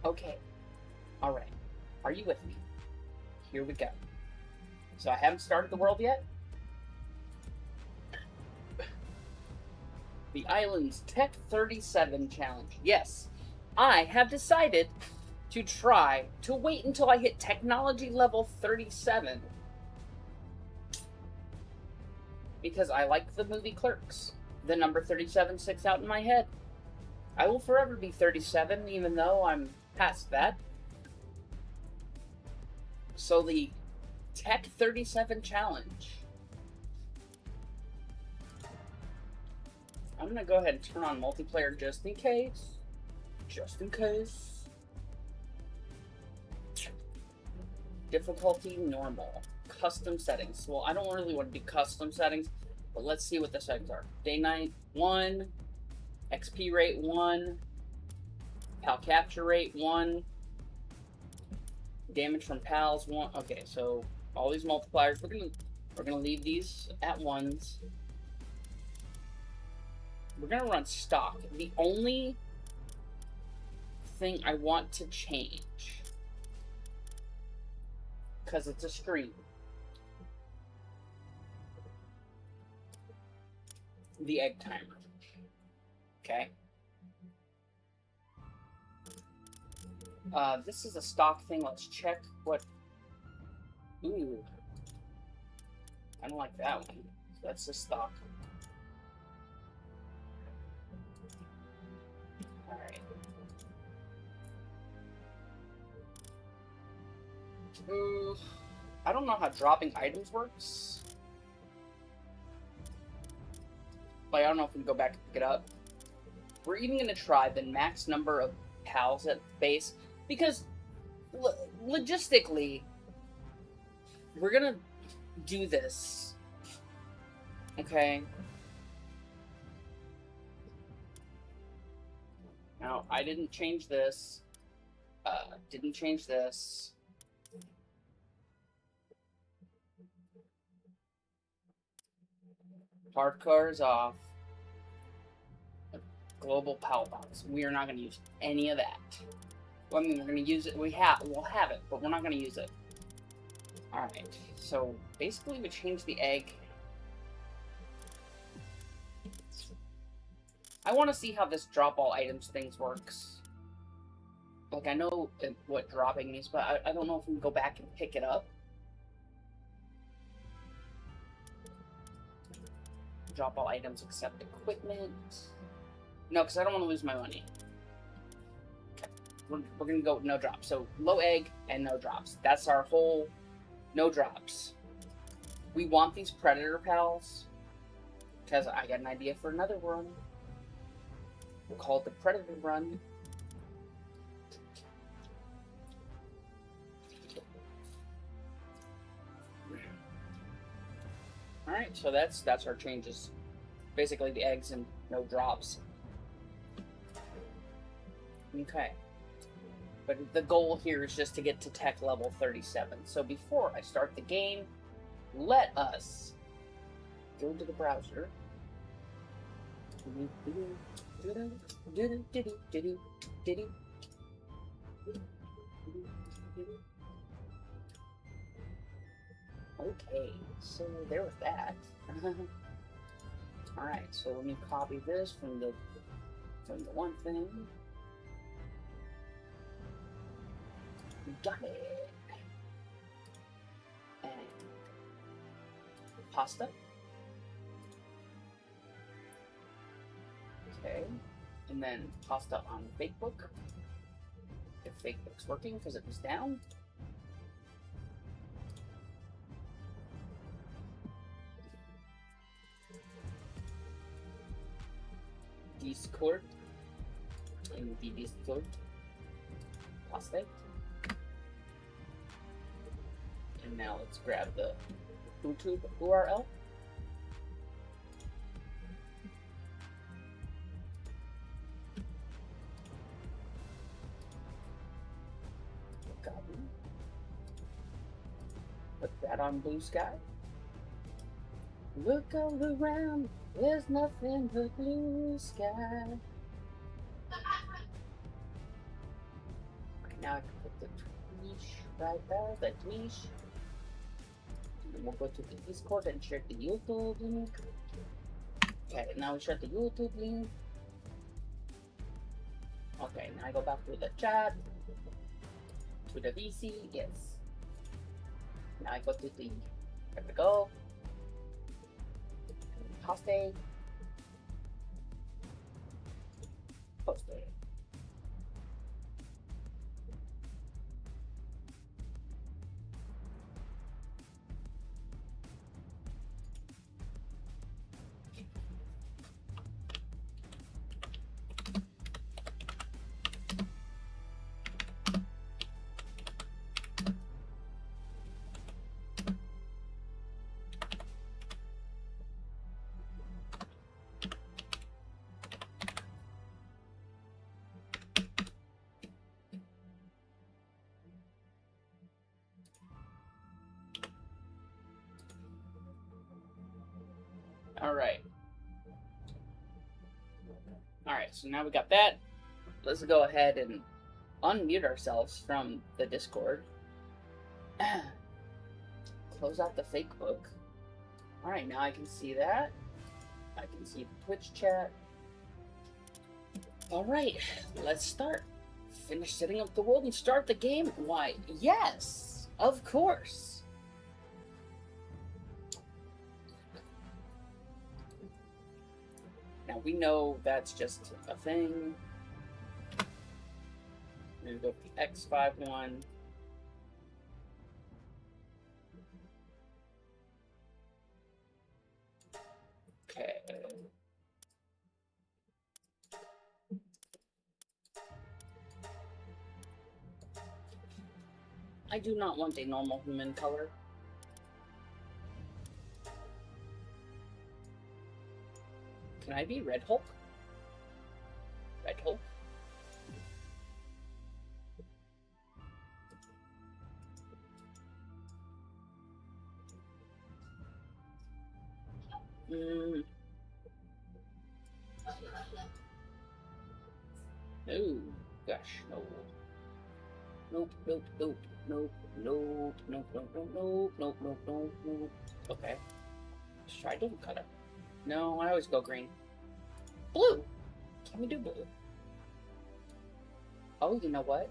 Okay. Alright. Are you with me? Here we go. So I haven't started the world yet. The island's Tech 37 challenge. Yes, I have decided to try to wait until I hit technology level 37. Because I like the movie Clerks. The number 37 sticks out in my head. I will forever be 37, even though I'm past that. So the Tech 37 challenge. I'm gonna go ahead and turn on multiplayer just in case. Just in case. Difficulty normal. Custom settings. Well, I don't really want to do custom settings, but let's see what the settings are. Day night 1, XP rate 1, pal capture rate 1, damage from pals 1. Okay, so all these multipliers, we're gonna leave these at 1s. We're gonna run stock. The only thing I want to change, because it's a screen, the egg timer. Okay. This is a stock thing. Let's check what. Ooh. I don't like that one. So that's the stock. Alright. I don't know how dropping items works. Like, I don't know if we can go back and pick it up. We're even going to try the max number of pals at base. Because, logistically, we're going to do this. Okay? Now, I didn't change this. Didn't change this. Hardcore is off. Global palbox. We are not going to use any of that. Well, I mean, we're going to use it. We'll have it, but we're not going to use it. Alright, so basically we changed the egg. I want to see how this drop all items things works. Like, I know what dropping means, but I don't know if we can go back and pick it up. Drop all items except equipment. No, because I don't want to lose my money. Okay. We're going to go no drops. So, low egg and no drops. That's our whole no drops. We want these predator pals. Because I got an idea for another run. We'll call it the predator run. Alright, so that's our changes. Basically the eggs and no drops. Okay. But the goal here is just to get to tech level 37. So before I start the game, let us go to the browser. Okay, so there was that. Alright, so let me copy this from the one thing. Got it. And pasta. Okay, and then pasta on Fakebook. If Fakebook's working because it was down. Discord in the Discord pasta. And now let's grab the YouTube URL. Copy. Put that on Blue Sky. Look all around, there's nothing but blue sky. now I can put the tweesh right there, the tweesh. And we'll go to the Discord and share the YouTube link. Okay, now we share the YouTube link. Okay, now I go back to the chat. To the VC, yes. Now I go to the, there we go. Poste. Poste. Alright. Alright, so now we got that. Let's go ahead and unmute ourselves from the Discord. Close out the fake book. Alright, now I can see that. I can see the Twitch chat. Alright, let's start. Finish setting up the world and start the game? Why, yes! Of course! Now we know that's just a thing. We're gonna go with the X51. Okay. I do not want a normal human color. Can I be Red Hulk? Red Hulk? No. Gosh, no. Nope, nope, nope, nope, nope, nope, nope, nope, nope, nope, nope, nope, nope. Okay. Let's try a different color. No, I always go green. Blue! Can we do blue? Oh, you know what?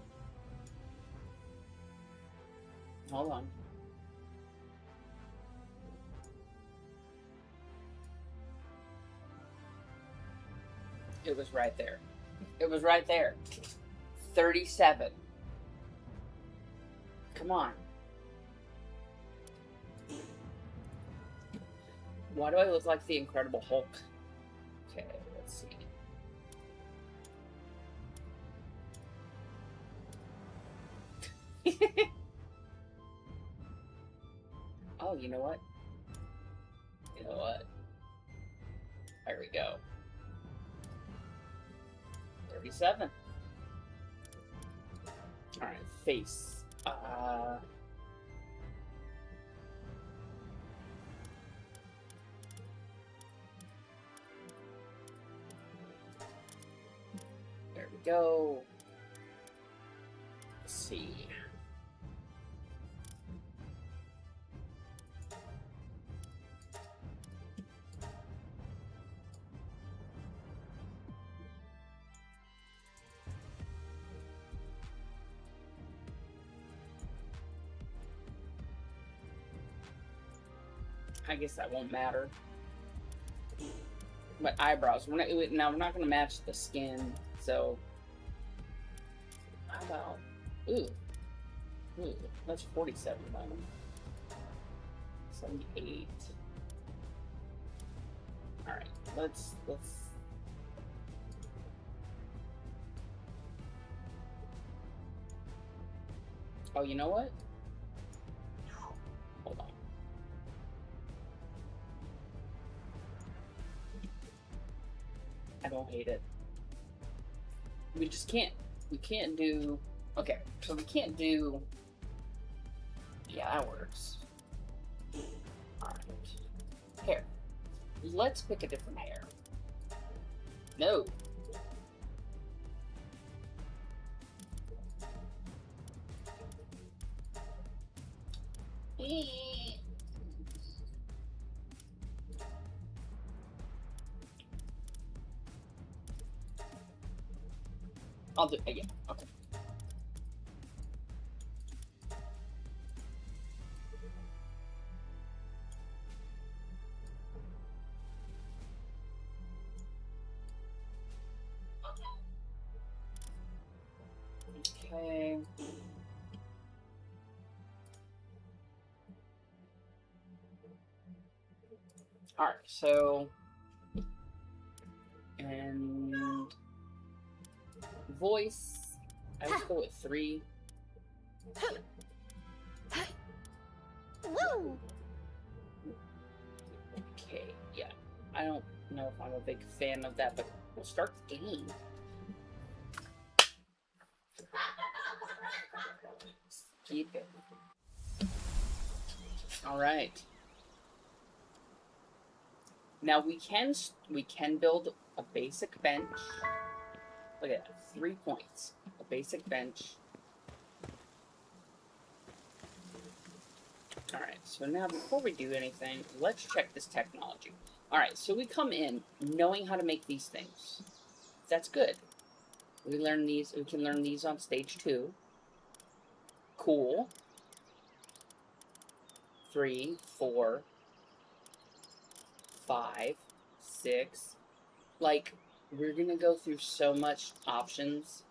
Hold on. It was right there. It was right there. 37. Come on. Why do I look like the Incredible Hulk? Okay, let's see. Oh, you know what? You know what? There we go. 37. Alright, face. There we go. Let's see. I guess that won't matter. But eyebrows. Now we're not going to match the skin, so how about ooh, that's 47 by 78. All right, let's. Oh, you know what? Hold on. I don't hate it. We just can't. We can't do. Okay, so we can't do. Yeah, that works. Alright. Hair. Let's pick a different hair. No. I'll do it again. Okay. Okay. Alright, so and voice. I would go with 3. Okay, yeah. I don't know if I'm a big fan of that, but we'll start the game. Keep it. Alright. Now we can build a basic bench. Look at that, 3 points. A basic bench. Alright, so now before we do anything, let's check this technology. Alright, so we come in knowing how to make these things. That's good. We can learn these on stage 2. Cool. 3, 4, 5, 6. Like, we're gonna go through so much options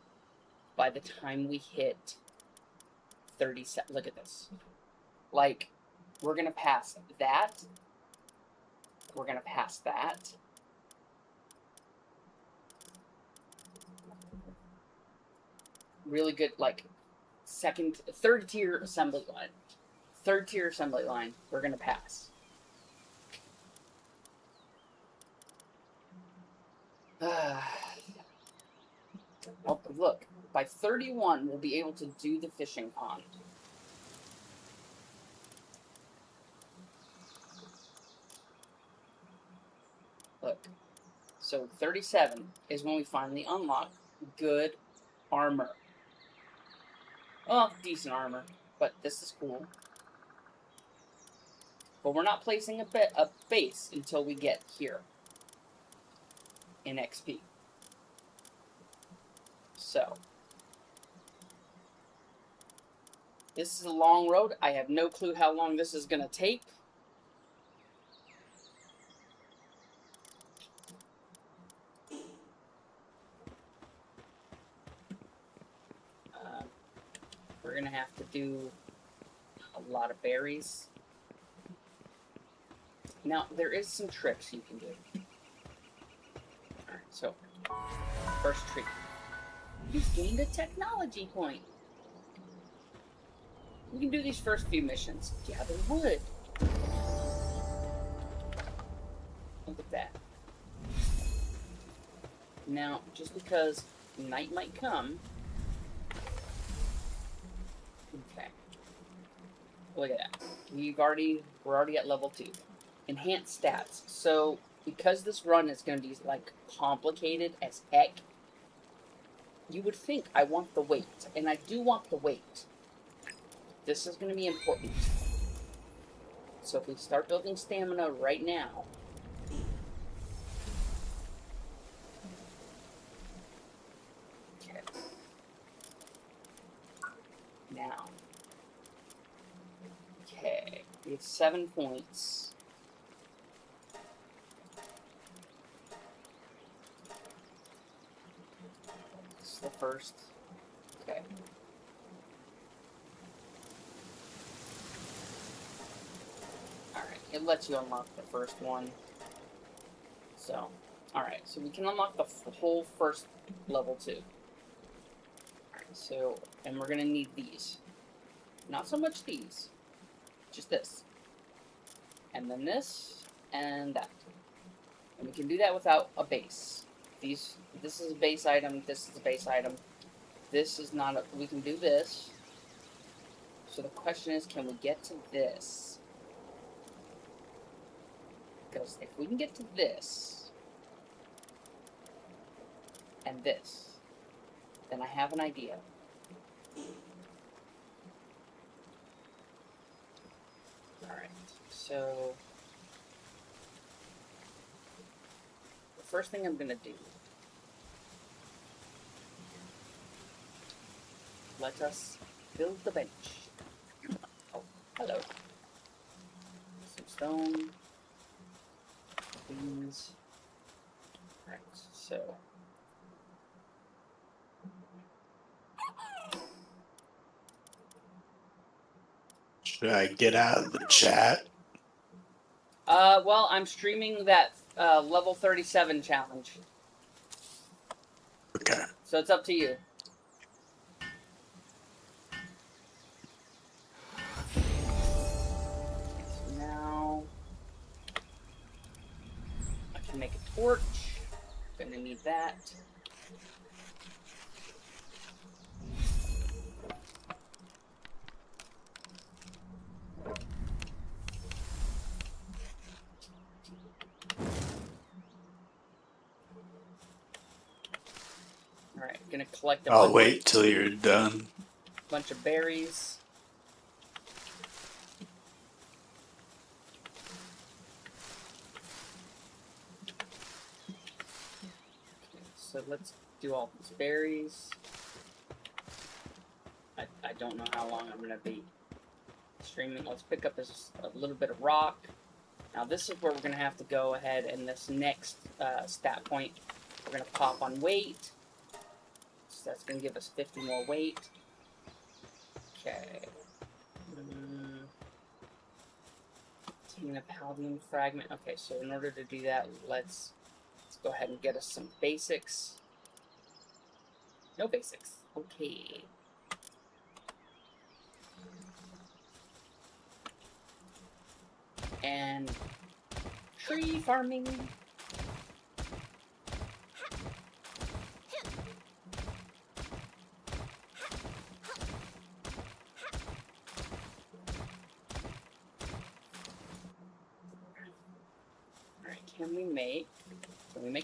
by the time we hit 37. Look at this. Like, we're gonna pass that. We're gonna pass that. Really good, like, third tier assembly line. Third tier assembly line, we're gonna pass. Oh, look, by 31, we'll be able to do the fishing pond. Look, so 37 is when we finally unlock good armor. Oh, decent armor, but this is cool. But we're not placing a base until we get here in XP. So, this is a long road. I have no clue how long this is going to take. We're going to have to do a lot of berries. Now, there is some tricks you can do. Alright, so, first trick. You've gained a technology point. We can do these first few missions. Gather wood. Look at that. Now, just because night might come. Okay. Look at that. We're already at level 2. Enhanced stats. So, because this run is going to be, like, complicated as heck, you would think I want the weight, and I do want the weight. This is going to be important. So if we start building stamina right now, okay. Now, okay, we have 7 points. The first. Okay. Alright, it lets you unlock the first one. So, alright, so we can unlock the whole first level 2. Alright, so, and we're gonna need these. Not so much these. Just this. And then this, and that. And we can do that without a base. This is a base item, this is a base item. This is not we can do this. So the question is, can we get to this? Because if we can get to this, and this, then I have an idea. Alright, so the first thing I'm gonna do, let us build the bench. Oh, hello. Some stone. These. Alright, so. Should I get out of the chat? Well, I'm streaming that level 37 challenge. Okay. So it's up to you. So now I can make a torch. Gonna need that. Alright, gonna collect I'll wait till you're done. Bunch of berries. Okay, so let's do all these berries. I don't know how long I'm gonna be streaming. Let's pick up a little bit of rock. Now this is where we're gonna have to go ahead, and this next stat point, we're gonna pop on weight. So that's gonna give us 50 more weight. Okay. Taking a palladium fragment. Okay, so in order to do that, let's go ahead and get us some basics. No basics. Okay. And tree farming. Alright, can we make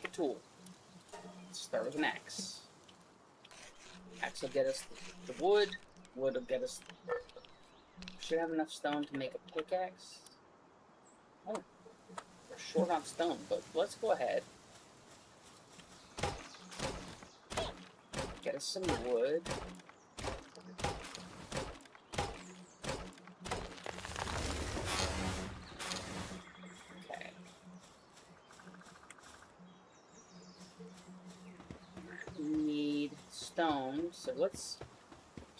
a tool? Let's start with an axe. Axe will get us the wood. Wood will get us... Should have enough stone to make a pickaxe. Oh, we're short on stone, but let's go ahead. Get us some wood. Okay. We need stone, so let's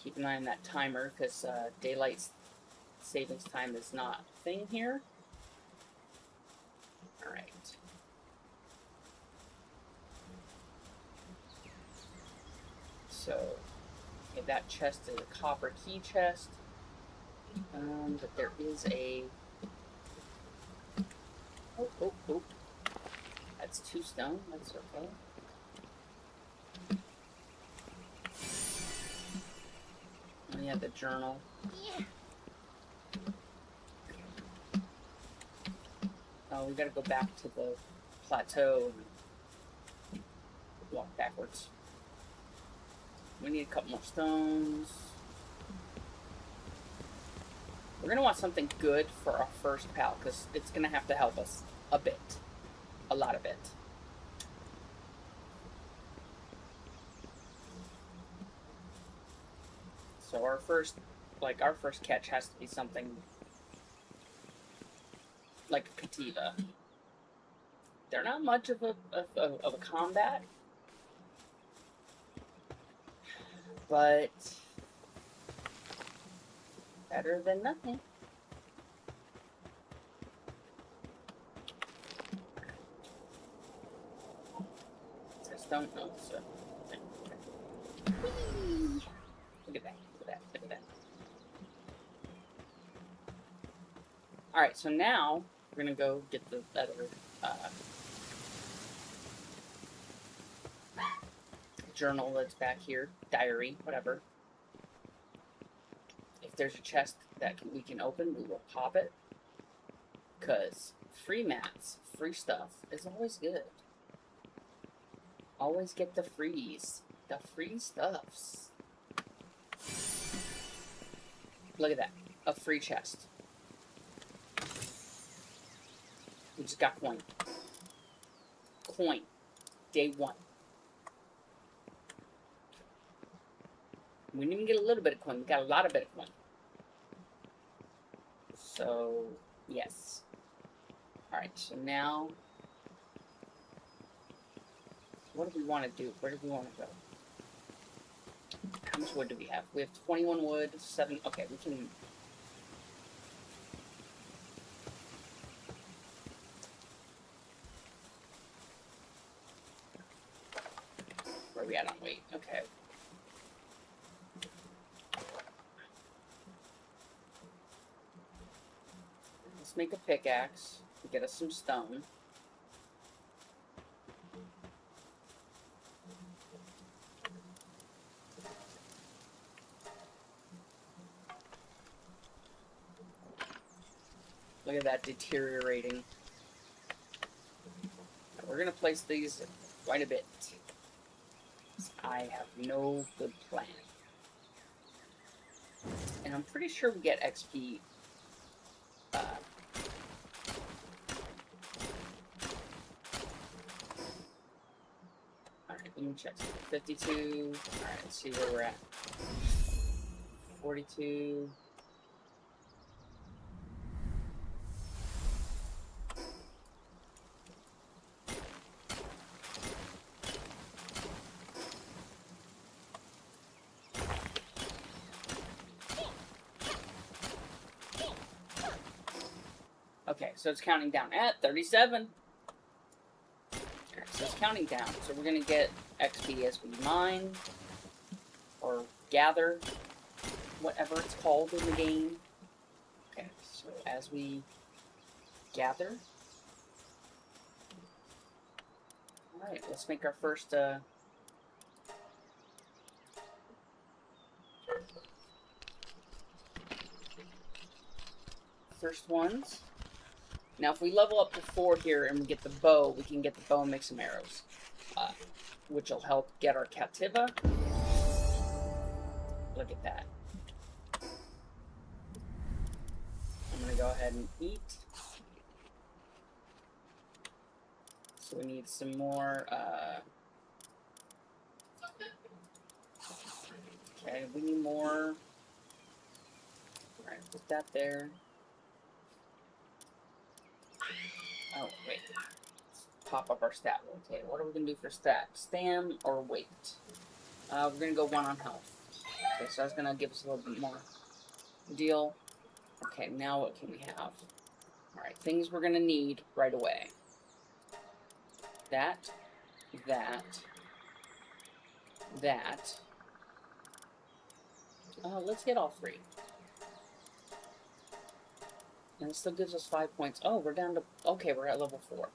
keep an eye on that timer, because daylight savings time is not a thing here. Alright. So, okay, that chest is a copper key chest. But there is a... Oh. That's 2 stone, that's okay. And we have the journal. Oh, we gotta go back to the plateau and walk backwards. We need a couple more stones. We're gonna want something good for our first pal, because it's gonna have to help us a bit. A lot of it. So our first catch has to be something like a Kativa. They're not much of a combat, but better than nothing. Just don't know, so. Look at that. Alright, so now we're gonna go get the other journal that's back here, diary, whatever. If there's a chest that we can open, we will pop it. Because free mats, free stuff is always good. Always get the frees. The free stuffs. Look at that. A free chest. We just got coin. Coin. Day 1. We didn't even get a little bit of coin. We got a lot of bit of coin. So, yes. Alright, so now... what do we want to do? Where do we want to go? How much wood do we have? We have 21 wood, 7... okay, we can... where are we at on weight? Okay. Let's make a pickaxe to get us some stone. Look at that deteriorating. We're going to place these quite a bit. I have no good plan. And I'm pretty sure we get XP. Alright, let me check. 52. Alright, let's see where we're at. 42. Okay, so it's counting down at 37. Alright, so it's counting down. So we're going to get XP as we mine, or gather, whatever it's called in the game. Okay, so as we gather. Alright, let's make our first, first ones. Now, if we level up to 4 here and we get the bow, we can get the bow and make some arrows, which will help get our Captiva. Look at that. I'm going to go ahead and eat. So we need some more, okay, we need more. Alright, put that there. Oh, wait. Let's pop up our stat. Okay, what are we going to do for stat? Stam or weight? We're going to go 1 on health. Okay, so that's going to give us a little bit more deal. Okay, now what can we have? Alright, things we're going to need right away. That. Let's get all 3. And it still gives us 5 points. Oh, we're down to... okay, we're at level 4.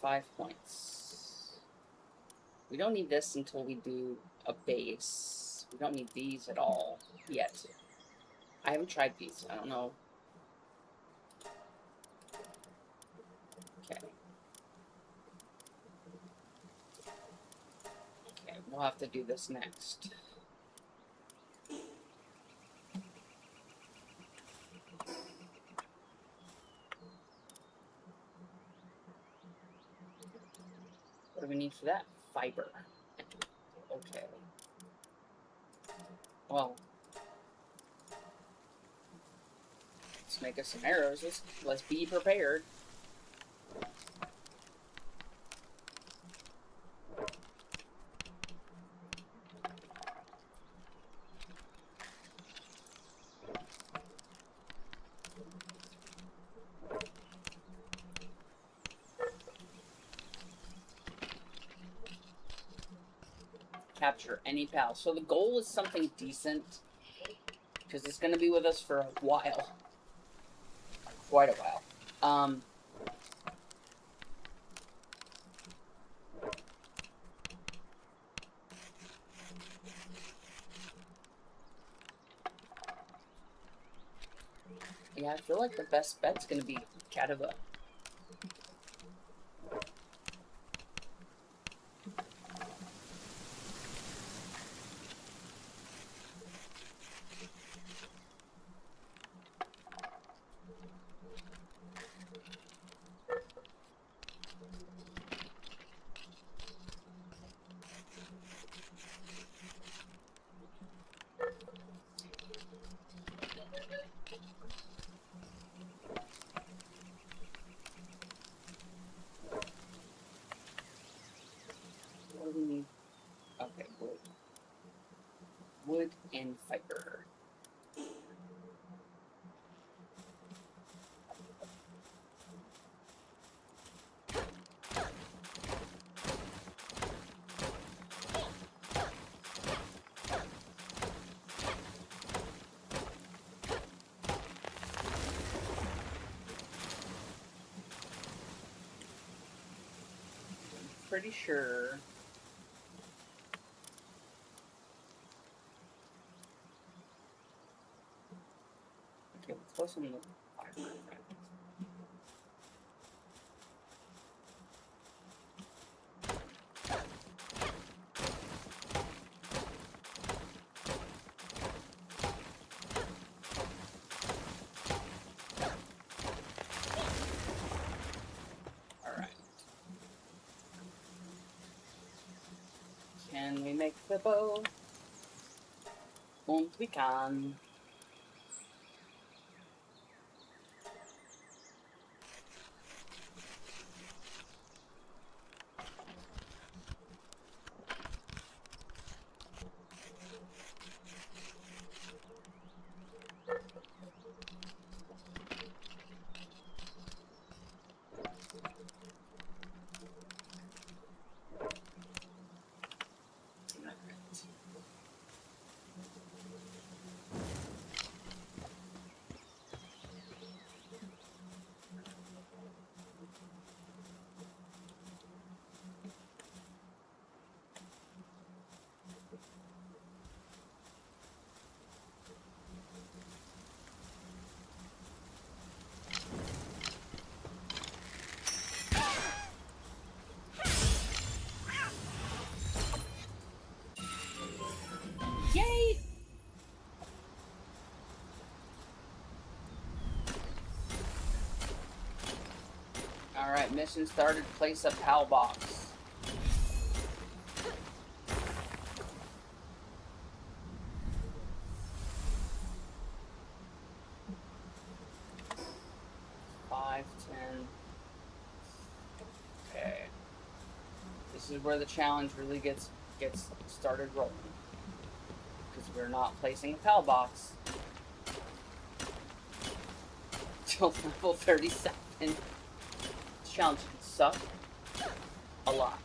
5 points. We don't need this until we do a base. We don't need these at all yet. I haven't tried these. I don't know. Okay. Okay, we'll have to do this next. What do we need for that? Fiber. Okay. Well, let's make us some arrows. Let's be prepared. Capture any pal. So the goal is something decent, because it's going to be with us for a while. Quite a while. Yeah, I feel like the best bet's going to be Cattiva. Okay, wood. Wood and fiber. Pretty sure. Okay, let's go some fiber. Alright. Can we make the bow? Und we can. Yay! Alright, mission started. Place a palbox. Okay. This is where the challenge really gets started rolling. Because we're not placing a PAL box till level 37. This challenge can suck a lot.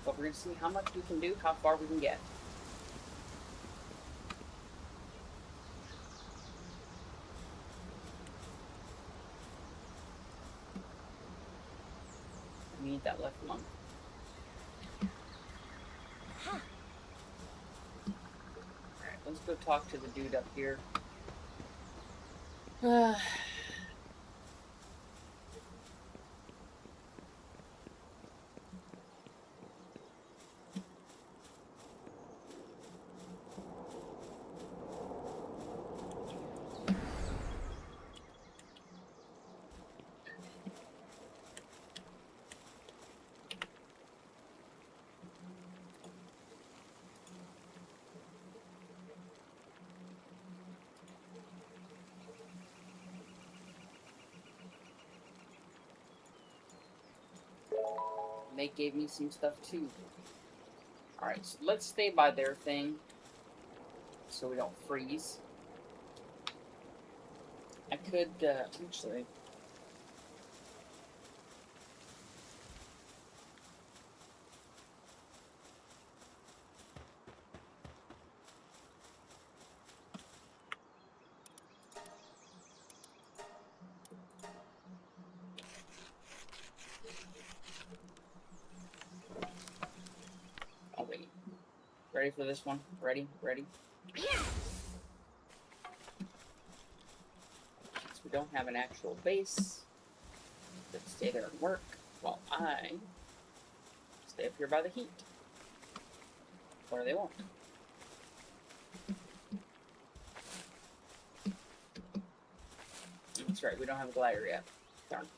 But we're going to see how much we can do, how far we can get. We need that left lung. Alright, let's go talk to the dude up here. They gave me some stuff too. Alright, so let's stay by their thing so we don't freeze. I could, actually. Oh, wait. Ready for this one? Ready? Ready? Since we don't have an actual base, let's stay there and work while I stay up here by the heat. Or they won't. That's right, we don't have a glider yet. Darn.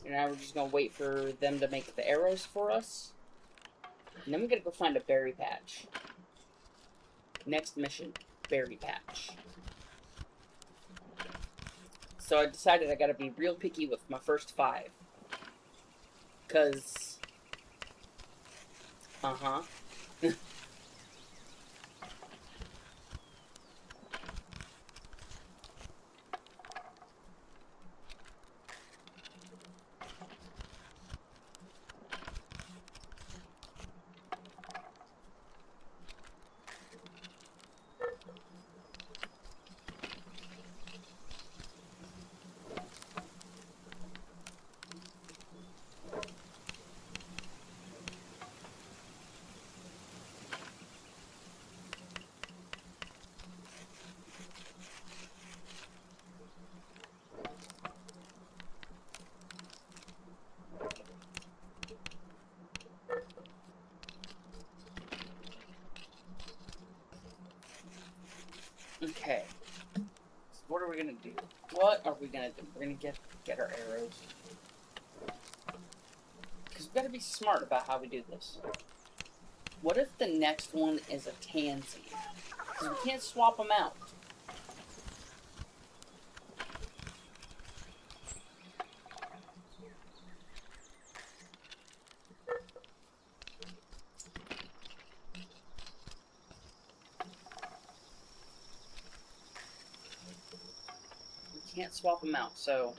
And now we're just gonna wait for them to make the arrows for us. And then we gotta go find a berry patch. Next mission, berry patch. So I decided I gotta be real picky with my first 5. Cause... Uh-huh. Okay. So what are we gonna do? What are we gonna do? We're gonna get our arrows. Because we gotta be smart about how we do this. What if the next one is a tansy? Because we can't swap them out. Can't swap them out, so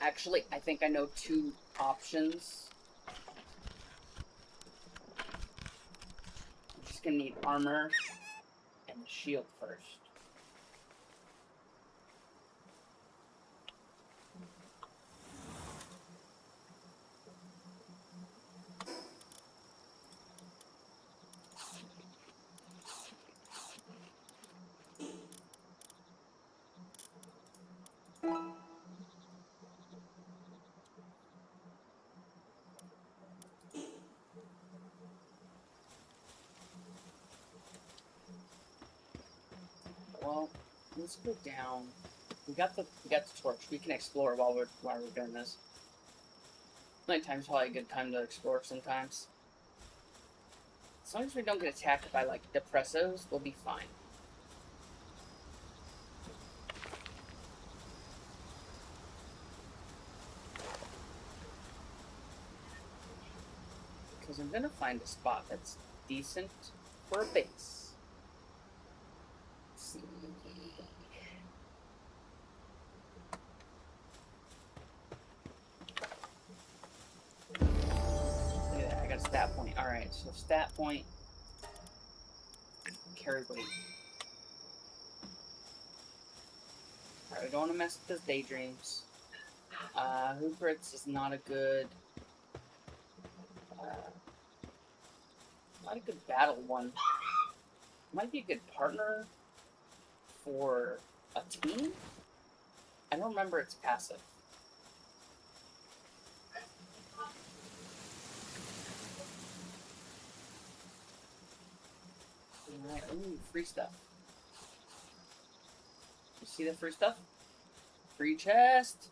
actually I think I know 2 options. I'm just gonna need armor and shield first. Well, let's go down. We got the torch. We can explore while we're doing this. Nighttime's probably a good time to explore sometimes. As long as we don't get attacked by like depressos, we'll be fine. Because I'm gonna find a spot that's decent for a base. Let's see. Look at that, I got a stat point. Alright, so stat point. Carry weight. Alright, we don't want to mess with those daydreams. Hooperits is not a good... not a good battle one. Might be a good partner for a team? I don't remember its passive. Alright, ooh, free stuff. You see the free stuff? Free chest!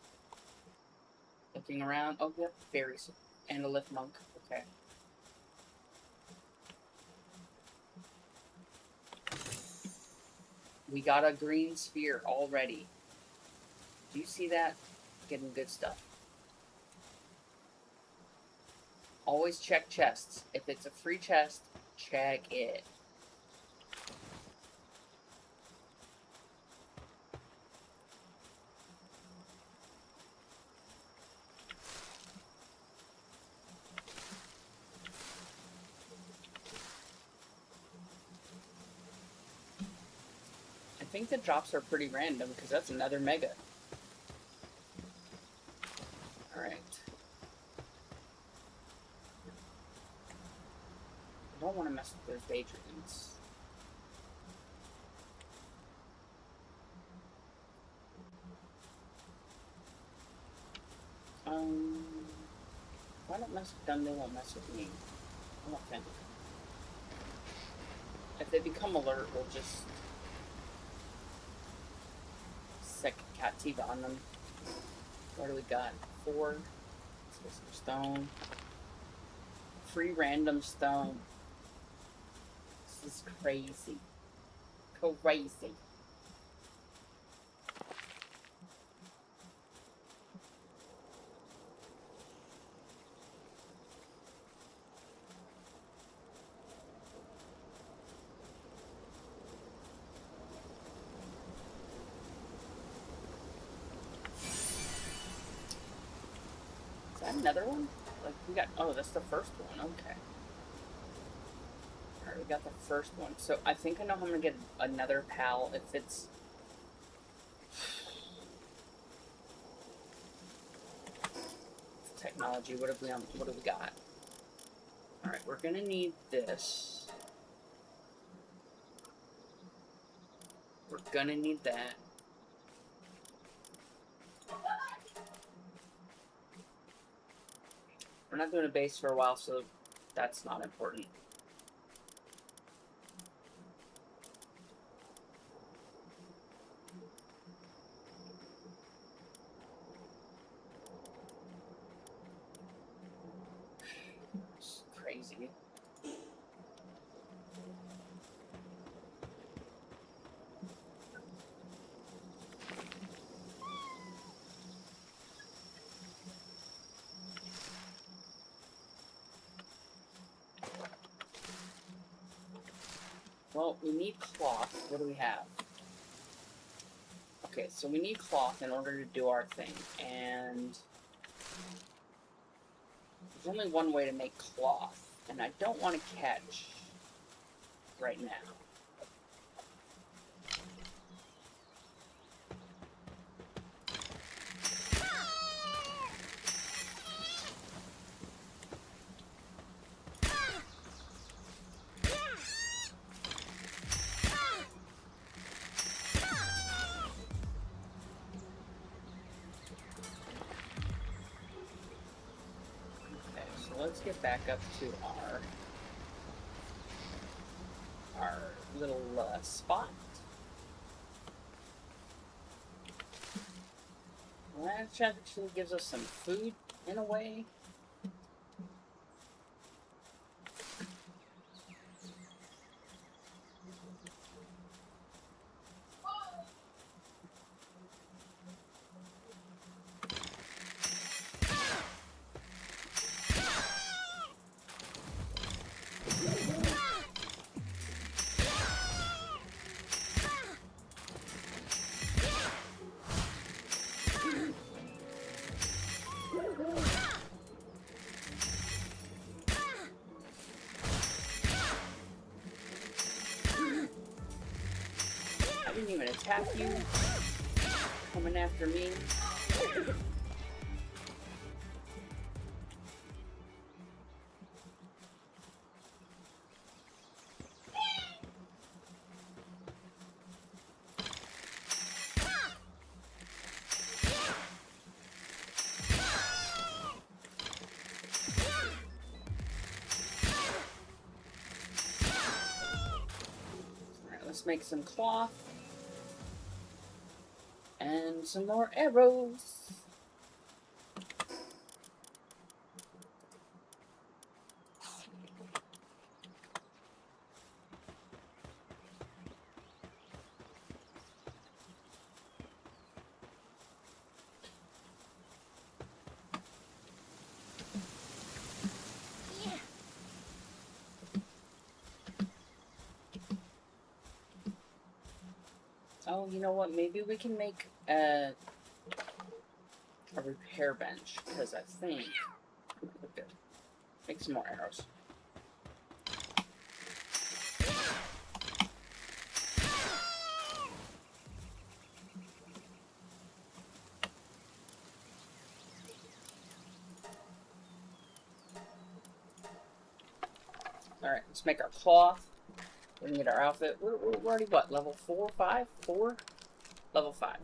Looking around. Oh, yep, berries. And a lift monk. Okay. We got a green sphere already. Do you see that? Getting good stuff. Always check chests. If it's a free chest, check it. I think the drops are pretty random because that's another mega. Alright. I don't want to mess with those daydreams. Why don't mess with them? They won't mess with me. I don't think. If they become alert, we'll just set Captiva on them. What do we got? 4. Let's get some stone. Free random stone. This is crazy. Crazy. Is that another one? Like we got, oh, that's the first one, okay. Alright, we got the first one. So I think I know how I'm gonna get another pal if it's technology. What have we got? Alright, we're gonna need this. We're gonna need that. We're not doing a base for a while, so that's not important. It's crazy. Well, we need cloth. What do we have? Okay, so we need cloth in order to do our thing, and there's only one way to make cloth, and I don't want to catch right now. Let's get back up to our little spot. Well, that actually gives us some food in a way. I didn't even attack you. Coming after me. Alright, let's make some cloth. And some more arrows. Oh, you know what? Maybe we can make a repair bench, because I think okay, make some more arrows. Alright, let's make our cloth. We can get our outfit. We're already what? Level 4, 5? 4? Level 5.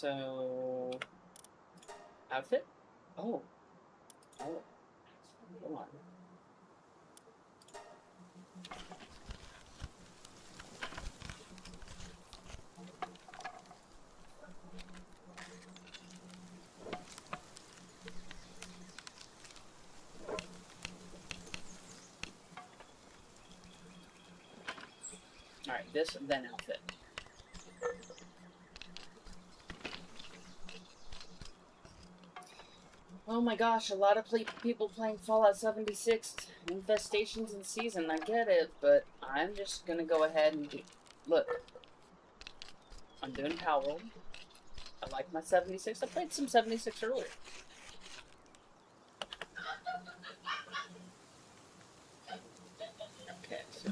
So outfit? Oh. Oh. Come on. Alright, this, then outfit. Oh my gosh, a lot of people playing Fallout 76 infestations in season. I get it, but I'm just gonna go ahead and do... Look. I'm doing Palworld. I like my 76. I played some 76 earlier. Okay, so...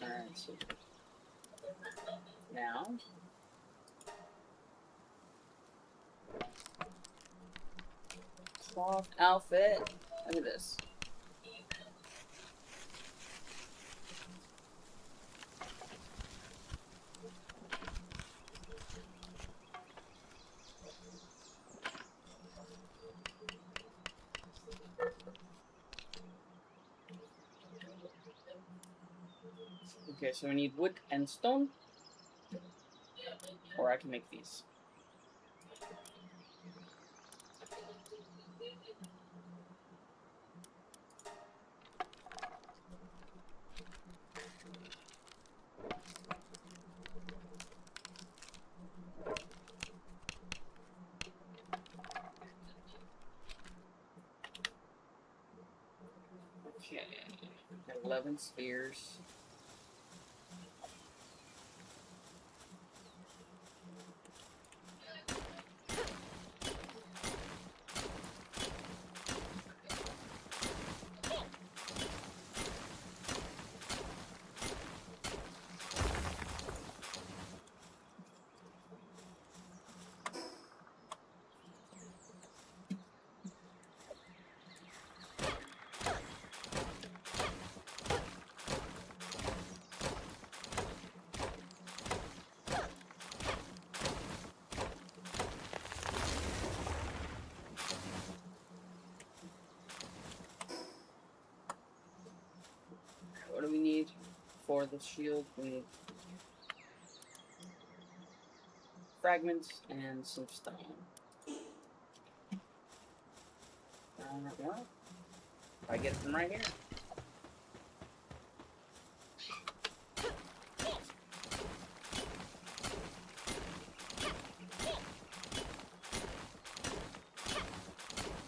Alright, so... Now... Cloth outfit. Look at this. Okay, so we need wood and stone. Or I can make these. Okay, got 11 spheres. What do we need for the shield? We need fragments and some stone. Well, I get it from right here.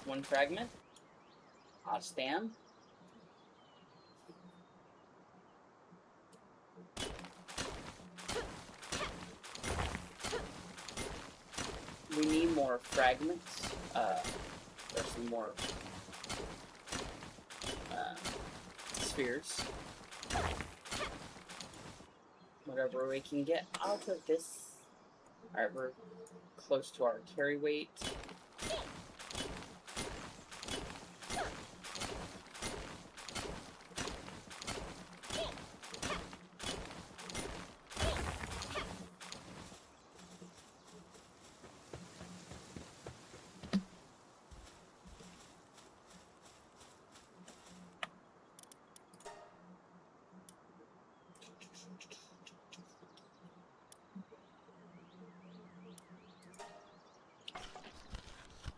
One fragment. I'll stand. We need more fragments. There's some more spheres. Whatever we can get out of this. Alright, we're close to our carry weight.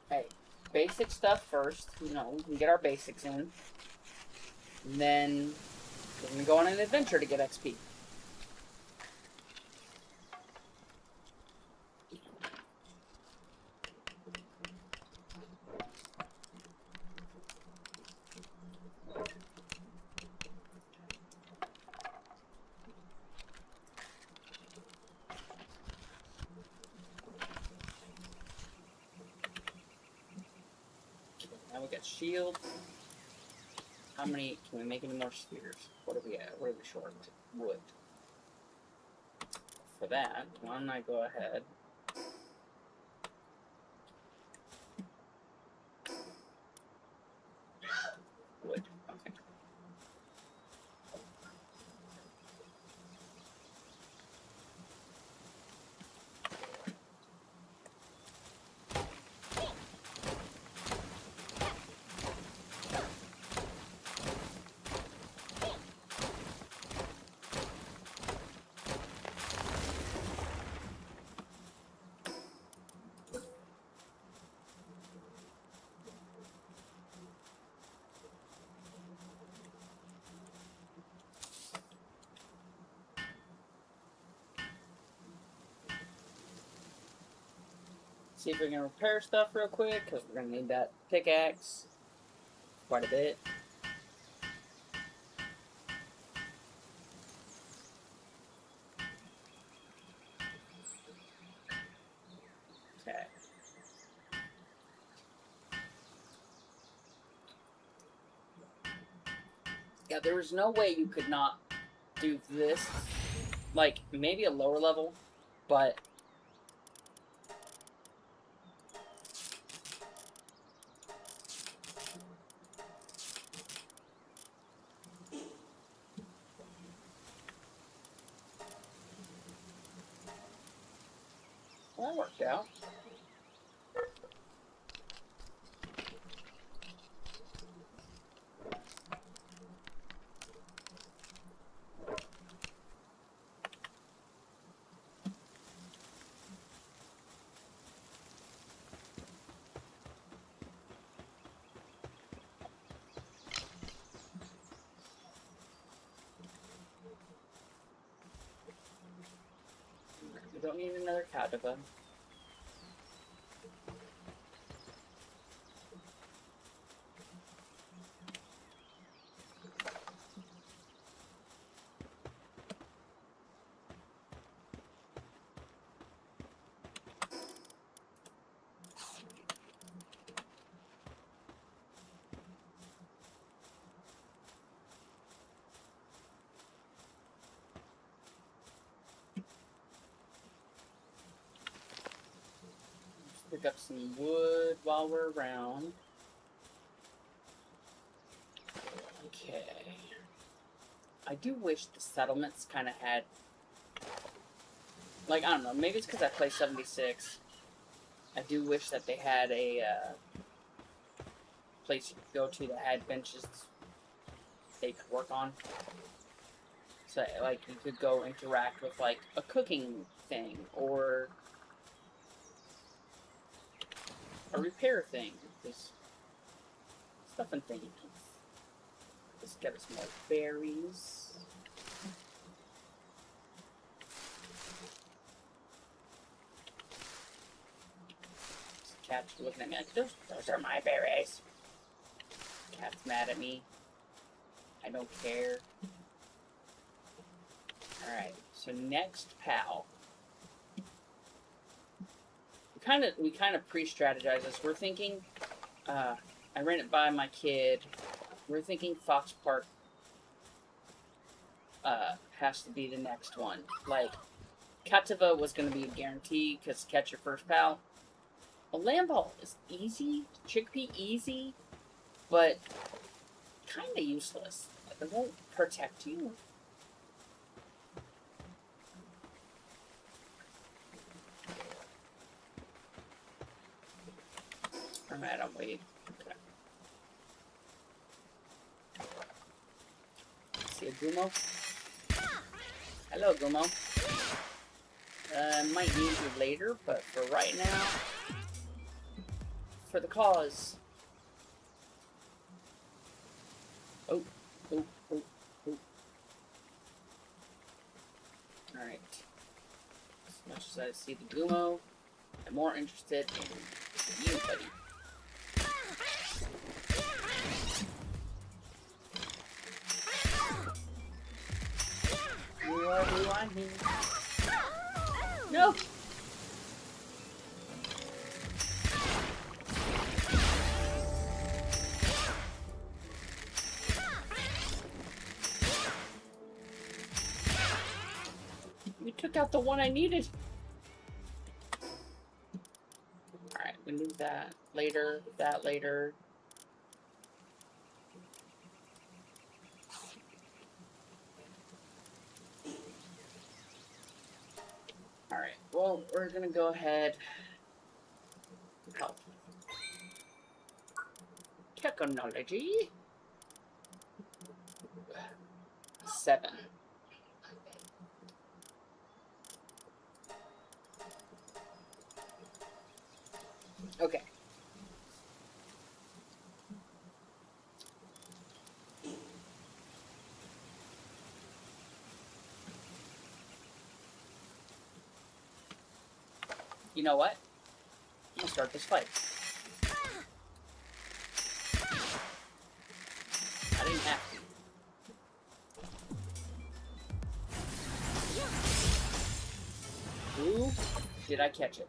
Hey, basic stuff first. You know, we can get our basics in. And then we're gonna go on an adventure to get XP. Now we got shield. How many? Can we make any more spheres? What are we at? Where are we short? Wood. For that, why don't I go ahead? Wood. Okay. See if we can repair stuff real quick, because we're going to need that pickaxe quite a bit. Okay. Yeah, there was no way you could not do this. Like, maybe a lower level, but... Well, that worked out. We don't need another Kadava. Pick up some wood while we're around. Okay. I do wish the settlements kind of had... Like, I don't know, maybe it's because I play 76. I do wish that they had a place you could go to that had benches they could work on. So, like, you could go interact with, like, a cooking thing, or a repair thing. Just stuff and things. Let's get us more berries. This cat's looking at me like, those are my berries. Cat's mad at me. I don't care. Alright, so next pal. We kind of pre-strategize this. We're thinking, I ran it by my kid. We're thinking Fox Park has to be the next one. Like, Kativa was going to be a guarantee because catch your first pal. A lamb ball is easy, chickpea easy, but kind of useless. It won't protect you. I'm at him, wait. Okay. See a Gumo? Hello, Gumo. Might need you later, but for right now, for the cause. Oh. Alright. As much as I see the Gumo, I'm more interested in you, buddy. You are who I need. No! You took out the one I needed. Alright, we move that later, that later. Alright, well, we're gonna go ahead. Help. Technology. 7. Okay. You know what? gonna start this fight. I didn't have to. Ooh, did I catch it?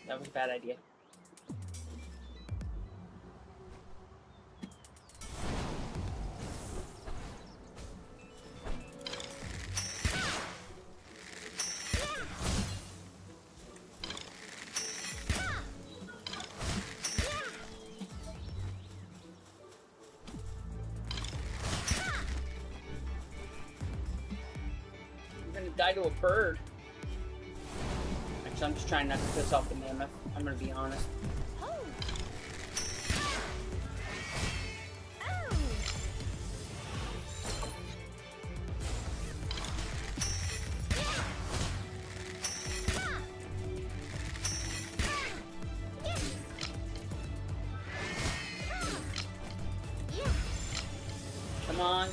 That was a bad idea. I'm gonna die to a bird. I'm just trying not to piss off the mammoth. I'm gonna be honest. Come on.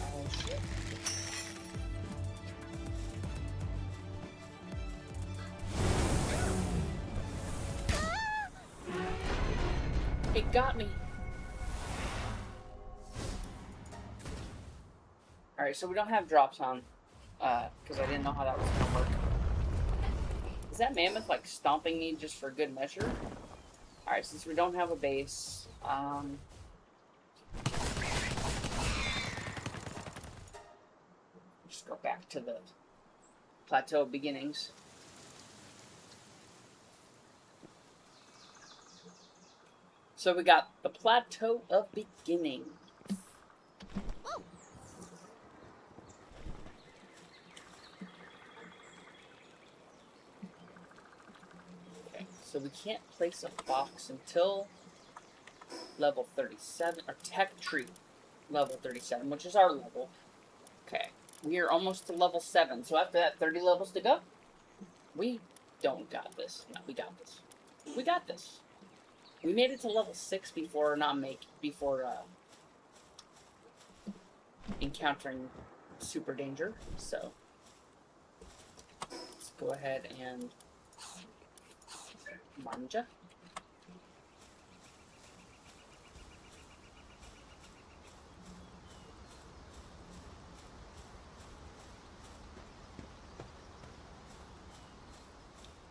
Oh shit. It got me. Alright, so we don't have drops on, because I didn't know how that was gonna work. Is that mammoth, like, stomping me just for good measure? Alright, since we don't have a base, just go back to the plateau of beginnings. So we got the plateau of beginning. Okay, so we can't place a box until level 37, or tech tree level 37, which is our level. Okay, we are almost to level 7, so after that, 30 levels to go. We don't got this. No, we got this. We got this. We made it to level 6 before encountering super danger, so let's go ahead and manja.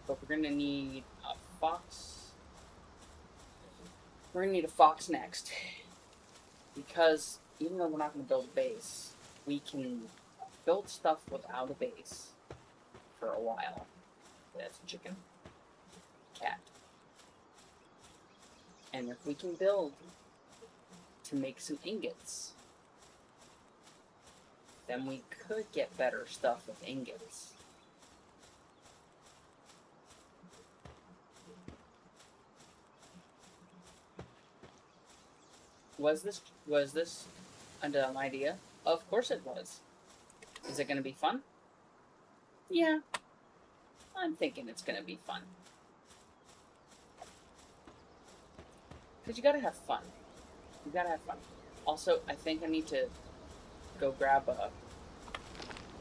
But we're gonna need a fox. We're gonna need a fox next, because even though we're not gonna build a base, we can build stuff without a base for a while. That's a chicken. Cat. And if we can build to make some ingots, then we could get better stuff with ingots. Was this a dumb idea? Of course it was. Is it going to be fun? Yeah. I'm thinking it's going to be fun. Because you got to have fun. You got to have fun. Also, I think I need to go grab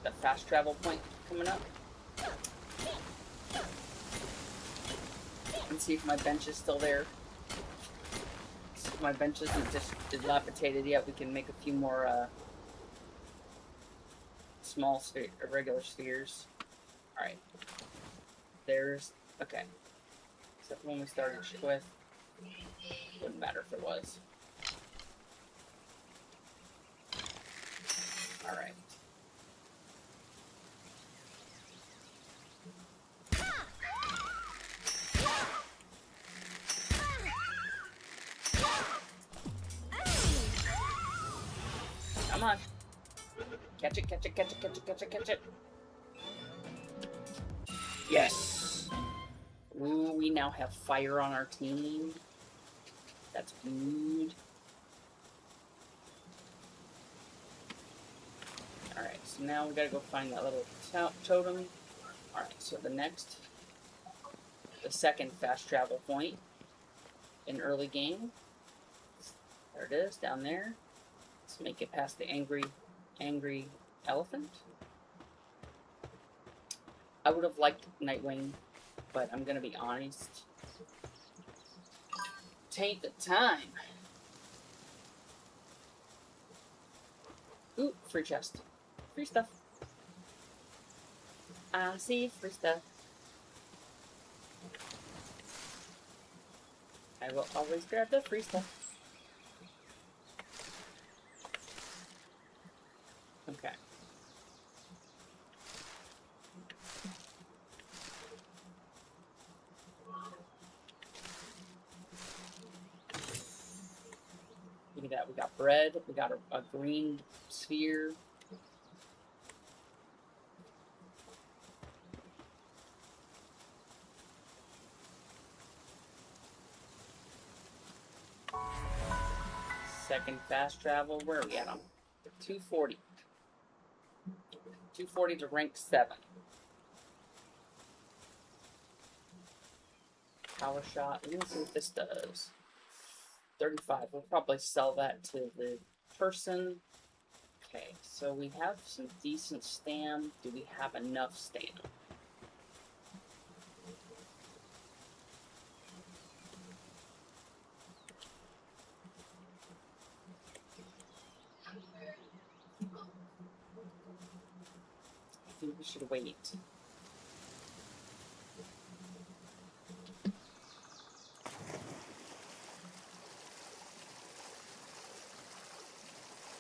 the fast travel point coming up. And see if my bench is still there. If my bench isn't just dilapidated yet, we can make a few more small regular spheres. Alright. There's... okay. Except the one we started with. Wouldn't matter if it was. Alright. Come on. Catch it, catch it, catch it, catch it, catch it, catch it. Yes! Ooh, we now have fire on our team. That's good. Alright, so now we gotta go find that little totem. Alright, so the second fast travel point in early game. There it is, down there. Let's make it past the angry elephant. I would have liked Nightwing, but I'm gonna be honest. Take the time. Ooh, free chest. Free stuff. I see free stuff. I will always grab the free stuff. Okay. Look at that. We got bread. We got a green sphere. Second fast travel. Where are we at? 240. 240 to rank 7. Power shot. Let me see what this does. 35. We'll probably sell that to the person. Okay, so we have some decent stam. Do we have enough stam? I think we should wait.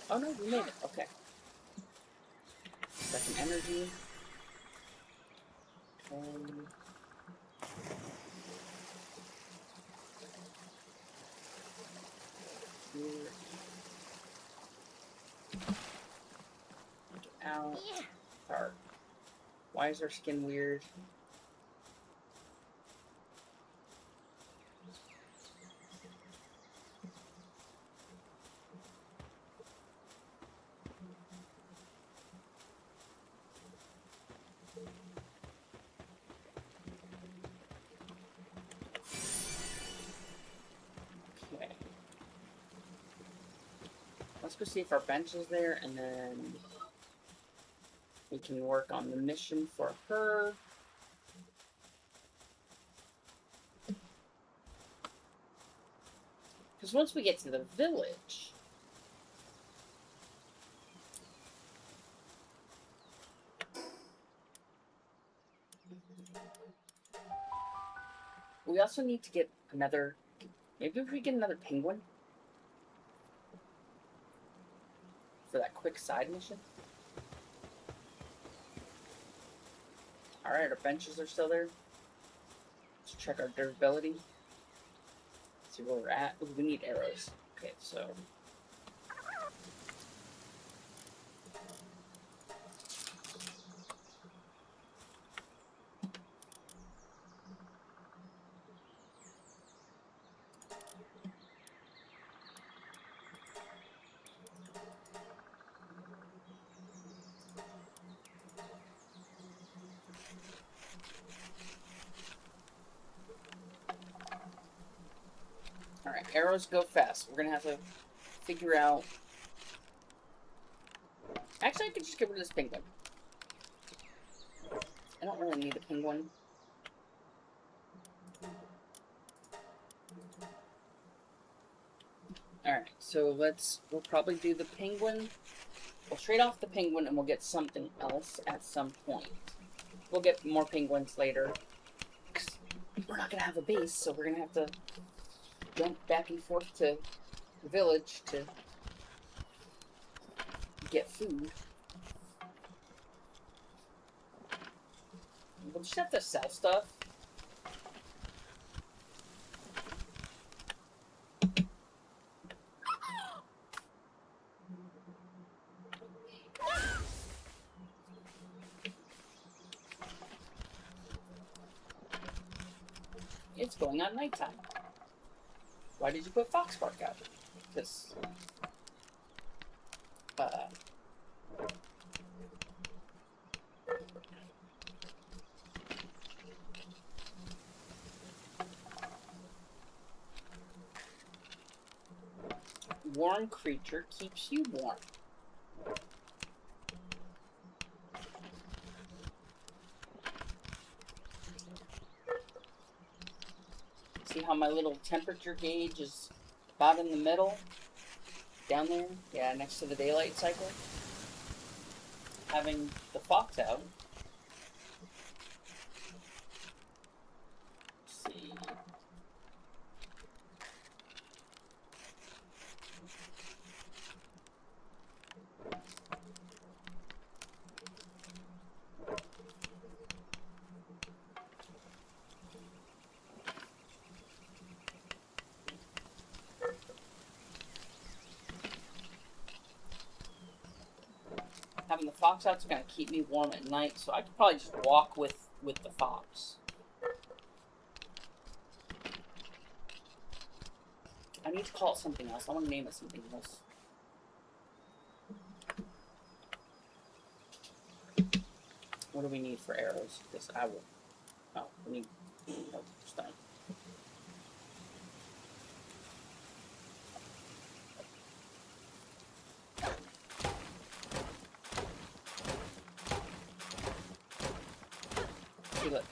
Oh no, we made it. Okay. Second energy. Here. Out. Start. Why is her skin weird? Okay. Let's go see if our bench is there, and then we can work on the mission for her. Because once we get to the village, we also need to get another, maybe if we get another penguin for that quick side mission. Alright, our benches are still there. Let's check our durability. See where we're at. Ooh, we need arrows. Okay, so alright, arrows go fast. We're gonna have to figure out. Actually, I could just get rid of this penguin. I don't really need a penguin. Alright, so we'll probably do the penguin. We'll trade off the penguin and we'll get something else at some point. We'll get more penguins later. We're not gonna have a base, so we're gonna have to jump back and forth to the village to get food. We'll just have to sell stuff. going on nighttime. Why did you put Foxbark out? Because, warm creature keeps you warm. See how my little temperature gauge is about in the middle? Down there? Yeah, next to the daylight cycle. Having the fox out. Let's see. Having the fox out's gonna keep me warm at night, so I could probably just walk with the fox. I need to call it something else. I want to name it something else. What do we need for arrows? Because I will. Oh, we need. Oh, stone. See, look.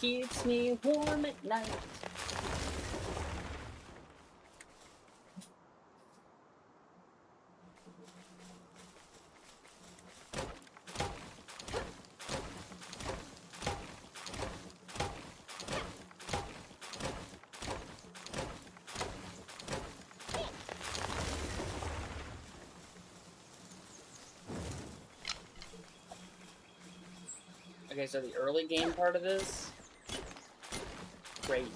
Keeps me warm at night. Okay, so the early game part of this, crazy.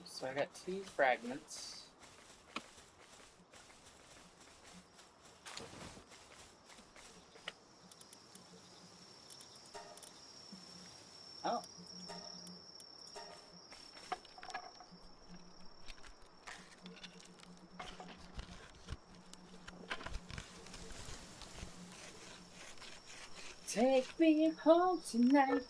So I got 2 fragments. Oh. Take me home tonight.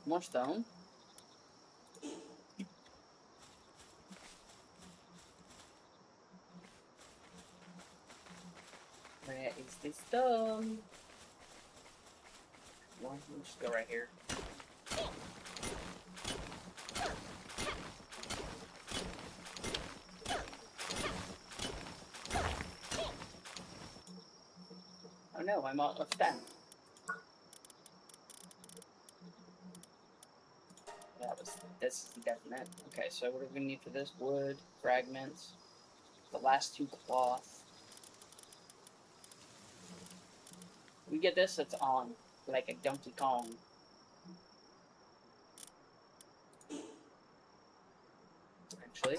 More stone. Where is the stone? Why don't we just go right here? Oh no, I'm out of stem. This is definite. Okay, so what are we gonna need for this? Wood, fragments, the last 2 cloth. We get this, it's on. Like a Donkey Kong. Actually.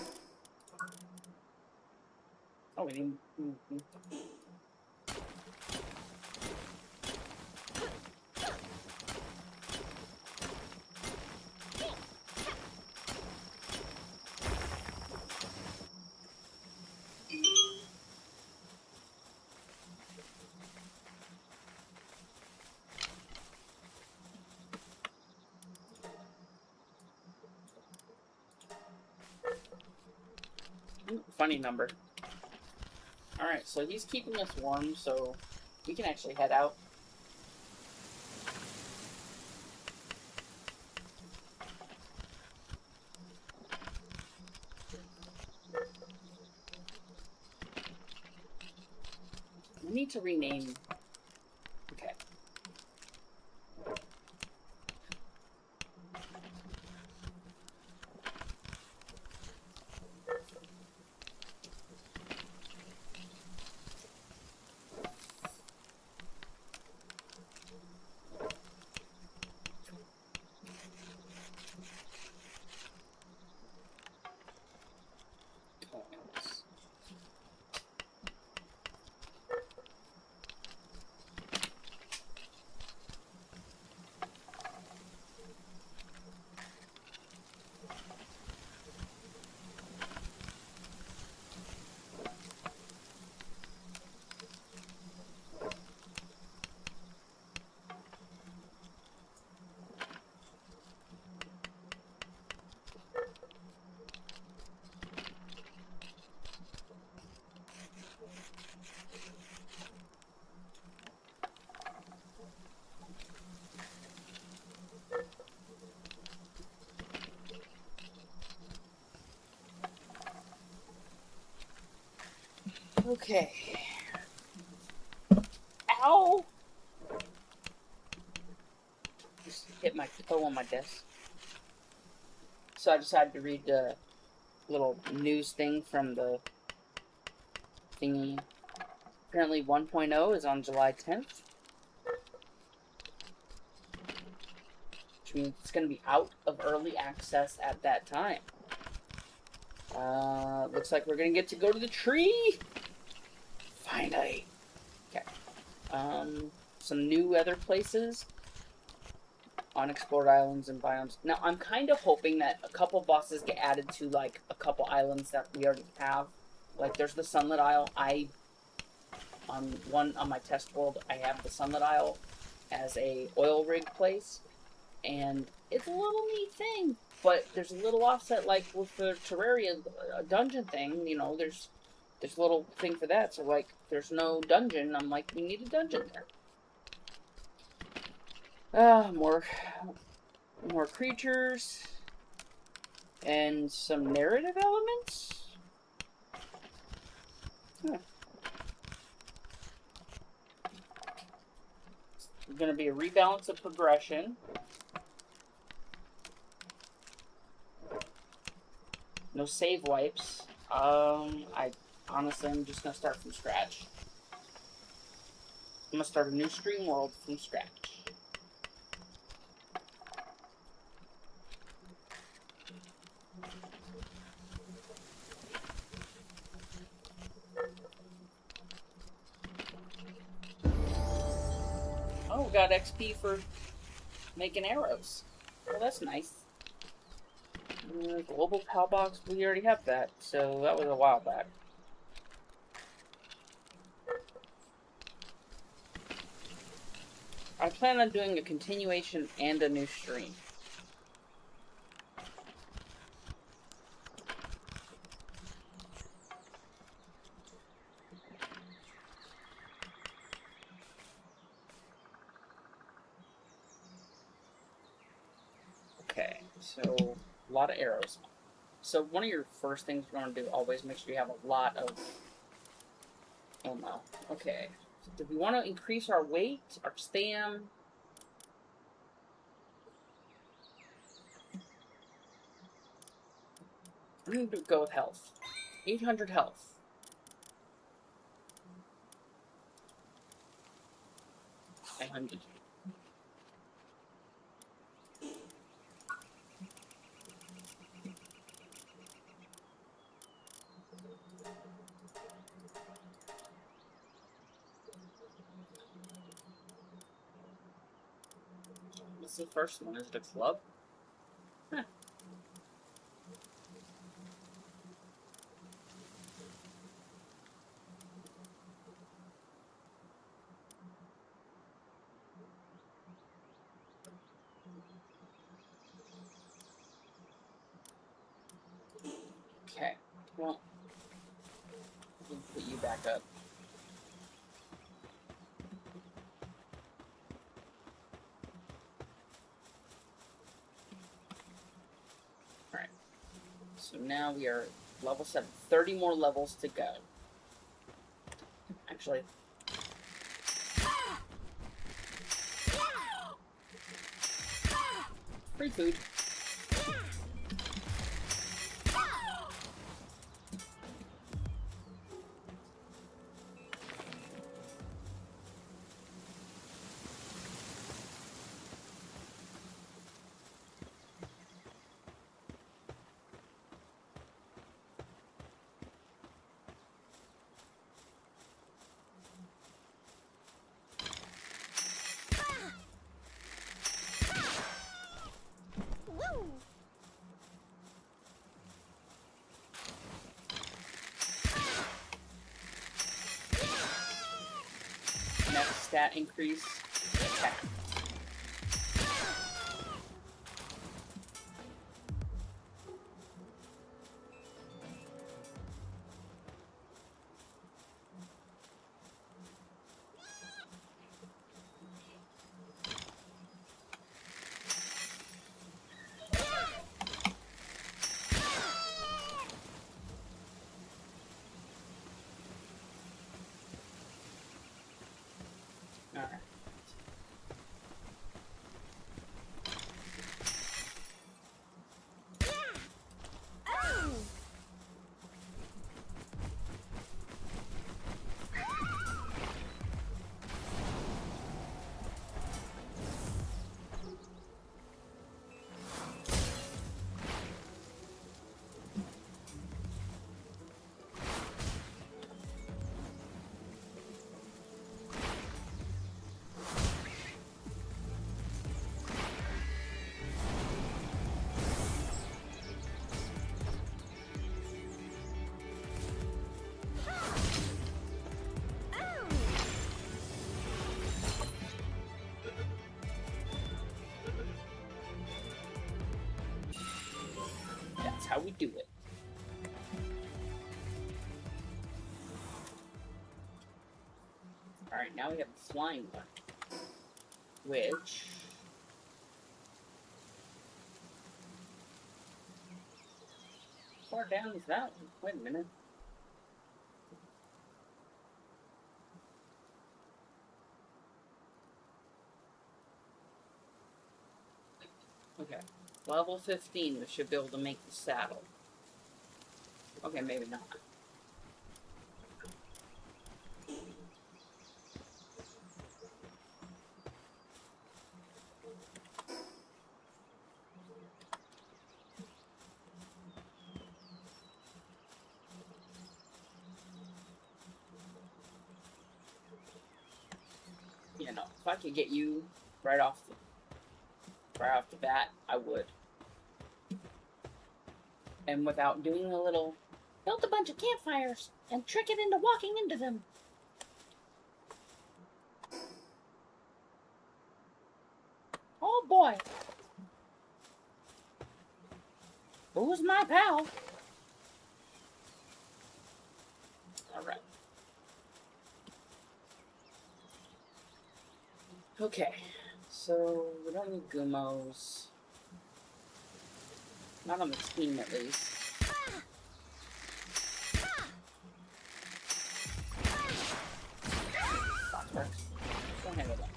Oh, we need... Funny number. Alright, so he's keeping us warm, so we can actually head out. We need to rename... Okay. Okay. Ow! Just hit my toe on my desk. So I decided to read the little news thing from the thingy. Apparently 1.0 is on July 10th. Which means it's going to be out of early access at that time. Looks like we're going to get to go to the tree! Finally! Okay. Some new other places. Unexplored islands and biomes. Now, I'm kind of hoping that a couple bosses get added to, like, a couple islands that we already have. Like, there's the Sunlit Isle. On my test world, I have the Sunlit Isle as a oil rig place. And it's a little neat thing. But there's a little offset, like, with the Terraria dungeon thing. You know, there's a little thing for that. So, like, there's no dungeon. I'm like, we need a dungeon there. More creatures. And some narrative elements? Huh. It's gonna be a rebalance of progression. No save wipes. I honestly, I'm just gonna start from scratch. I'm gonna start a new stream world from scratch. Oh, we got XP for making arrows. Well, that's nice. Global palbox, we already have that, so that was a while back. I plan on doing a continuation and a new stream. Okay, so a lot of arrows. So one of your first things you want to do, always make sure you have a lot of ammo. Okay, so do we want to increase our weight, our stam? I'm going to go with health. 800 health. $900. What's the first one? Is it a club? Huh. Okay, well, we'll put you back up. Alright, so now we are level 7. 30 more levels to go. Actually, free food. Next stat increase, attack. how we do it. Alright, now we have the flying one. Which... how far down is that one? Wait a minute. Okay. Level 15, we should be able to make the saddle. Okay, maybe not. You know, if I could get you right off the bat, I would. And without doing a little, build a bunch of campfires and trick it into walking into them. Oh boy. Who's my pal? Alright. Okay. So, we don't need Gumos. Not on the team, at least. Clerks. Go handle that.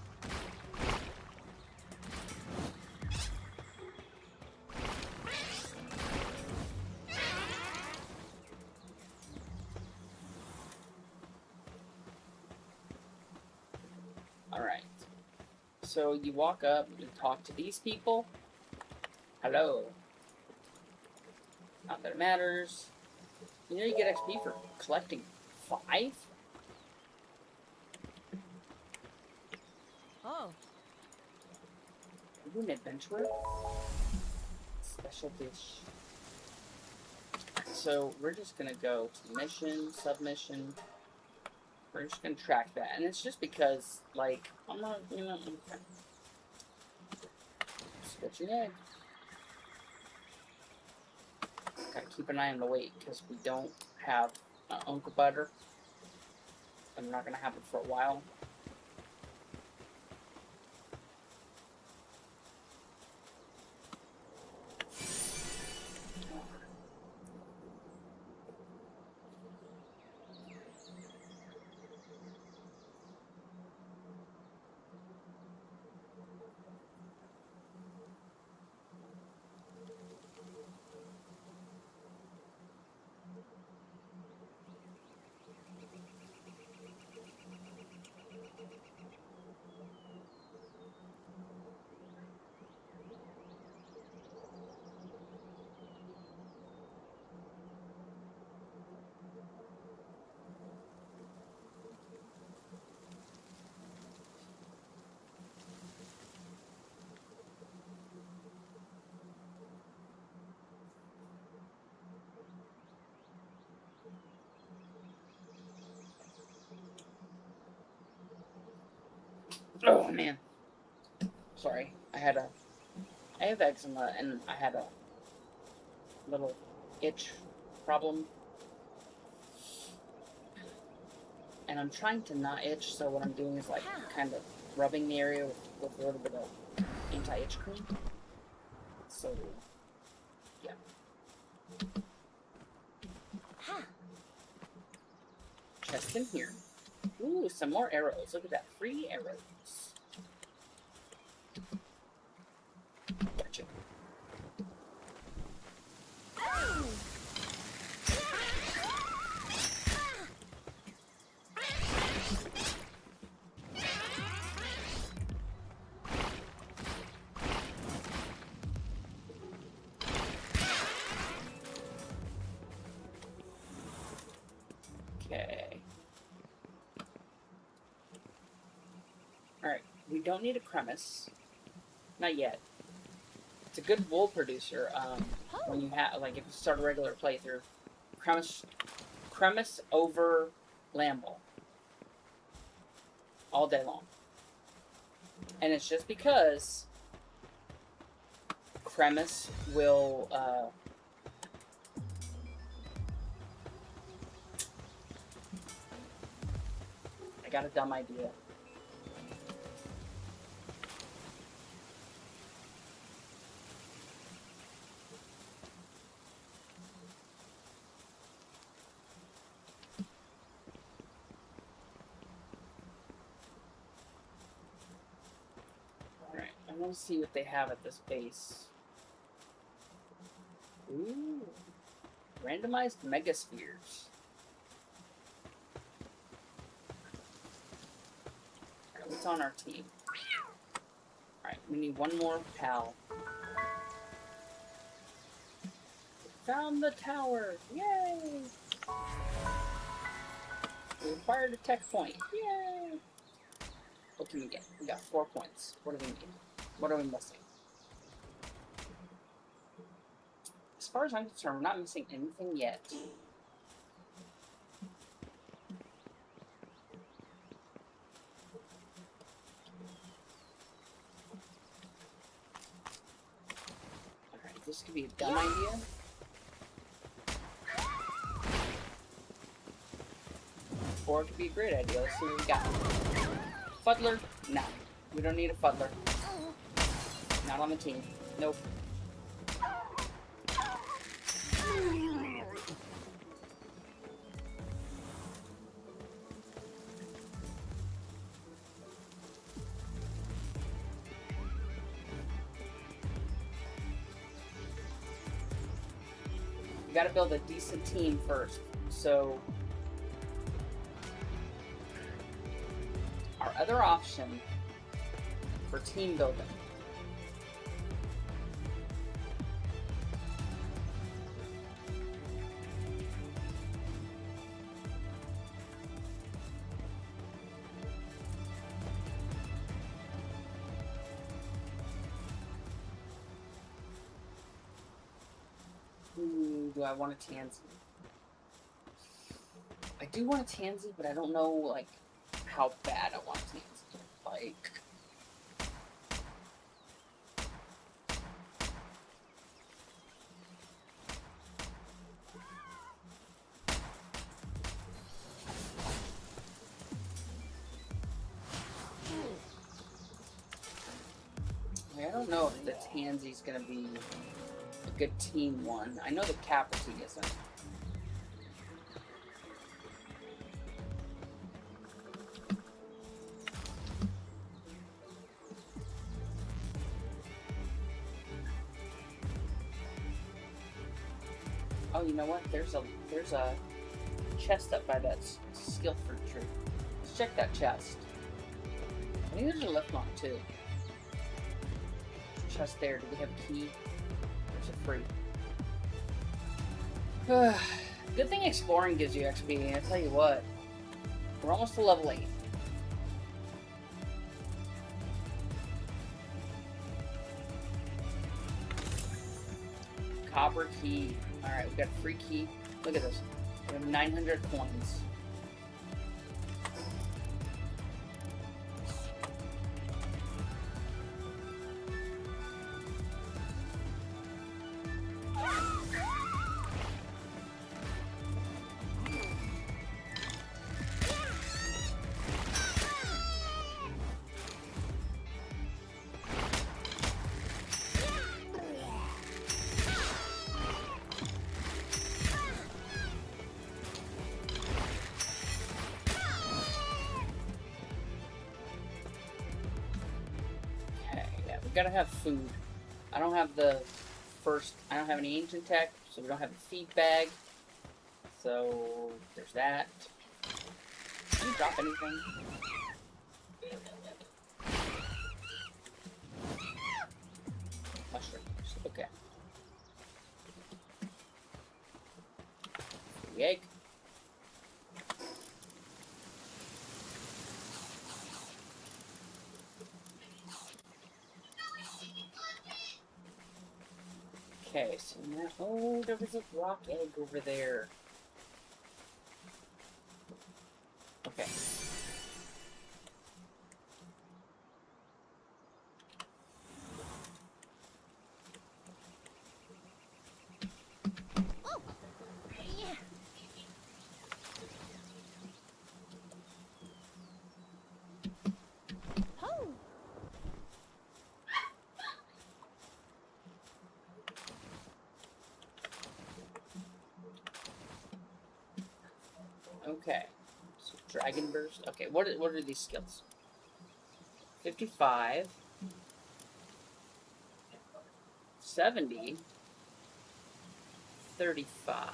Alright. So you walk up and talk to these people. Hello. Not that it matters. You know you get XP for collecting 5? Oh. Are you an adventurer? Special dish. So we're just gonna go to mission, submission. We're just gonna track that, and it's just because, like, I'm not, you know, okay. Switch your egg. Gotta keep an eye on the weight, because we don't have Uncle Butter. And we're not gonna have it for a while. Oh man. Sorry. I have eczema and I had a little itch problem. And I'm trying to not itch, so what I'm doing is like kind of rubbing the area with a little bit of anti-itch cream. So yeah. Chest in here. Ooh, some more arrows. Look at that. 3 arrows. Gotcha. Okay. Alright, we don't need a cremis. Not yet. It's a good wool producer, when you have, like, if you start a regular playthrough. Cremis over lamble. All day long. And it's just because cremis will, got a dumb idea. Alright, I want to see what they have at this base. Ooh. Randomized megaspheres. Alright, what's on our team? Alright, we need one more pal. Found the tower! Yay! We acquired a tech point. Yay! What can we get? We got 4 points. What do we need? What are we missing? As far as I'm concerned, we're not missing anything yet. Alright, this could be a dumb idea. Or it could be a great idea. Let's see what we got. Fuddler? No. We don't need a fuddler. Not on the team. Nope. We gotta build a decent team first. So our other option for team building do I want a Tansy? I do want a Tansy, but I don't know, like, how bad I want a Tansy. Like... I don't know if the Tansy's gonna be a good team one. I know the Capital isn't. Oh, you know what? There's a chest up by that Skillford tree. Let's check that chest. I think there's a left lock too. Chest there. Do we have a key? There's a free. Good thing exploring gives you XP. I tell you what, we're almost to level 8. Copper key. Alright, we got a free key. Look at this. We have 900 coins. Gotta have food. I don't have I don't have any ancient tech, so we don't have a feed bag. So there's that. Did you drop anything? Mushrooms. Okay. The egg. Okay, so now, oh, there was a rock egg over there. Okay. Okay. So Dragon Burst. Okay, what are these skills? 55. 70. 35.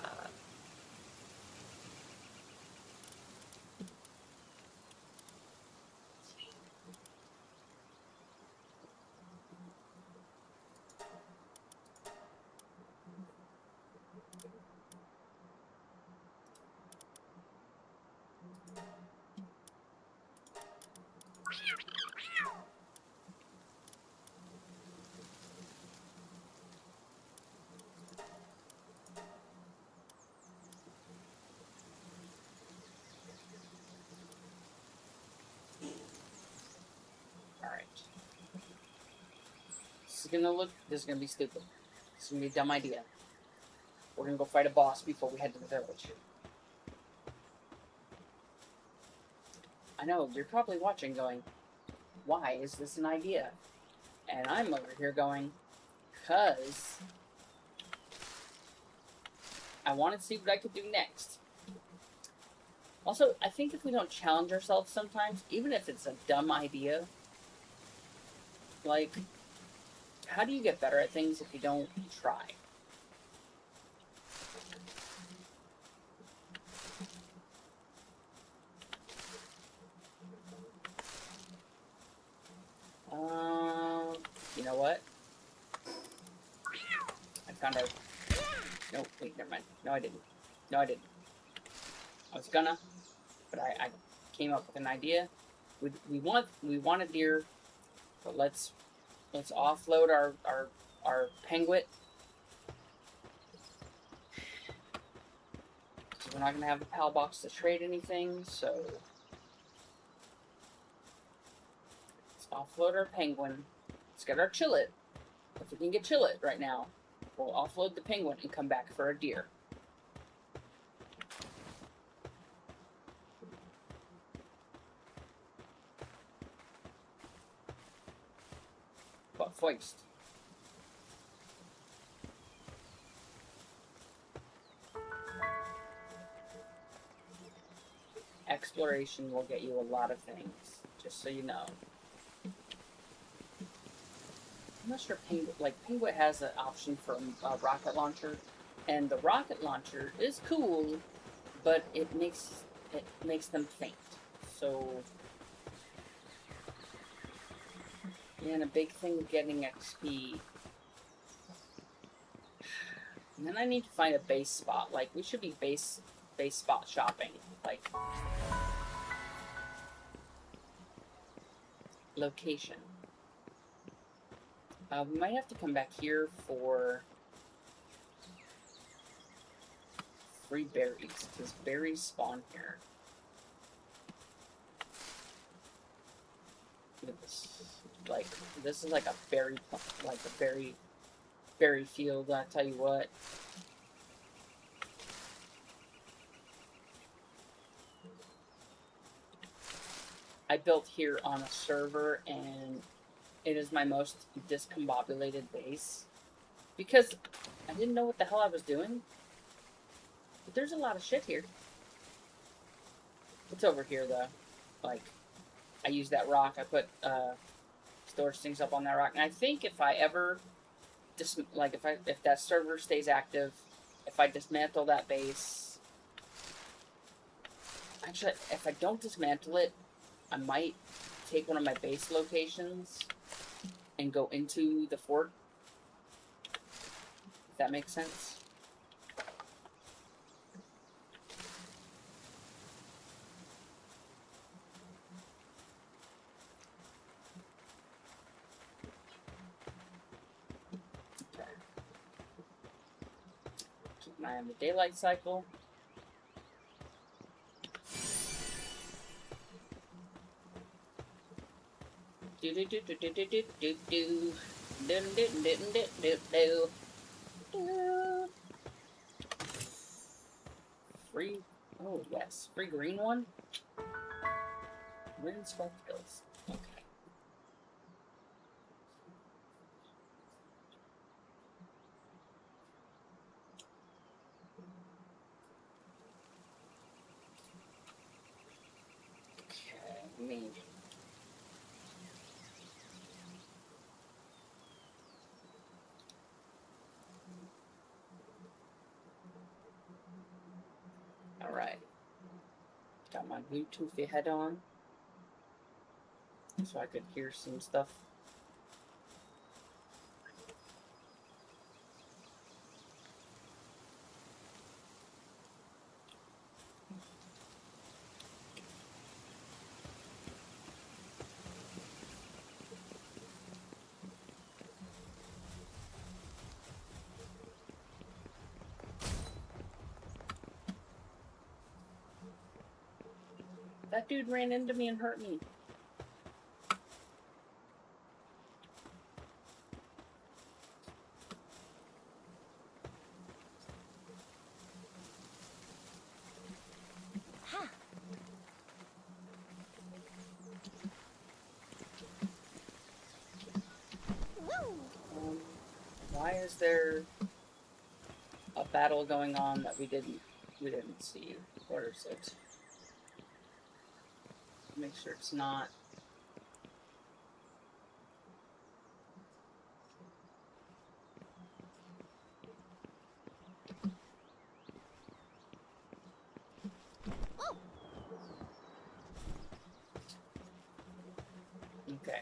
Alright. This is gonna be stupid. This is gonna be a dumb idea. We're gonna go fight a boss before we head to the village. I know, you're probably watching going, why is this an idea? And I'm over here going, 'cause I want to see what I could do next. Also, I think if we don't challenge ourselves sometimes, even if it's a dumb idea, like, how do you get better at things if you don't try? You know what? I found out. No, wait, never mind. No, I didn't. No, I didn't. I was gonna, but I came up with an idea. We want a deer, but let's offload our penguin. So we're not gonna have a palbox to trade anything, so let's offload our penguin. Let's get our chillet. If we can get chillet right now, we'll offload the penguin and come back for a deer. But foist. Exploration will get you a lot of things, just so you know. I'm not sure Penguin has an option for a rocket launcher, and the rocket launcher is cool, but it makes them faint. So, and a big thing with getting XP. And then I need to find a base spot. Like, we should be base spot shopping. Like, location. We might have to come back here for free berries, because berries spawn here. Look at this. Like, this is like a berry field, I tell you what. I built here on a server, and it is my most discombobulated base. Because I didn't know what the hell I was doing. But there's a lot of shit here. It's over here, though. Like, I use that rock. I put storage things up on that rock. And I think if I ever if that server stays active, if I dismantle that base, actually, if I don't dismantle it, I might take one of my base locations and go into the fort. If that makes sense. Okay. Keep an eye on the daylight cycle. Do do do do do do do do do do do do do do do. Free. Oh yes, free green one. Green spark pills. Okay. my Bluetooth head on so I could hear some stuff. That dude ran into me and hurt me. Why is there a battle going on that we didn't see? Where is it? Make sure it's not. Okay.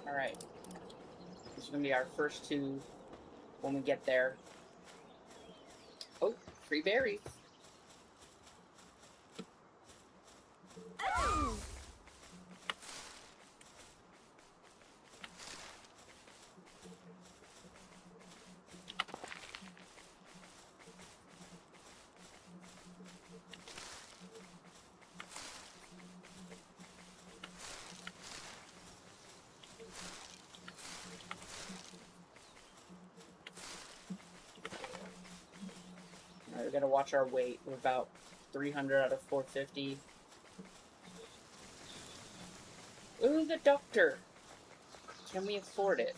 Alright. This is going to be our first two when we get there. Oh, free berries. We gotta watch our weight. We're about 300 out of 450. Ooh, the doctor! Can we afford it?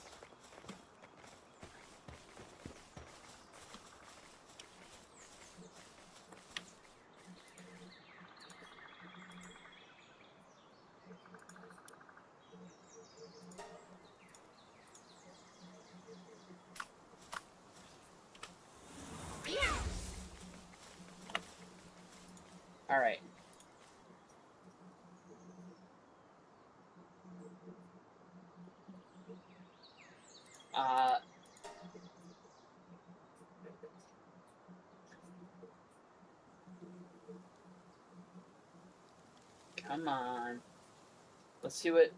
Alright. Come on. Let's see what...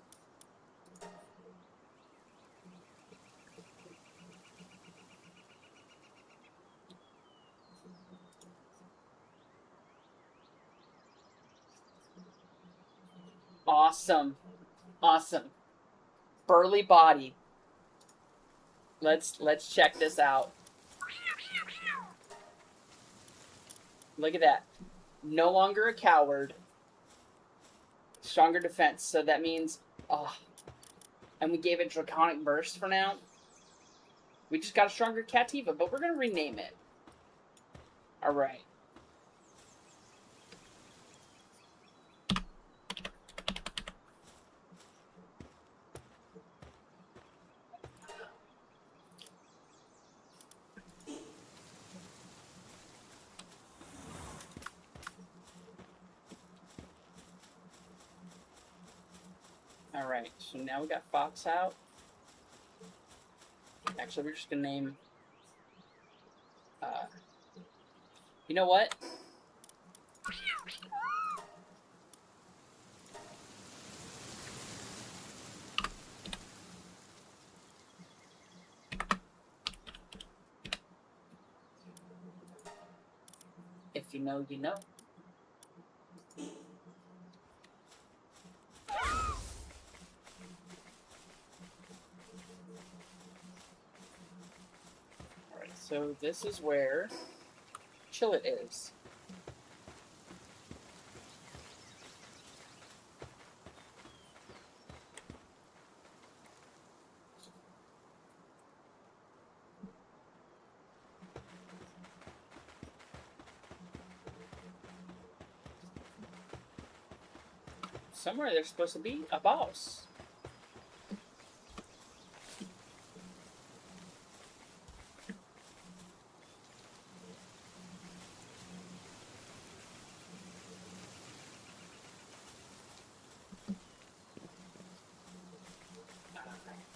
Awesome. Awesome. Burly body. Let's check this out. Look at that. No longer a coward. Stronger defense. So that means... Oh. And we gave it Draconic Burst for now. We just got a stronger Cativa, but we're going to rename it. Alright. Alright, so now we got Fox out. Actually, we're just gonna name... you know what? If you know, you know. So this is where Chillet is. Somewhere there's supposed to be a boss.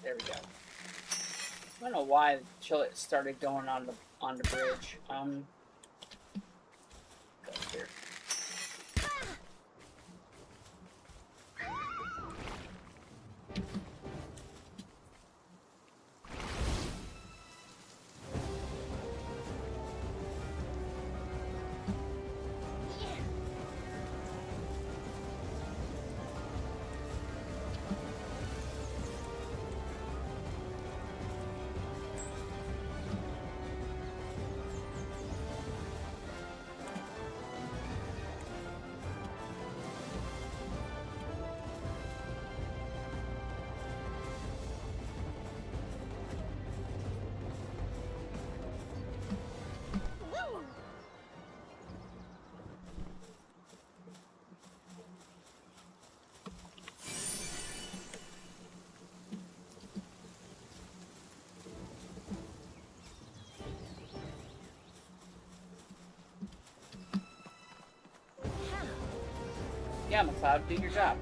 There we go. I don't know why Chillet started going on the bridge. Go here. Yeah, McCloud, do your job.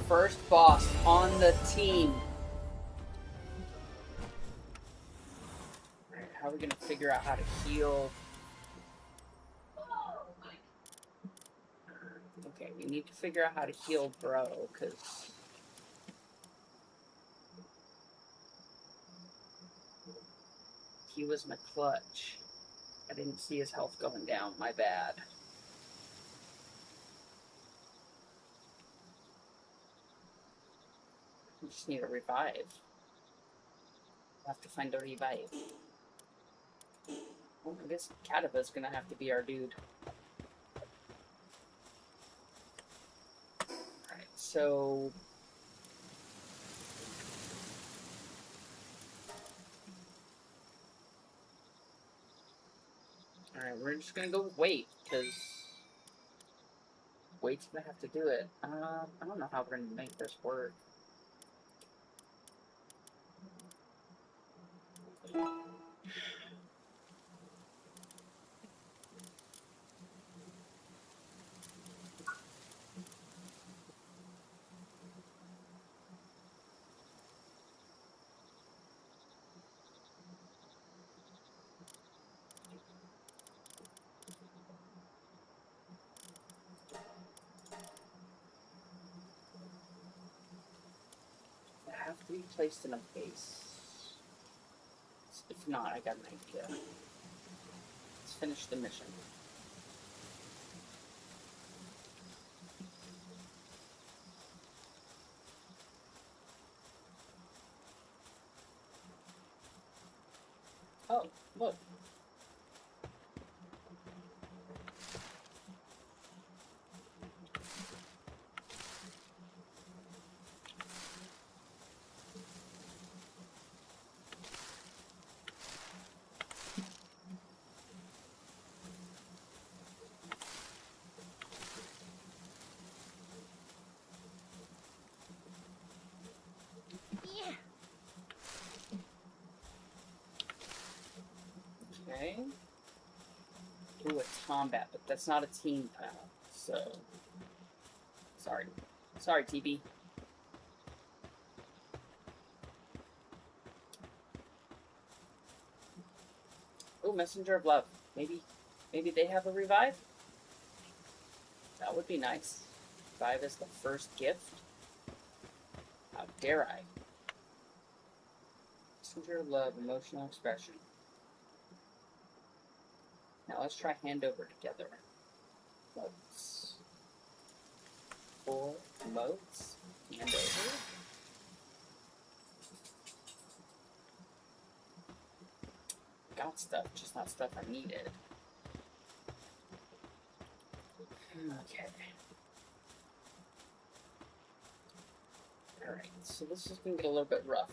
First boss on the team. Alright, how are we gonna figure out how to heal? Okay, we need to figure out how to heal bro, because he was my clutch. I didn't see his health going down, my bad. We just need a revive. We'll have to find a revive. Well, I guess Kataba's gonna have to be our dude. Alright, so... Alright, we're just gonna go with Wait, because... Wait's gonna have to do it. I don't know how we're gonna make this work. Have to be placed in a base. If not, I got an idea. Let's finish the mission. Oh, look. Okay. Do a combat, but that's not a team battle, so... Sorry. Sorry, TB. Oh, Messenger of Love. Maybe they have a revive? That would be nice. Revive is the first gift? How dare I? Messenger of Love, emotional expression. Now let's try handover together. Motes. 4 motes. Handover. Got stuff, just not stuff I needed. Okay. Alright, so this is gonna get a little bit rough.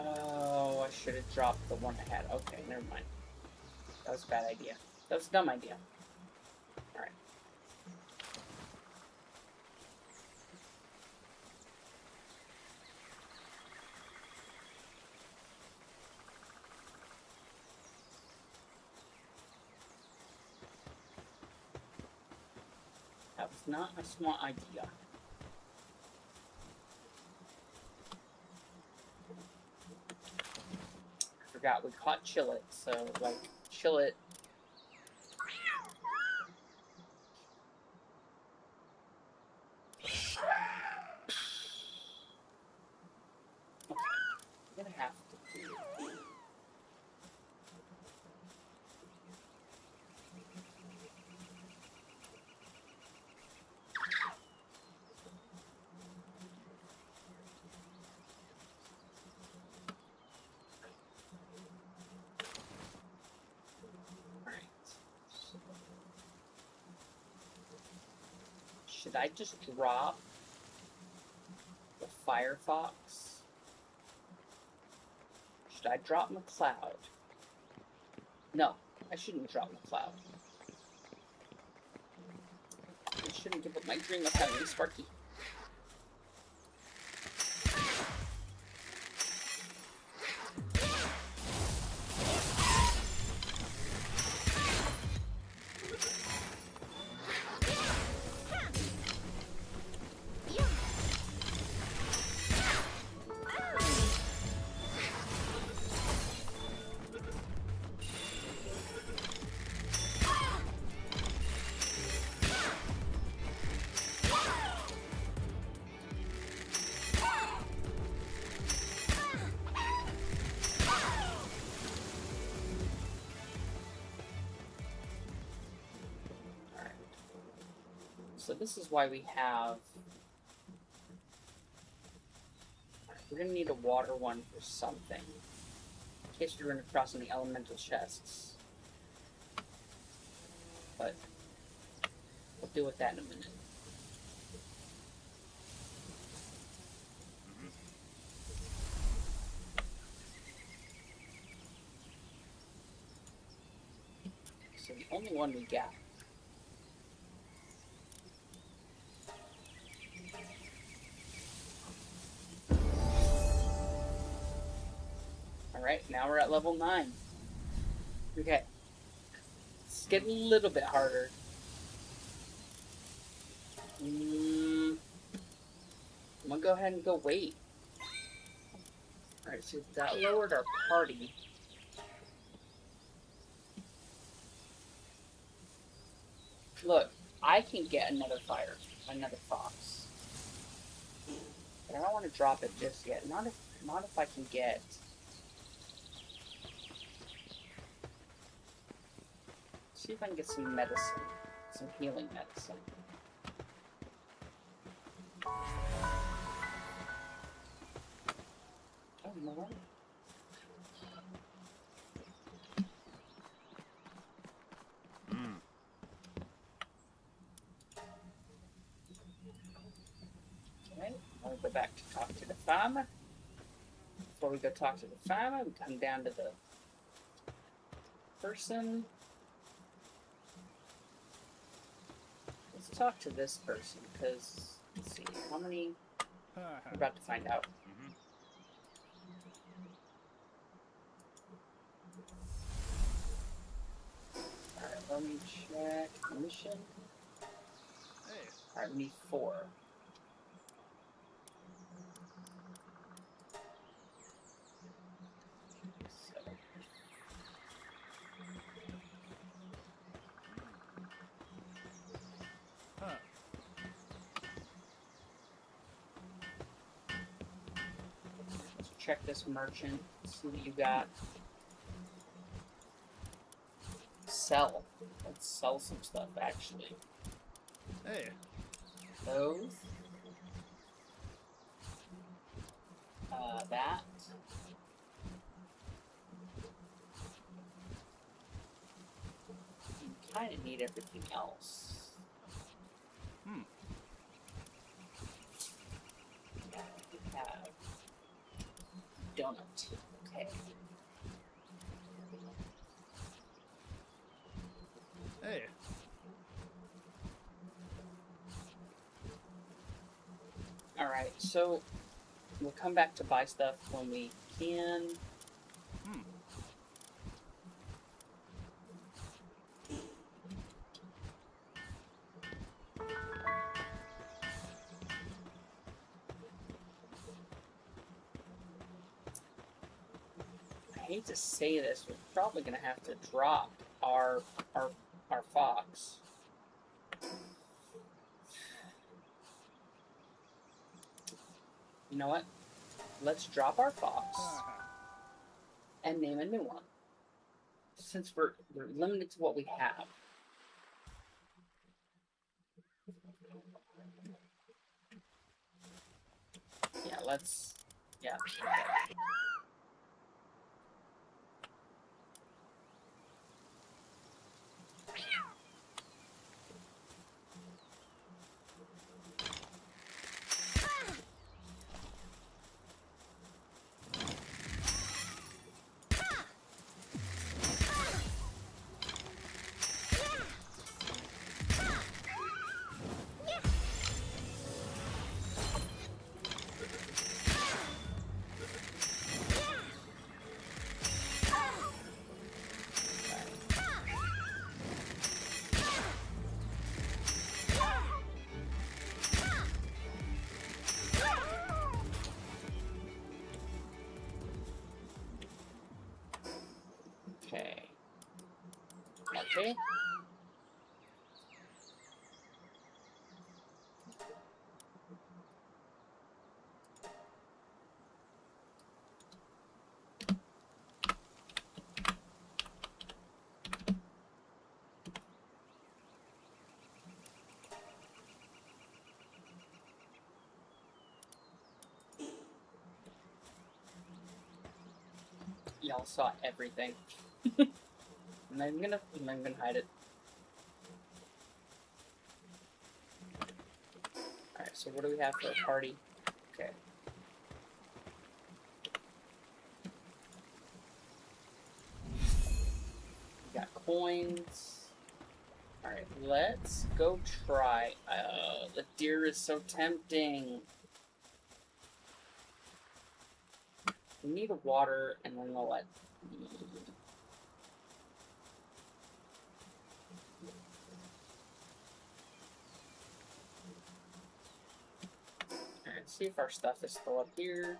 Oh, I should have dropped the one I had. Okay, never mind. That was a bad idea. That was a dumb idea. Alright. That was not a smart idea. Forgot we caught Chillet, so like Chillet. Okay, I'm gonna have to do it. Should I just drop the Firefox? Should I drop McCloud? No, I shouldn't drop McCloud. I shouldn't give up my dream of having Sparky. So this is why we have... We're going to need a water one for something. In case we run across any elemental chests. But we'll deal with that in a minute. So the only one we got Alright, now we're at level 9. Okay. It's getting a little bit harder. I'm gonna go ahead and go wait. Alright, so that lowered our party. Look, I can get another fox. But I don't want to drop it just yet. Not if I can get. See if I can get some medicine, some healing medicine. Oh, more. Okay, I'll go back to talk to the farmer. Before we go talk to the farmer, we come down to the person. Let's talk to this person, because, let's see, how many... We're about to find out. Alright, let me check mission. Alright, we need 4. Check this merchant, see what you got. Sell. Let's sell some stuff, actually. Hey. Those. That. You kind of need everything else. Yeah, we have donut. Okay. Hey. Alright, so we'll come back to buy stuff when we can. I hate to say this, we're probably gonna have to drop our fox. You know what? Let's drop our fox and name a new one. Since we're limited to what we have. Yeah, let's... Yeah. Okay. Okay. Y'all saw everything. I'm not even gonna hide it. Alright, so what do we have for a party? Okay. We got coins. Alright, let's go try. The deer is so tempting. We need a water, and then we'll let. Alright, see if our stuff is still up here.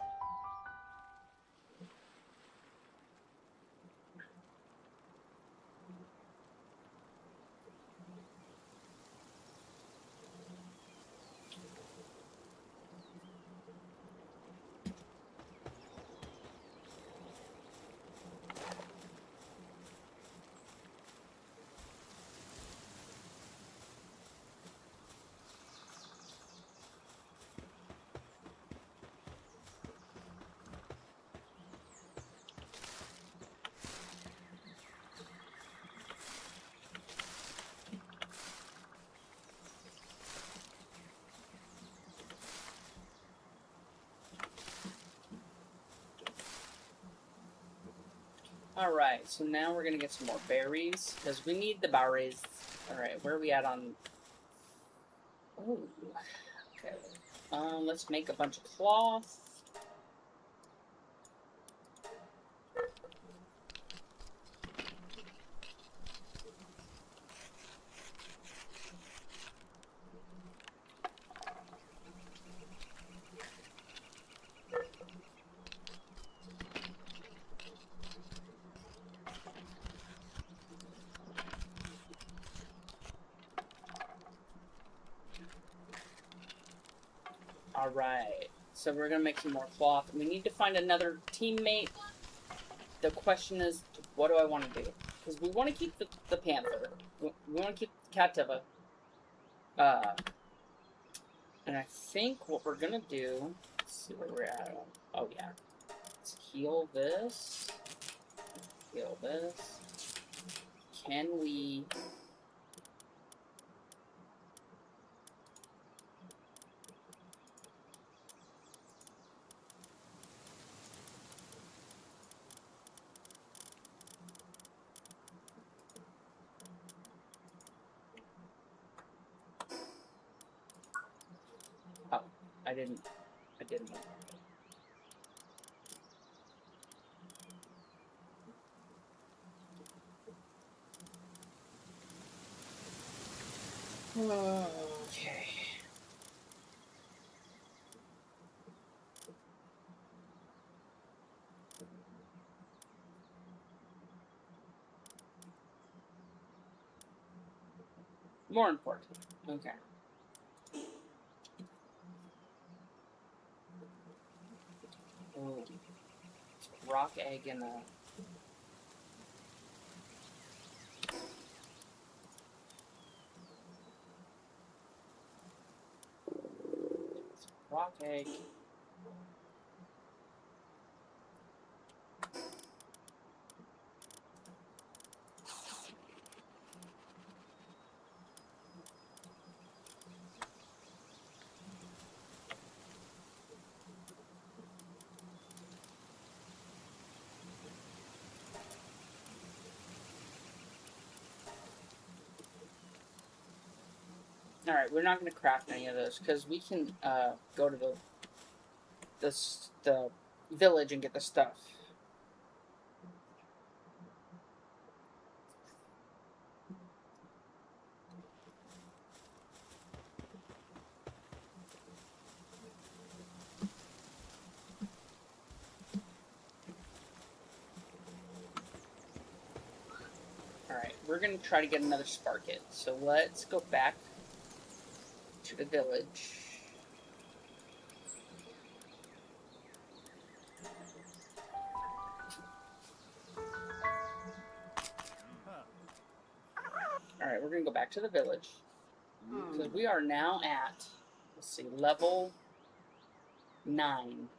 Alright, so now we're gonna get some more berries, because we need the berries. Alright, where are we at on... Oh, okay. Let's make a bunch of cloth. Alright, so we're gonna make some more cloth. We need to find another teammate. The question is, what do I want to do? Because we want to keep the panther. We want to keep Cativa. And I think what we're gonna do... Let's see where we're at. Oh, yeah. Let's heal this. Heal this. Can we... Oh, I didn't. Okay. More important. Okay. Oh. Rock egg and a... Rock egg. Alright, we're not going to craft any of those, because we can go to the village and get the stuff. Alright, we're going to try to get another Sparket, so let's go back to the village. Alright, we're gonna go back to the village. Because we are now at, let's see, level 9.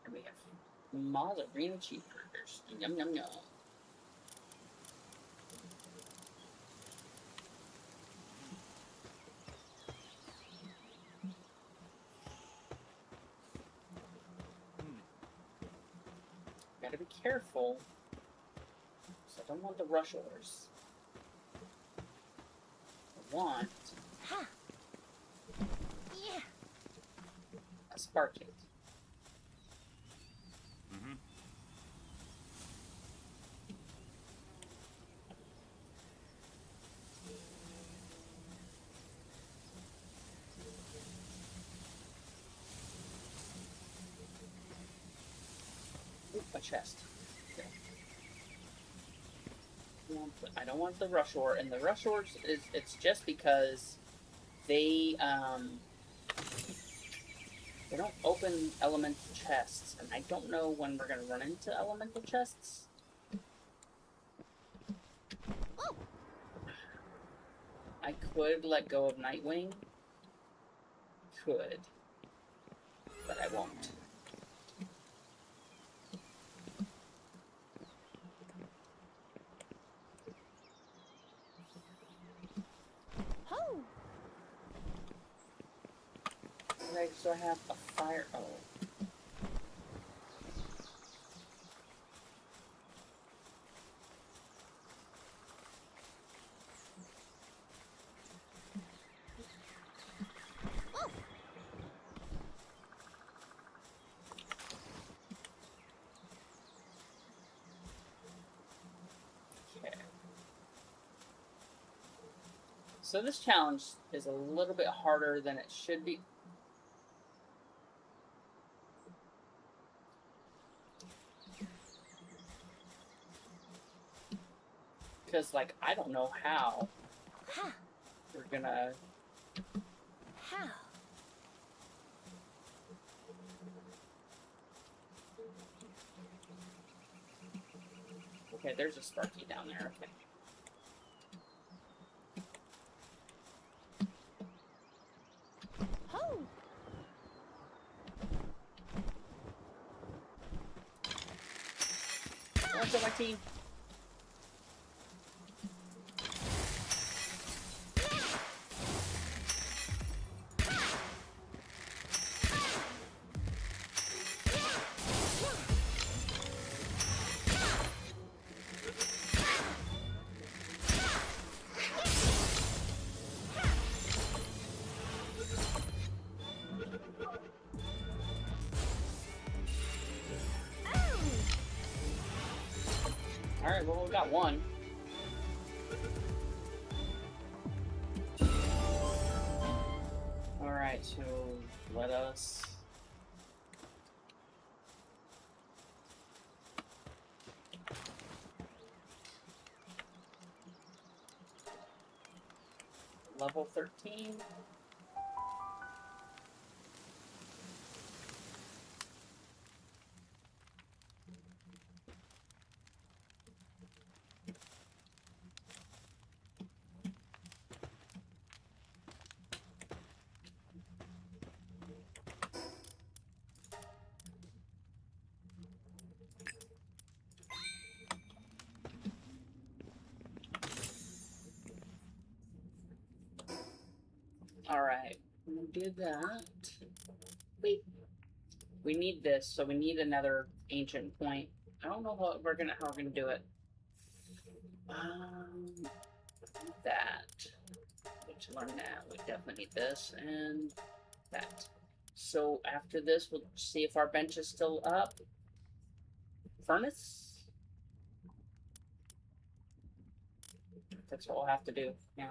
And we have Mallarina cheeseburgers. Yum, yum, yum. Gotta be careful. So I don't want the rush orders. I want... Yeah. spark it. Mm-hmm. Ooh, a chest. Okay. I don't want the rush ore, and the rush ores it's just because they don't open elemental chests, and I don't know when we're gonna run into elemental chests. I could let go of Nightwing. Could. But I won't. Right, so I have a fire. Oh. Okay. So this challenge is a little bit harder than it should be. Because, like, I don't know how we're gonna... How? Okay, there's a Sparky down there. Okay. Ho! What's up, my team? Alright, well, we got one. Alright, so let us... Level 13. Alright, we did that. We need this, so we need another ancient point. I don't know how we're gonna do it. That. Which learn that. We definitely need this and that. So after this, we'll see if our bench is still up. Furnace? That's what we'll have to do. Yeah.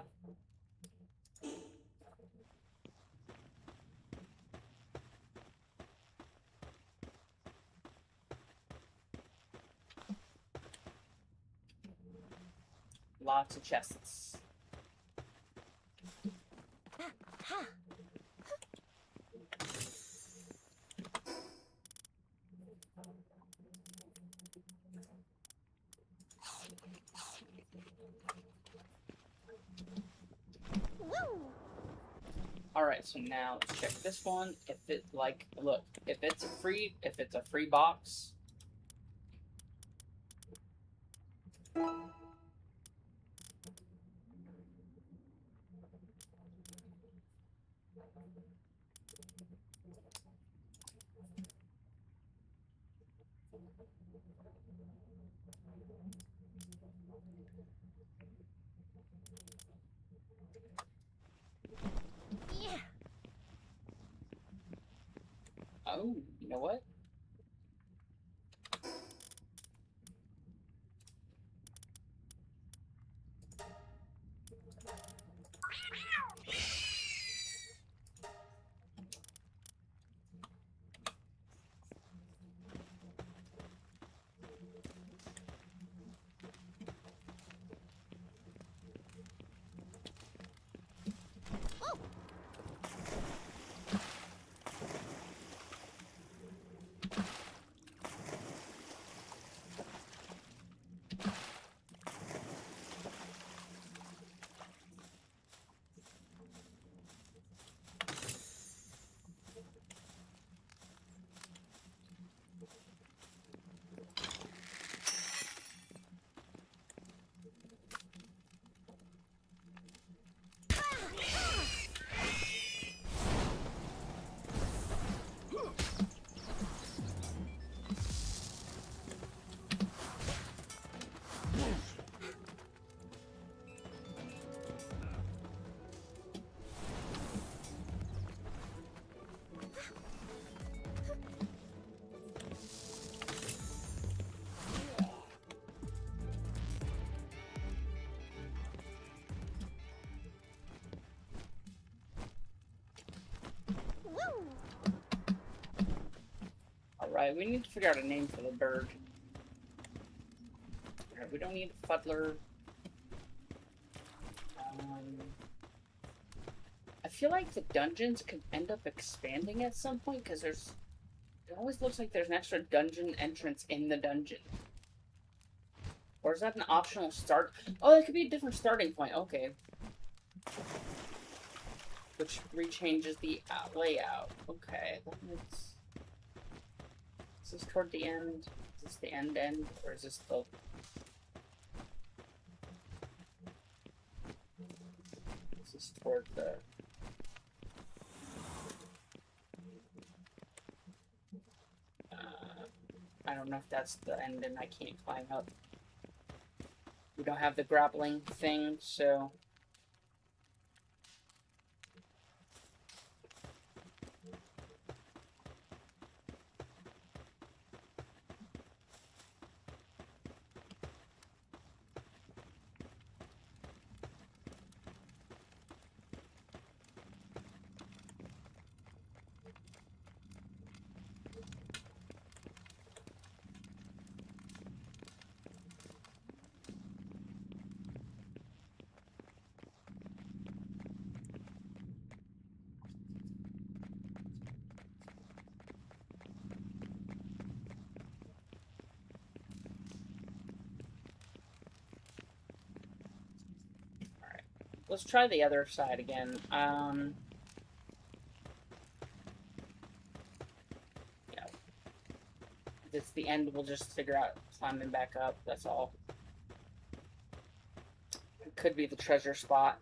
Lots of chests. Alright, so now let's check this one. If it look, if it's a free box. Ooh, you know what? Alright, we need to figure out a name for the bird. Alright, we don't need a fuddler. I feel like the dungeons could end up expanding at some point, because it always looks like there's an extra dungeon entrance in the dungeon. Or is that an optional start? Oh, it could be a different starting point. Okay. Which rechanges the layout. Okay. Is this toward the end? Is this the end? Or is this the... Is this toward the... I don't know if that's the end and I can't climb up. We don't have the grappling thing, so... Let's try the other side again. Yeah. If it's the end, we'll just figure out climbing back up. That's all. It could be the treasure spot.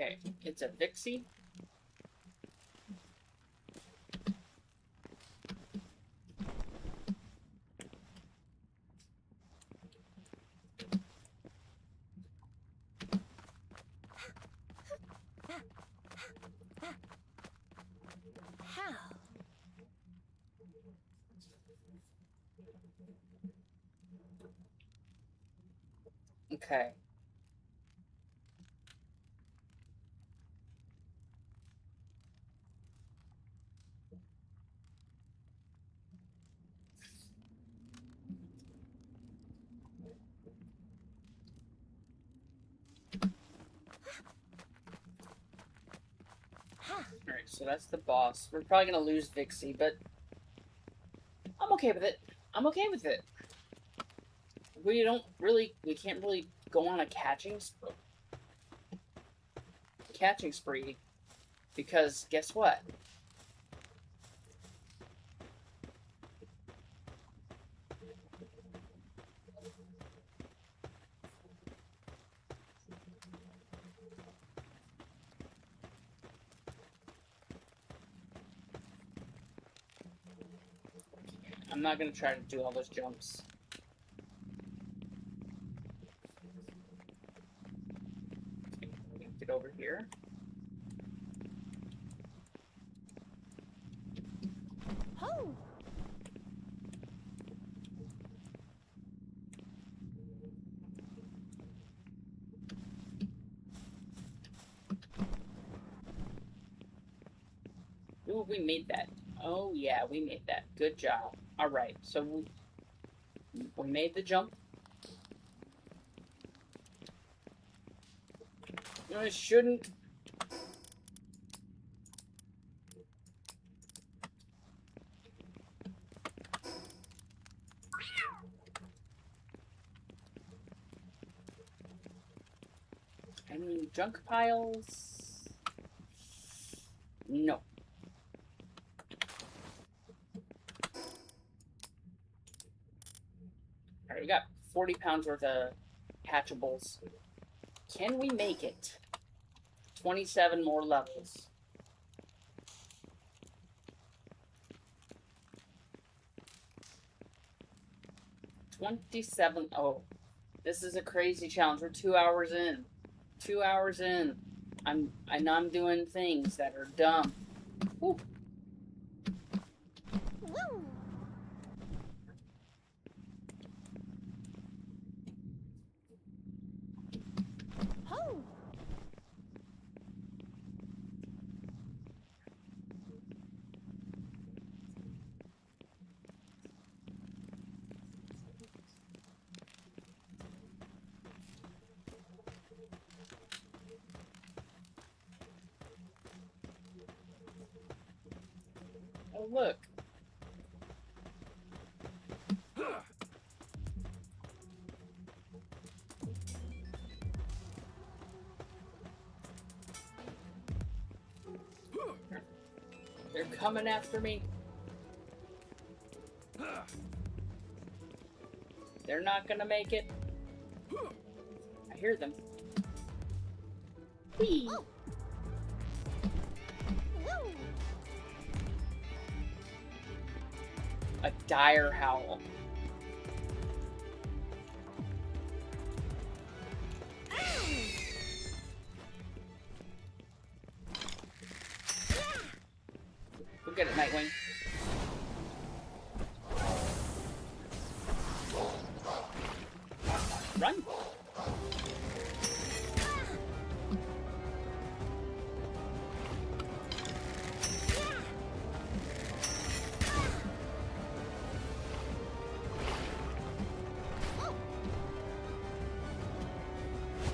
Okay, it's a Vixie. How? Okay. Alright, so that's the boss. We're probably gonna lose Vixie, but I'm okay with it. I'm okay with it. We can't really go on a catching spree because guess what? I'm not gonna try to do all those jumps. Okay, get over here. Ho! Ooh, we made that. Oh yeah, we made that. Good job. All right, so we made the jump. I shouldn't. Any junk piles? No. Alright, we got 40 pounds worth of hatchables. Can we make it? 27 more levels. Oh, this is a crazy challenge. We're 2 hours in. 2 hours in. I know I'm doing things that are dumb. Woo. Woo! Ho! Oh, look. They're coming after me. They're not gonna make it. I hear them. Whee! Oh. Woo! A dire howl. We'll get it, Nightwing. Run!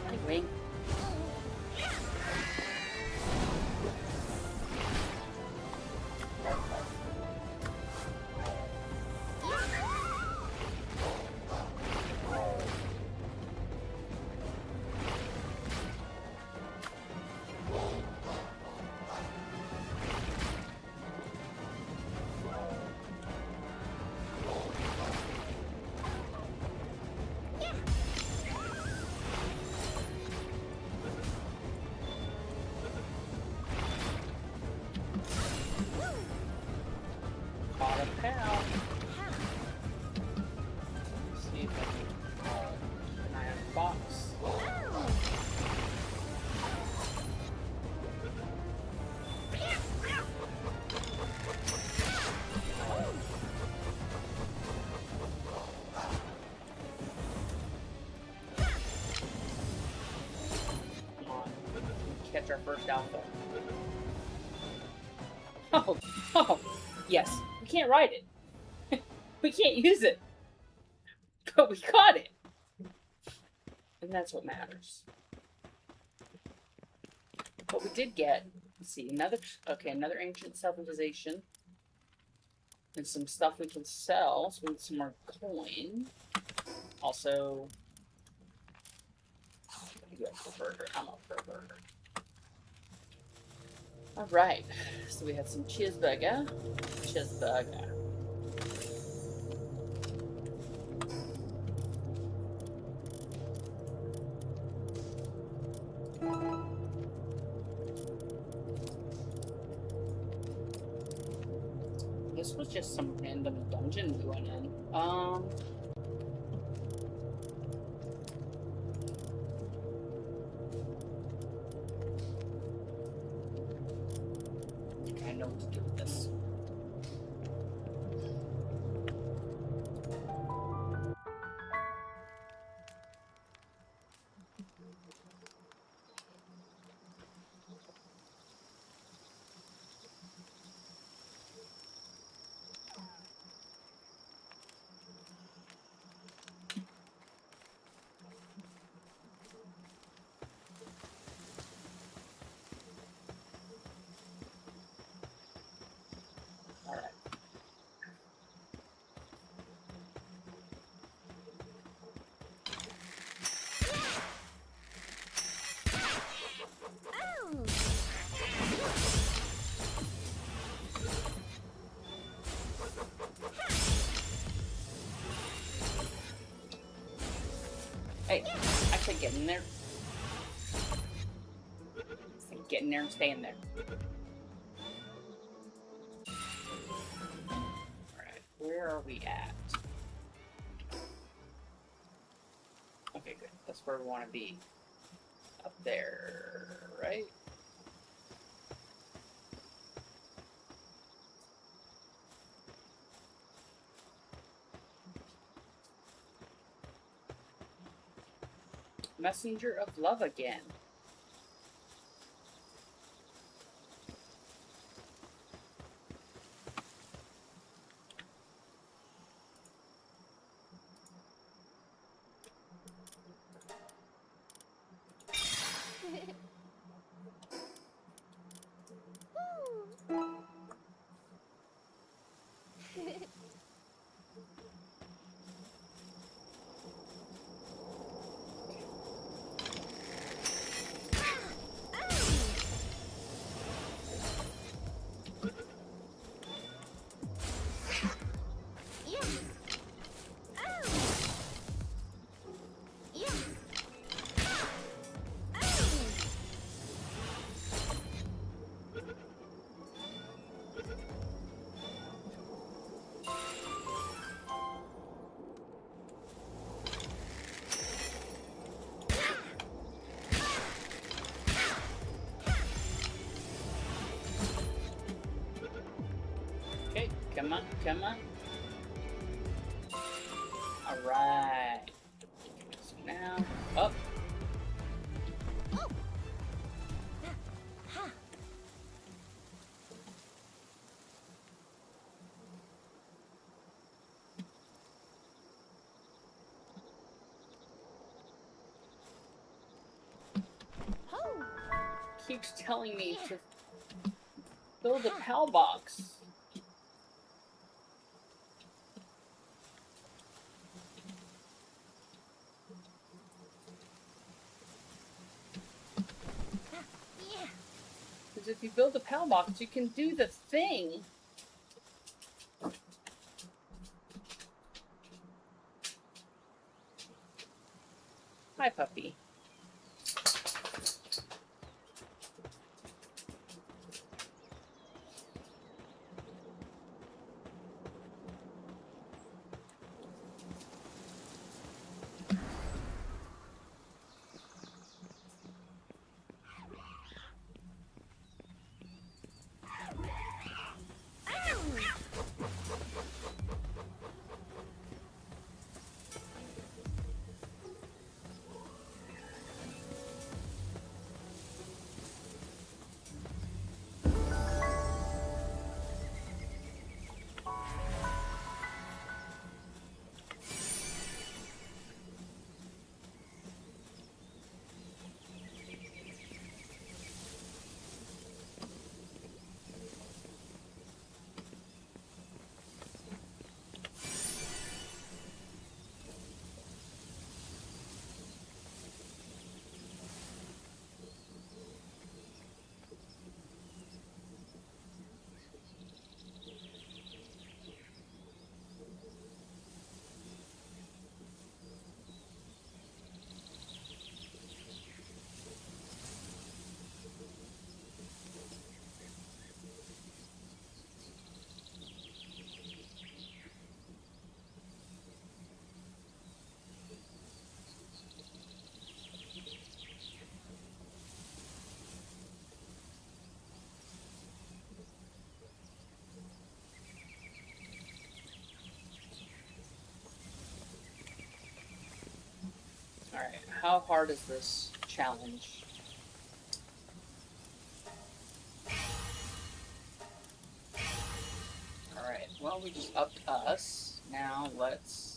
Nightwing. Caught a pal. See if I can an iron box. Come on. Catch our first alpha. Oh, yes. We can't ride it. We can't use it. But we caught it. And that's what matters. But we did get, let's see, another ancient self-imposition. And some stuff we can sell, so we need some more coin. Also, you up for a burger? I'm up for a burger. Alright, so we have some cheeseburger. Cheeseburger. This was just some random dungeon we went in. I think I know what to do with this. Alright. Oh. Hey, I said get in there. I said get in there and stay in there. Alright, where are we at? Okay, good. That's where we want to be. Up there, right? Messenger of love again. Okay, come on, come on. Alright. So now, up. Oh. Keeps telling me to build a palbox. Yeah. Because if you build a palbox, you can do the thing. Hi, puppy. Alright, how hard is this challenge? Alright, well, we just upped us. Now let's...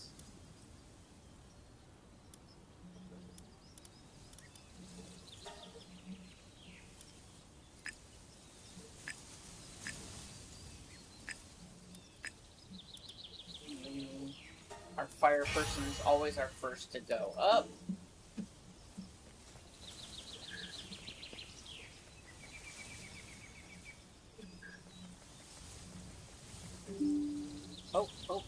Our fire person is always our first to go up. Oh, oh.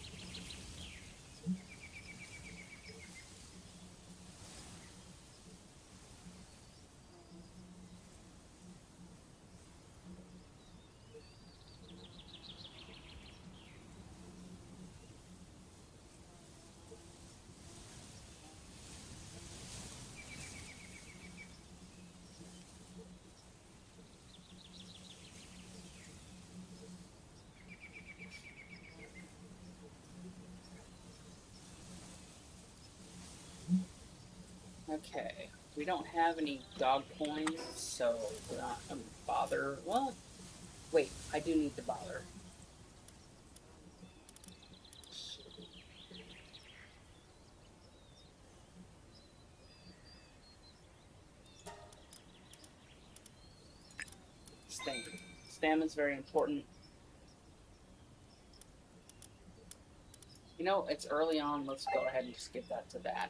Okay, we don't have any dog coins, so we're not gonna bother. Well, wait, I do need to bother. Stamina. Stamina's very important. You know, it's early on, let's go ahead and just give that to that.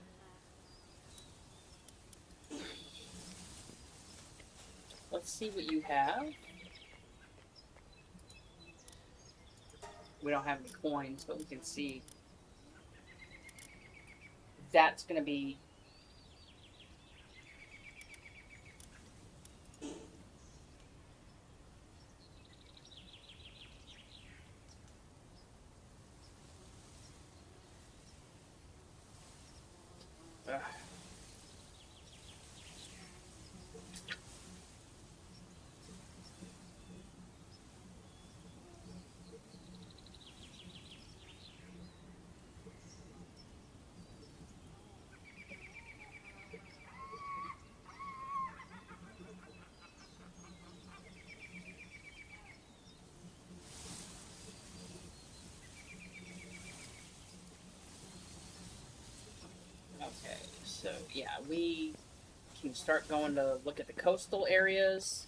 Let's see what you have. We don't have any coins, but we can see. That's gonna be... Ugh. Okay, so yeah, we can start going to look at the coastal areas.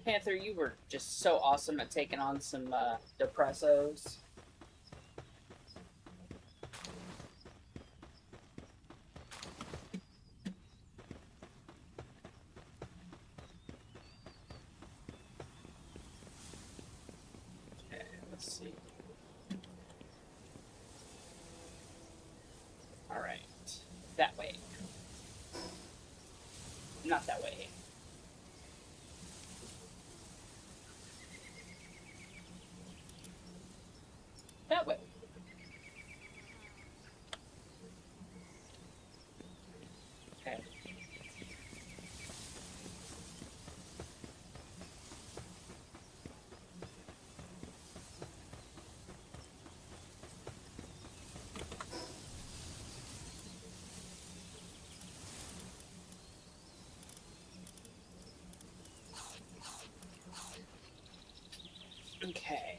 Panther, you were just so awesome at taking on some depressos. Okay, let's see. Alright, that way. Not that way. That way. Okay. Okay.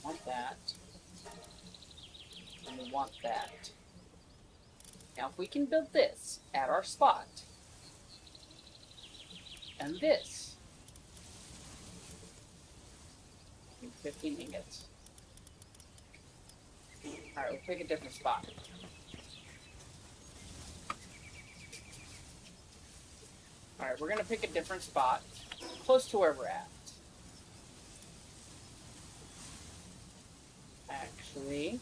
Want that. And we want that. Now if we can build this at our spot, and this, 15 ingots. Alright, we'll pick a different spot. Alright, we're gonna pick a different spot, close to where we're at. Actually,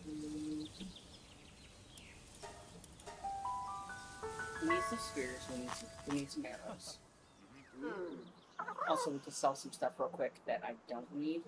we need some spears, we need some arrows. Also, we can sell some stuff real quick that I don't need.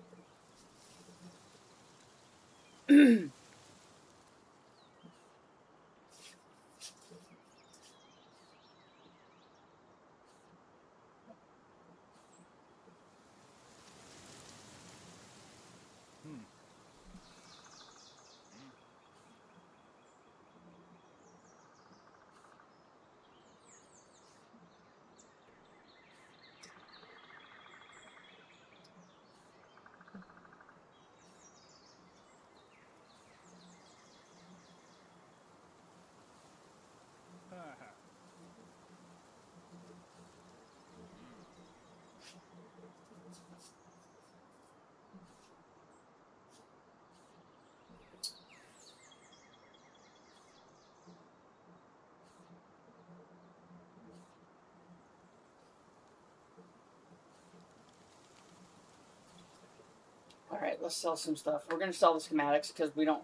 All right, let's sell some stuff. We're gonna sell the schematics because we don't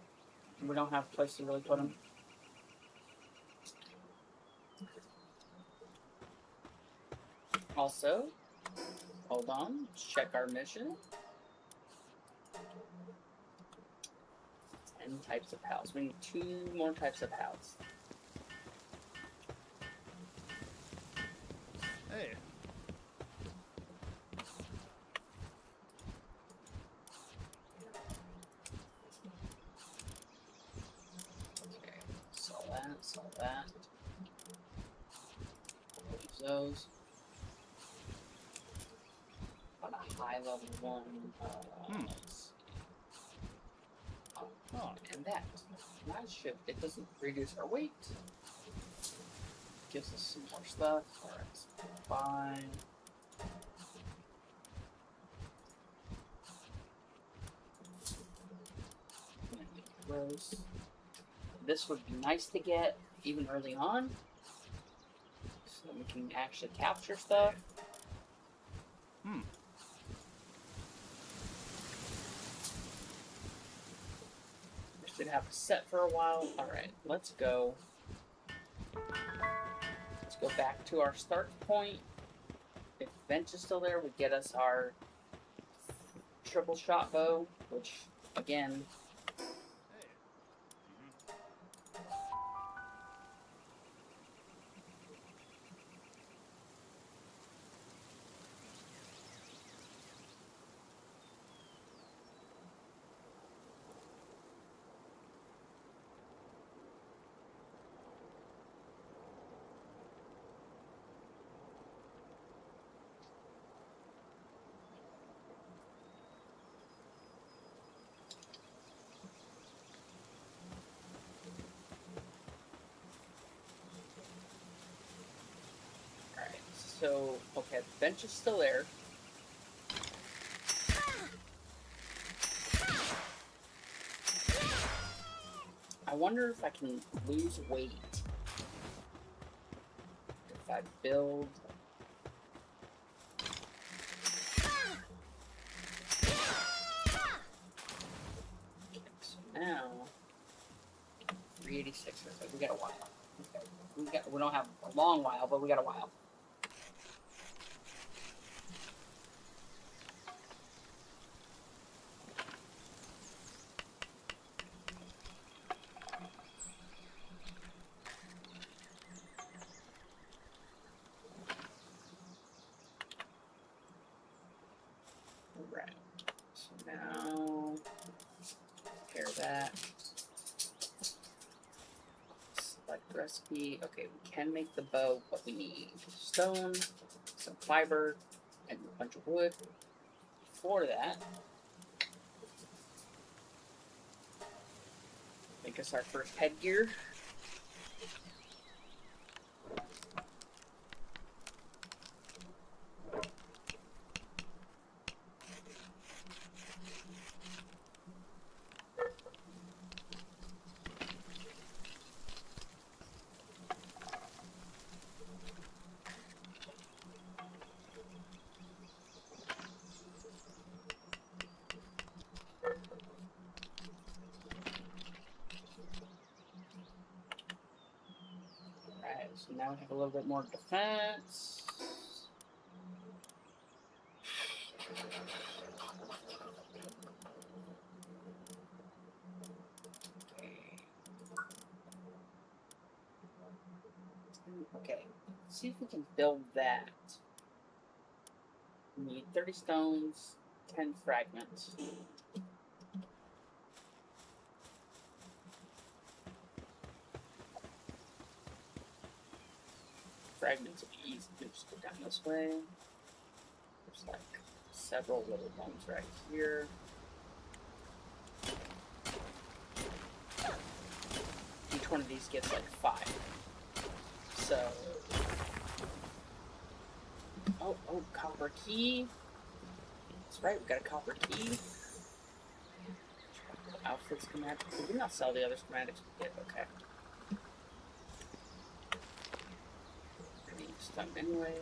have a place to really put them. Also, hold on, let's check our mission. 10 types of pals. We need 2 more types of pals. Hey. Okay, sell that, sell that. Use those. On a high level one. Oh. And that. That should, it doesn't reduce our weight. Gives us some more stuff. Alright, so fine. Gross. This would be nice to get even early on, so that we can actually capture stuff. We should have a set for a while. Alright, let's go. Let's go back to our start point. If the bench is still there, we get us our triple shot bow, which again, so, okay, the bench is still there. I wonder if I can lose weight if I build. Okay, so now 386. Okay, we got a while. Okay, we don't have a long while, but we got a while. Right. So now, pair that. Select recipe. Okay, we can make the bow, but we need stone, some fiber, and a bunch of wood. For that, make us our first headgear. So now we have a little bit more defense. Okay, let's see if we can build that. We need 30 stones, 10 fragments. Fragments will be easy to just go down this way. There's like several little ones right here. Each one of these gets like 5. So, oh, copper key. That's right, we got a copper key. Outfit schematics. We did not sell the other schematics we did. Okay. I need stone anyway.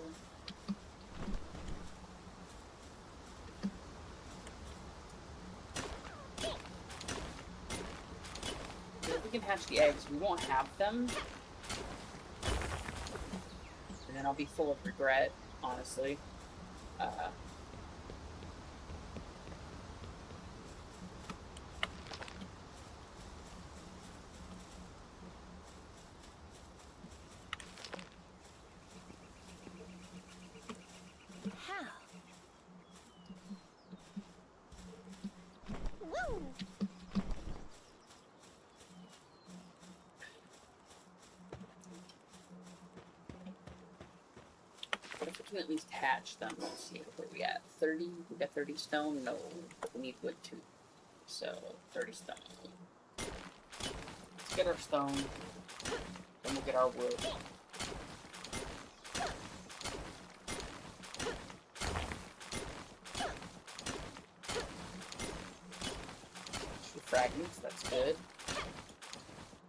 If we can hatch the eggs, we won't have them. And then I'll be full of regret, honestly. How? Woo! But if we can at least hatch them, let's see where we at. 30? We got 30 stone? No. We need wood too. So, 30 stone. Let's get our stone. Then we'll get our wood. Two fragments, that's good.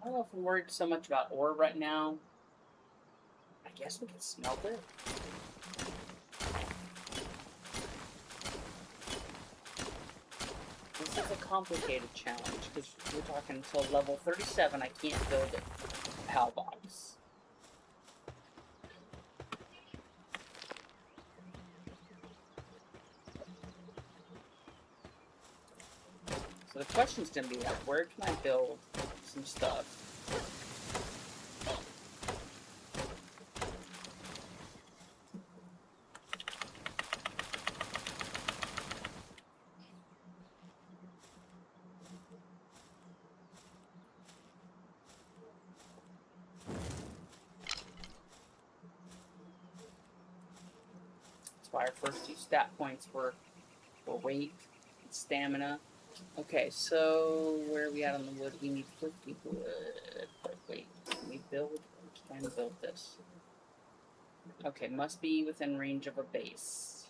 I don't know if I'm worried so much about ore right now. I guess we can smelt it. This is a complicated challenge because we're talking until level 37 I can't build a palbox. So the question's gonna be like, where can I build some stuff? That's why our first 2 stat points were weight and stamina. Okay, so where are we at on the wood? We need 50 wood. But wait, can we build? We can build this. Okay, must be within range of a base.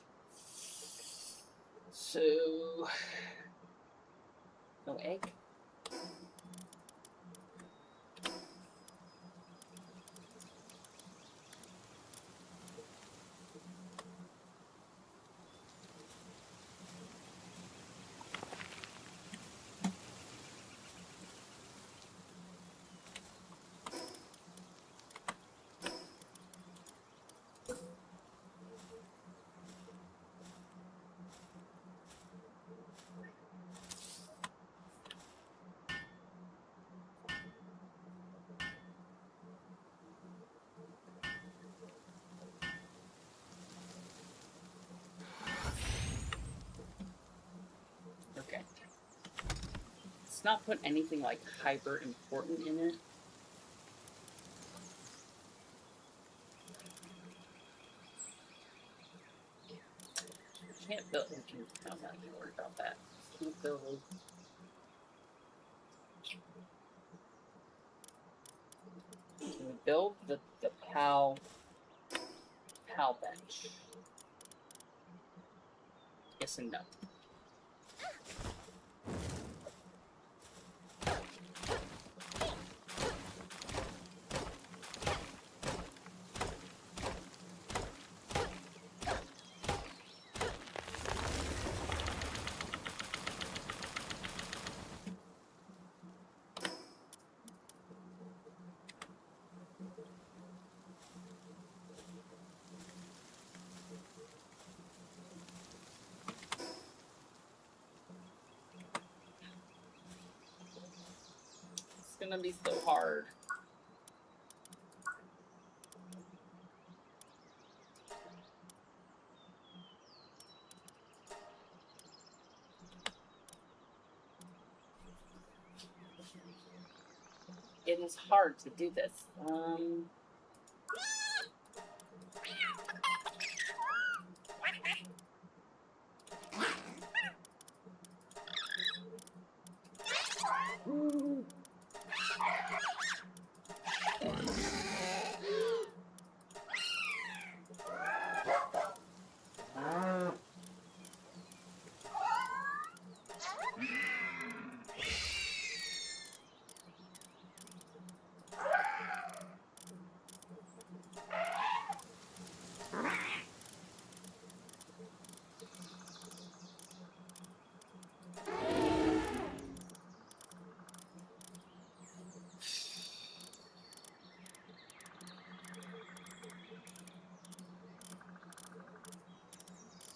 So, no egg. Okay. Let's not put anything like hyper important in it. Can't build. I'm not even worried about that. Can't build. Can we build the pal bench? Yes and no. It's gonna be so hard. it is hard to do this.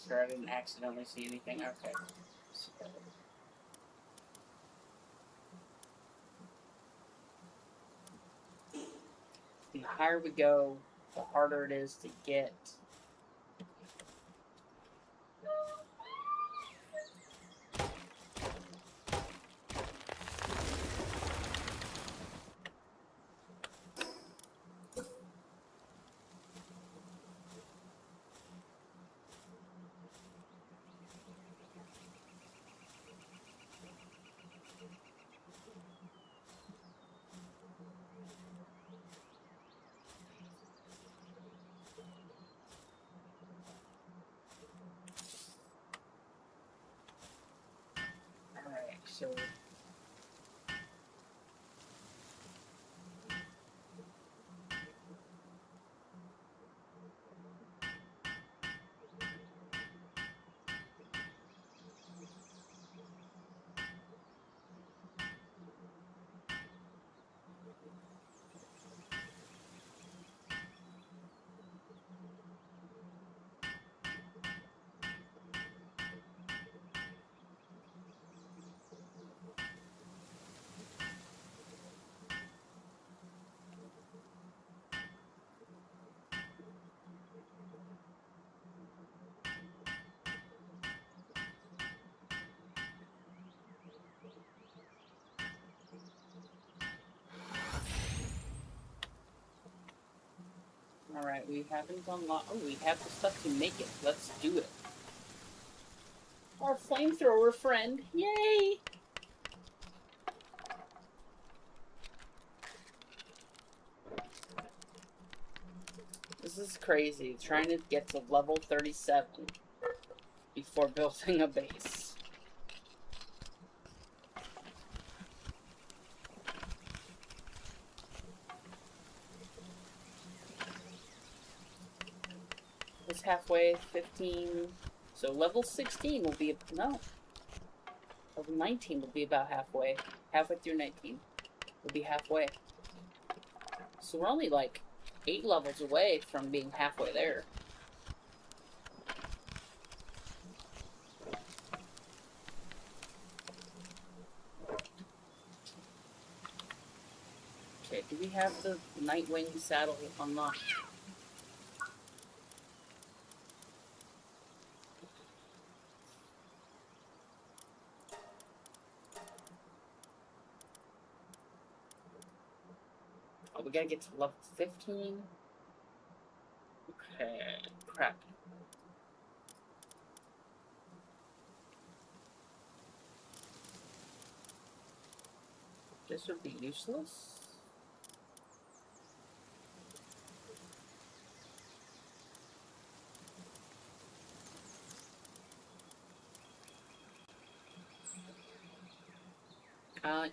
Sure, I didn't accidentally see anything. Okay. The higher we go, the harder it is to get. Alright, so alright, we haven't unlocked. Oh, we have the stuff to make it. Let's do it. Our flamethrower friend. Yay! This is crazy. Trying to get to level 37 before building a base. It's halfway, 15. So level 16 will be, no. Level 19 will be about halfway. Halfway through 19. We'll be halfway. So we're only like 8 levels away from being halfway there. Okay, do we have the Nightwing saddle unlocked? Oh, we gotta get to level 15. Okay, crap. This would be useless.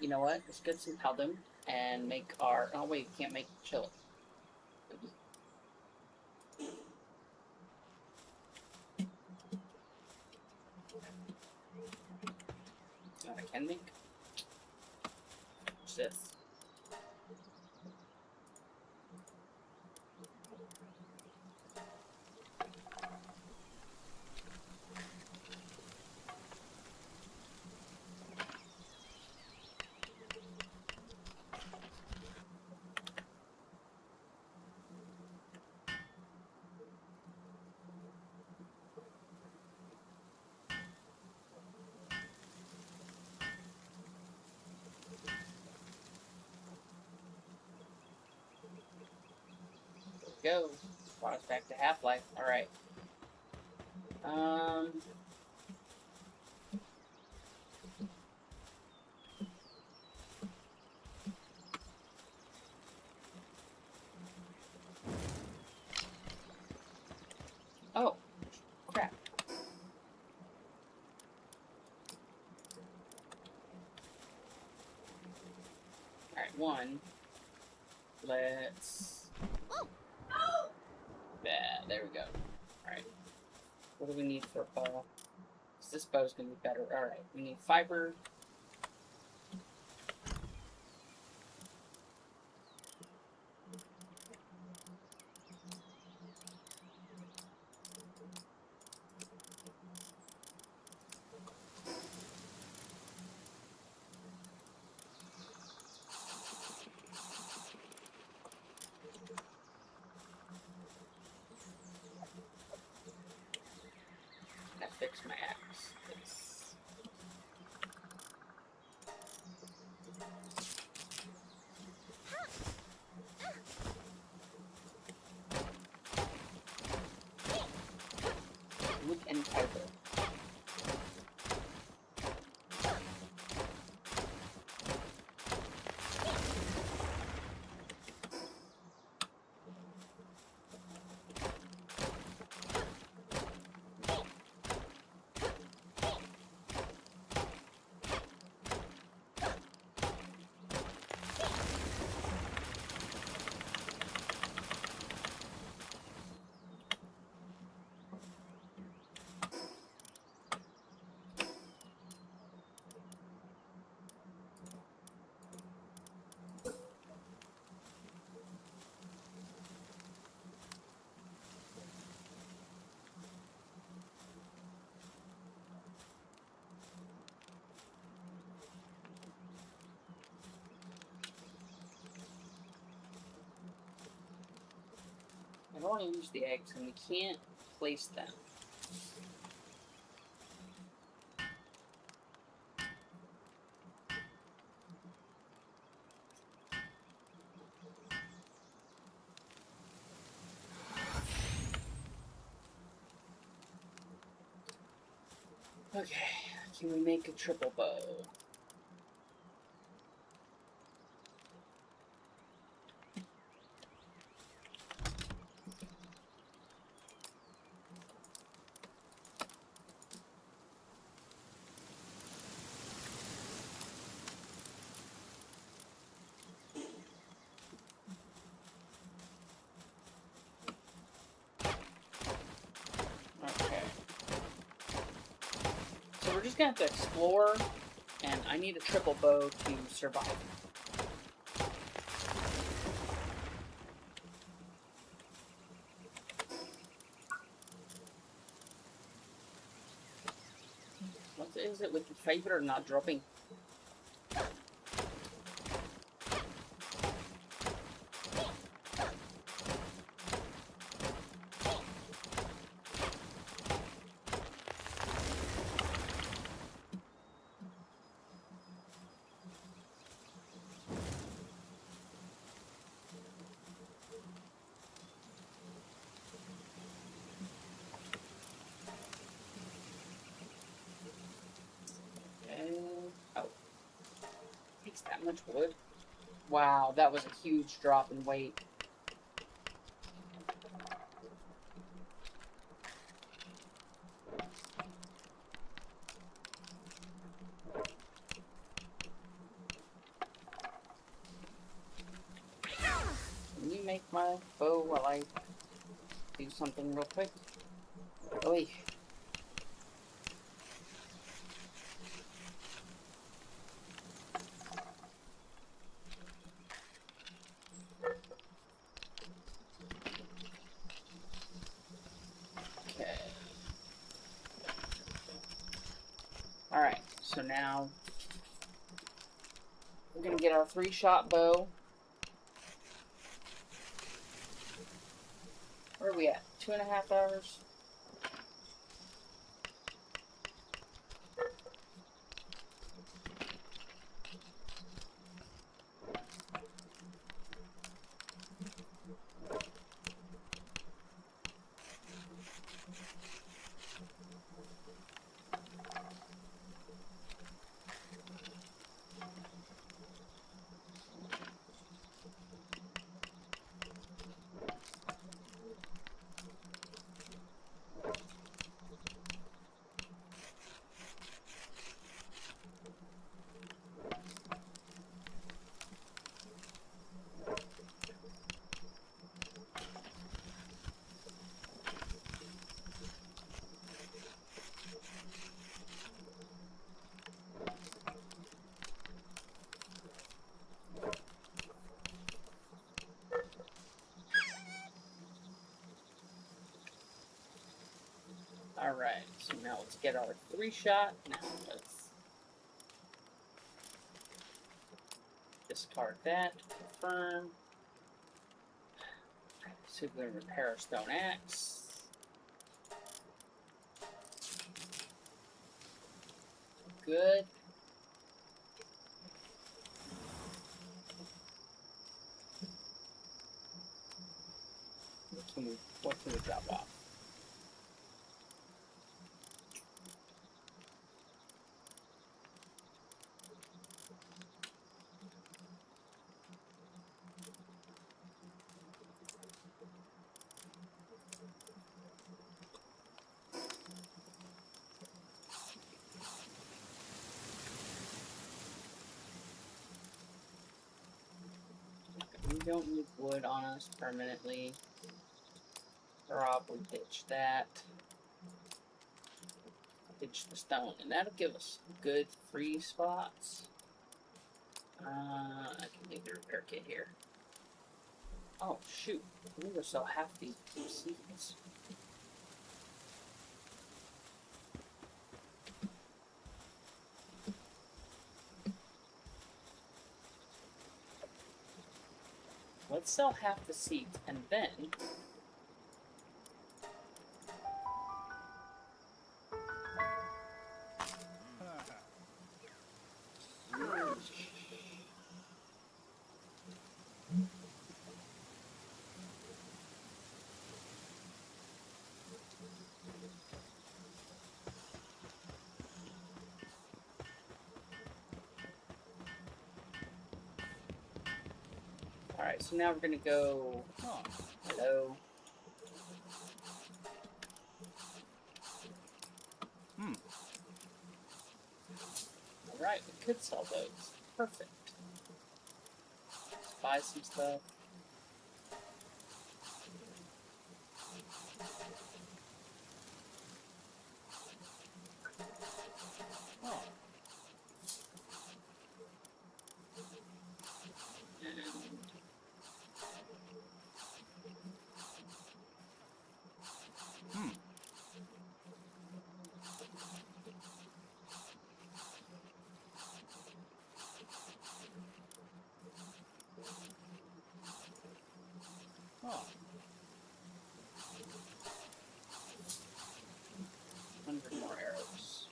You know what? Let's get some Paladin and make our. Oh wait, can't make chill. I can make. What's this? Go. Brought us back to Half-Life. Alright. Oh. Crap. Alright, one. Let's... there we go. Alright. What do we need for a bow? This bow's gonna be better. Alright, we need fiber. Fix my axe. Yes. Wood and fiber. I don't want to use the eggs, and we can't place them. Okay, can we make a triple bow? Okay. So we're just gonna have to explore, and I need a triple bow to survive. What is it with the fiber not dropping? Oh. Takes that much wood? Wow, that was a huge drop in weight. Can you make my bow while I do something real quick? Oi. Okay. Alright, so now we're gonna get our 3-shot bow. Where are we at? 2.5 hours? Alright, so now let's get our 3-shot. Now let's discard that, confirm. See if we can repair a stone axe. Good. What can we drop off? We don't need wood on us permanently. Probably ditch that. Ditch the stone, and that'll give us good free spots. I can leave the repair kit here. Oh shoot! We were so half these seeds. Let's sell half the seeds, and then alright, so now we're gonna go. Oh, Hello. Alright, we could sell those. Perfect. Let's buy some stuff. oh. Oh. 100 more arrows.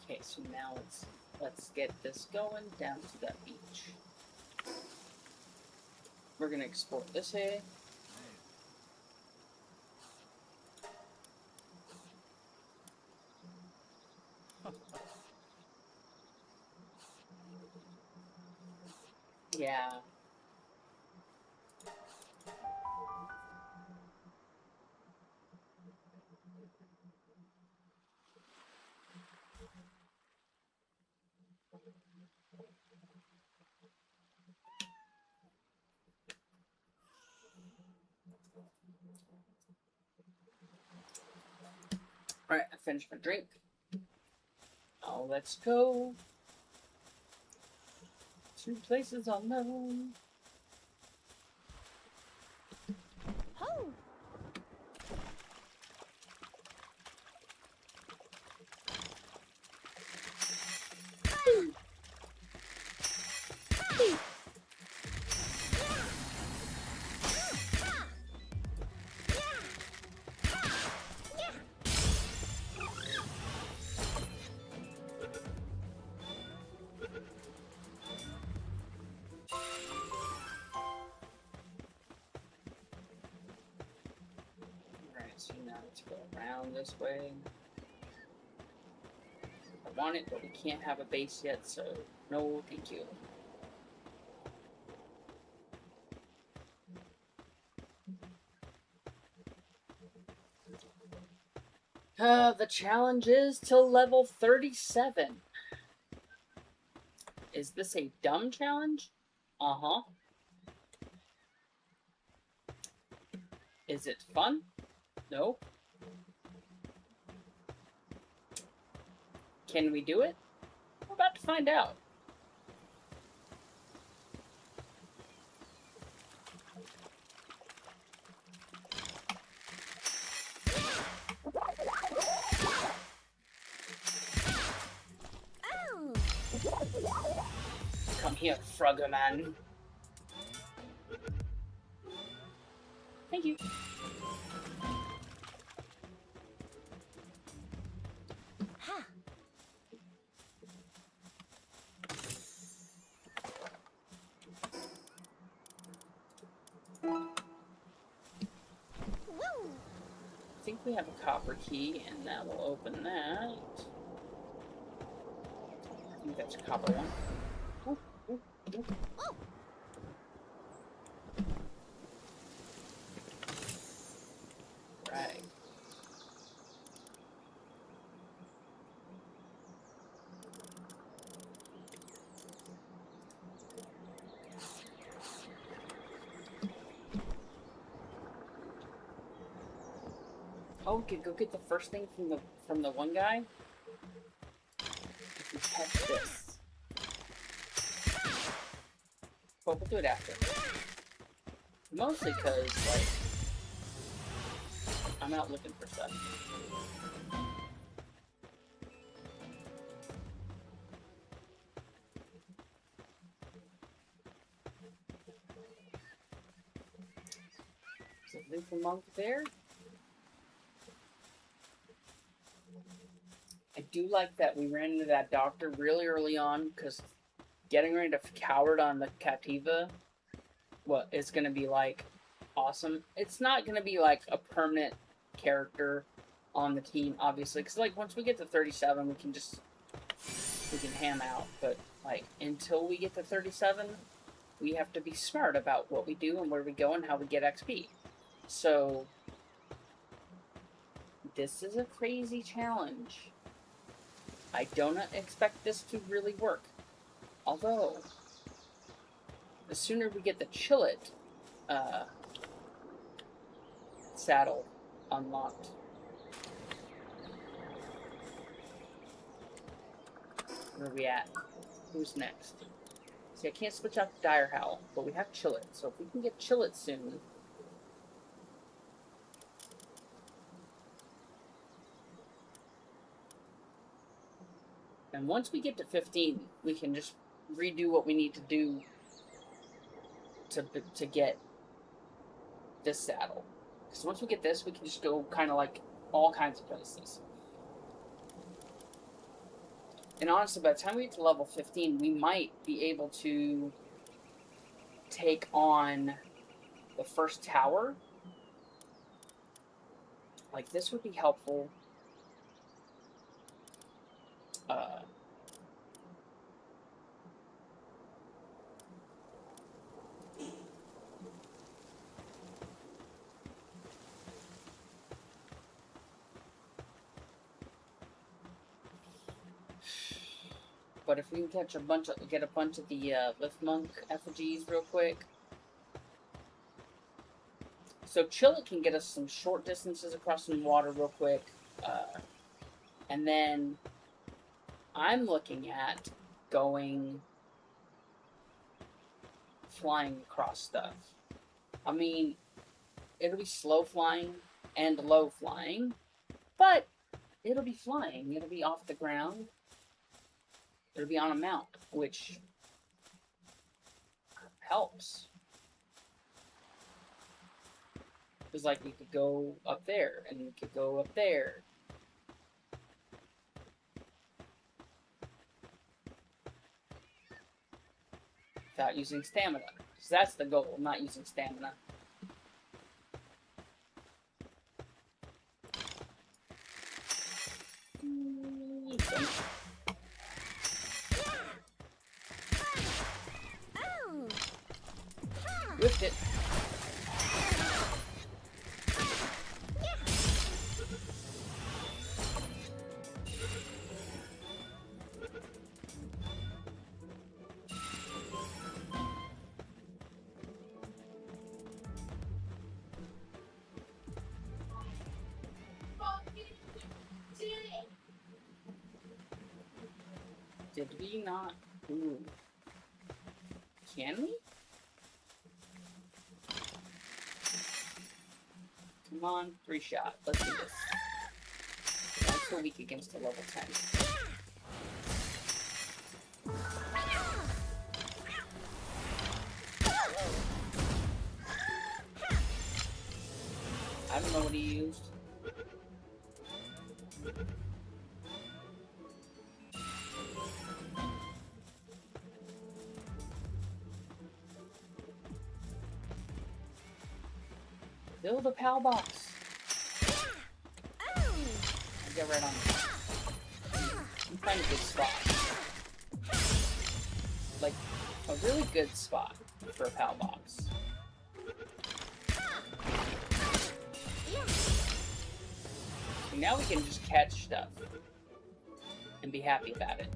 Okay, so now let's get this going down to that beach. We're gonna export this hay. Yeah. Alright, I finished my drink. Oh, let's go. 2 places unknown. Ho! Alright, so now let's go around this way. I want it, but we can't have a base yet, so no thank you. The challenge is till level 37. Is this a dumb challenge? Uh-huh. Is it fun? No. Can we do it? We're about to find out. here, Frogger man. Thank you. Ha. Woo. I think we have a copper key, and that will open that. I think that's a copper one. Ooh, ooh, ooh. Oh. Right. Oh, we could go get the first thing from the one guy. If we catch this. But we'll do it after. Mostly because, like, I'm out looking for stuff. Is it Luke and Monk there? I do like that we ran into that doctor really early on, because getting ready to coward on the Captiva, well, it's going to be, like, awesome. It's not going to be, like, a permanent character on the team, obviously, because, like, once we get to 37, we can ham out, but, like, until we get to 37, we have to be smart about what we do and where we go and how we get XP. So, this is a crazy challenge. I don't expect this to really work. Although, the sooner we get the Chillet saddle unlocked. Where are we at? Who's next? See, I can't switch out Dire Howl, but we have Chillet. So if we can get Chillet soon... And once we get to 15, we can just redo what we need to do to get this saddle. Because once we get this, we can just go kind of like all kinds of places. And honestly, by the time we get to level 15, we might be able to take on the first tower. Like, this would be helpful. But if we can catch get a bunch of the Lift Monk effigies real quick. So Chillet can get us some short distances across some water real quick. And then I'm looking at flying across stuff. I mean, it'll be slow flying and low flying, but it'll be flying. It'll be off the ground. It'll be on a mount, which helps. Because, like, we could go up there, and we could go up there. Without using stamina. Because that's the goal, not using stamina. Oh. Whipped it. Did we not? Ooh. Can we? Come on, 3-shot. Let's do this. I'm so weak against a level 10. I don't know what he used. Build a palbox. I'll get right on it. I'm find a good spot. Like, a really good spot for a palbox. So now we can just catch stuff and be happy about it.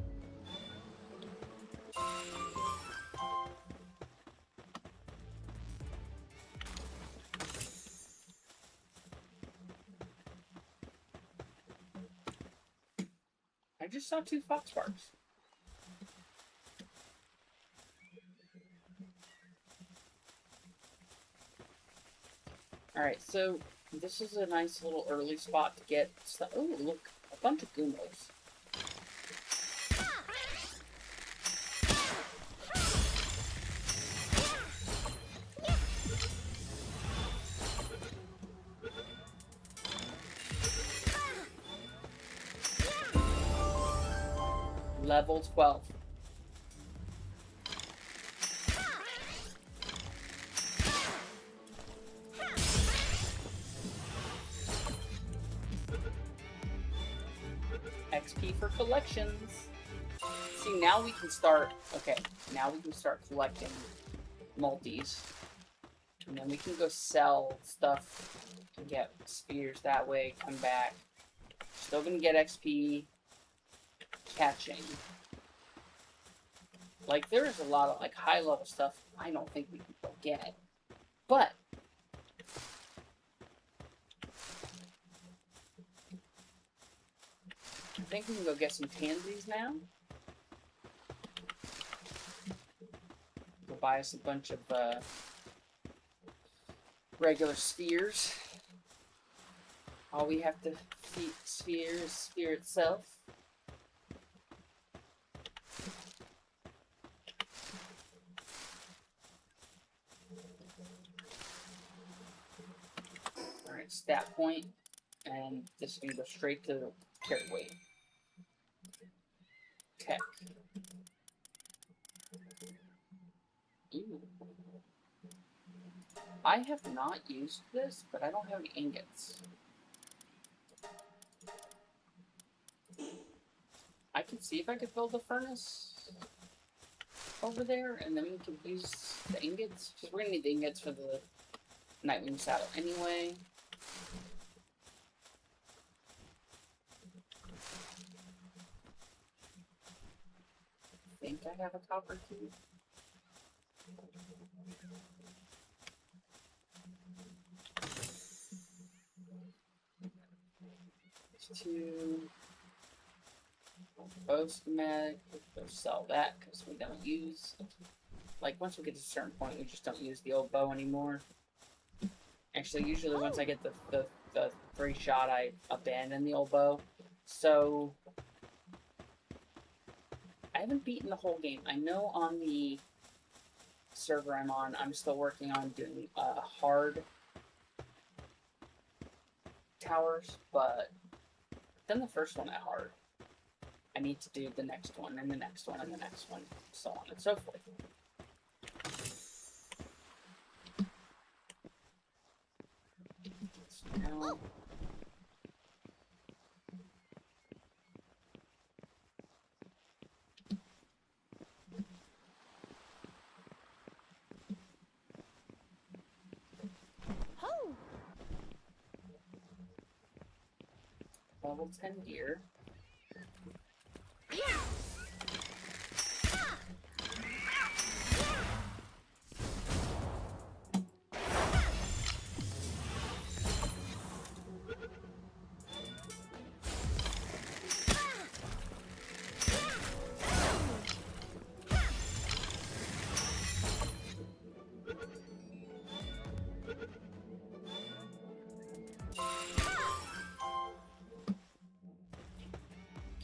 I just saw 2 fox sparks. Alright, so this is a nice little early spot to get stuff. Oh, look, a bunch of Goombas. Level 12. XP for collections. See, now we can start, okay, now we can start collecting multis. And then we can go sell stuff and get spears that way, come back. Still gonna get XP. Catching. Like, there is a lot of, like, high-level stuff I don't think we can go get. But I think we can go get some pansies now. Go buy us a bunch of, regular spheres. All we have to sphere is sphere itself. Alright, stat point, and this is going to go straight to carry weight. Tech. Ooh. I have not used this, but I don't have any ingots. I could see if I could build a furnace over there, and then we could use the ingots, because we're going to need the ingots for the Nightwing saddle anyway. I think I have a copper key. To bow schematic, we'll sell that because we don't use, like, once we get to a certain point, we just don't use the old bow anymore. Actually, usually once I get the 3-shot, I abandon the old bow. So I haven't beaten the whole game. I know on the server I'm on, I'm still working on doing hard towers, but I've done the first one at hard. I need to do the next one, and the next one, and the next one, so on and so forth. So now, Ho! level 10 gear.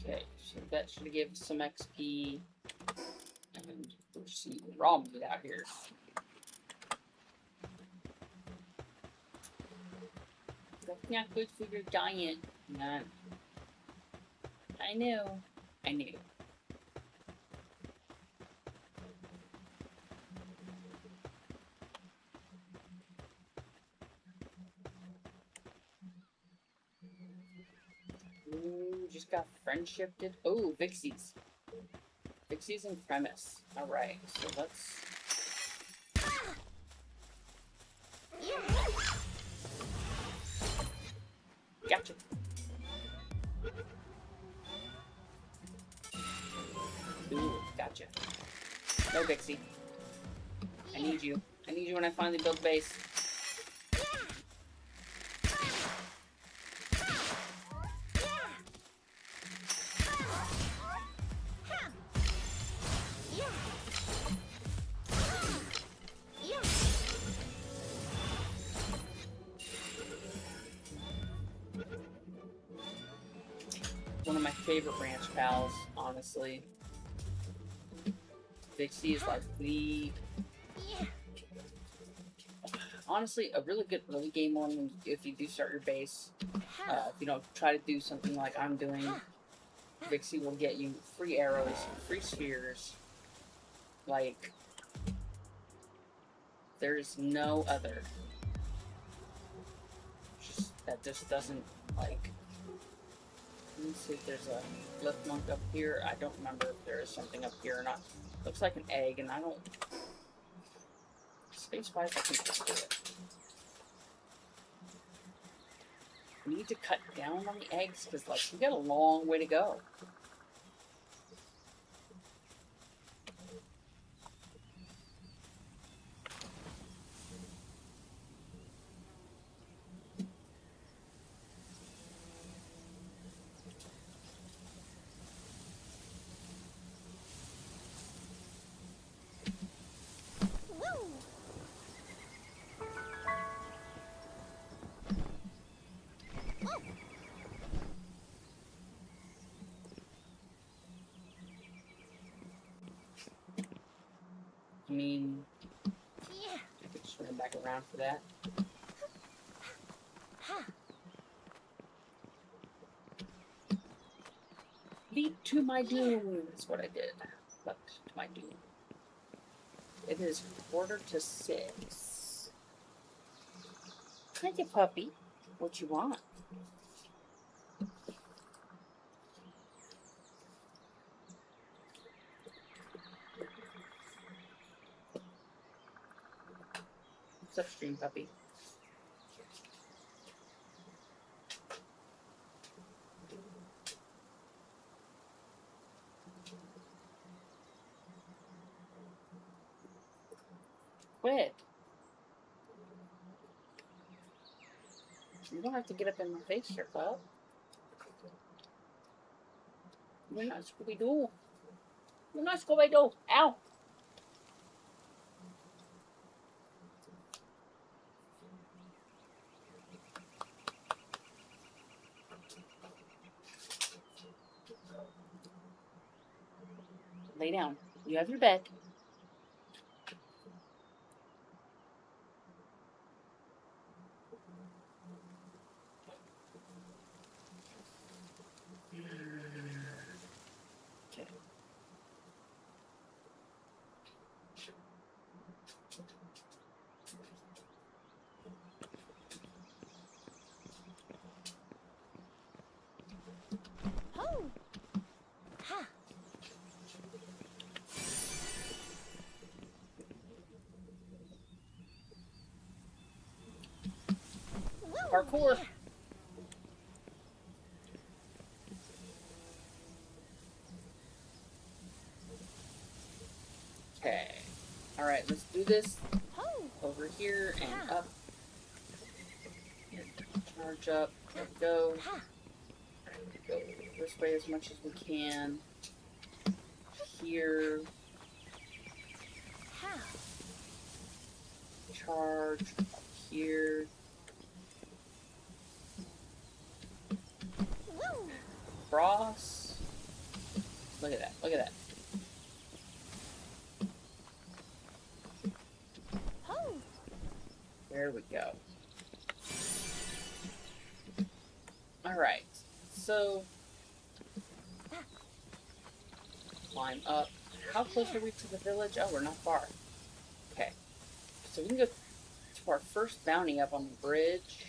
Okay, so that should give us some XP. And we're seeing raw meat out here. That's not good for your diet. Not. I know. I knew. Ooh, just got friendshiped. Oh, Vixies. Vixies and premise. Alright, so let's. Gotcha. Ooh, gotcha. No, Vixie. I need you. I need you when I finally build the base. One of my favorite branch pals, honestly. Vixie is like the... Honestly, a really good early game one if you do start your base. If you don't try to do something like I'm doing, Vixie will get you free arrows, free spheres. Like, there's no other. That just doesn't, like... Let me see if there's a left monk up here. I don't remember if there is something up here or not. Looks like an egg, and I don't... Space-wise, I can just do it. We need to cut down on the eggs, because, like, we got a long way to go. I mean, I could just run back around for that. Leap to my doom is what I did. Leapt to my doom. It is 5:45. Hi, you puppy. What you want? What's up, stream puppy? Quit. You don't have to get up in my face here, bub. You're not Scooby-Doo. You're not Scooby-Doo. Ow! Lay down. You have your bed. Okay. Ho! Ha! Parkour. Okay. Alright, let's do this Ho! over here and up. Charge up. There we go. Ha! Go this way as much as we can. Here. Ha! Charge. Up here. Woo! Cross. Look at that. Look at that. Ho! There we go. Alright, so climb up. How close are we to the village? Oh, we're not far. Okay. So we can go to our first bounty up on the bridge.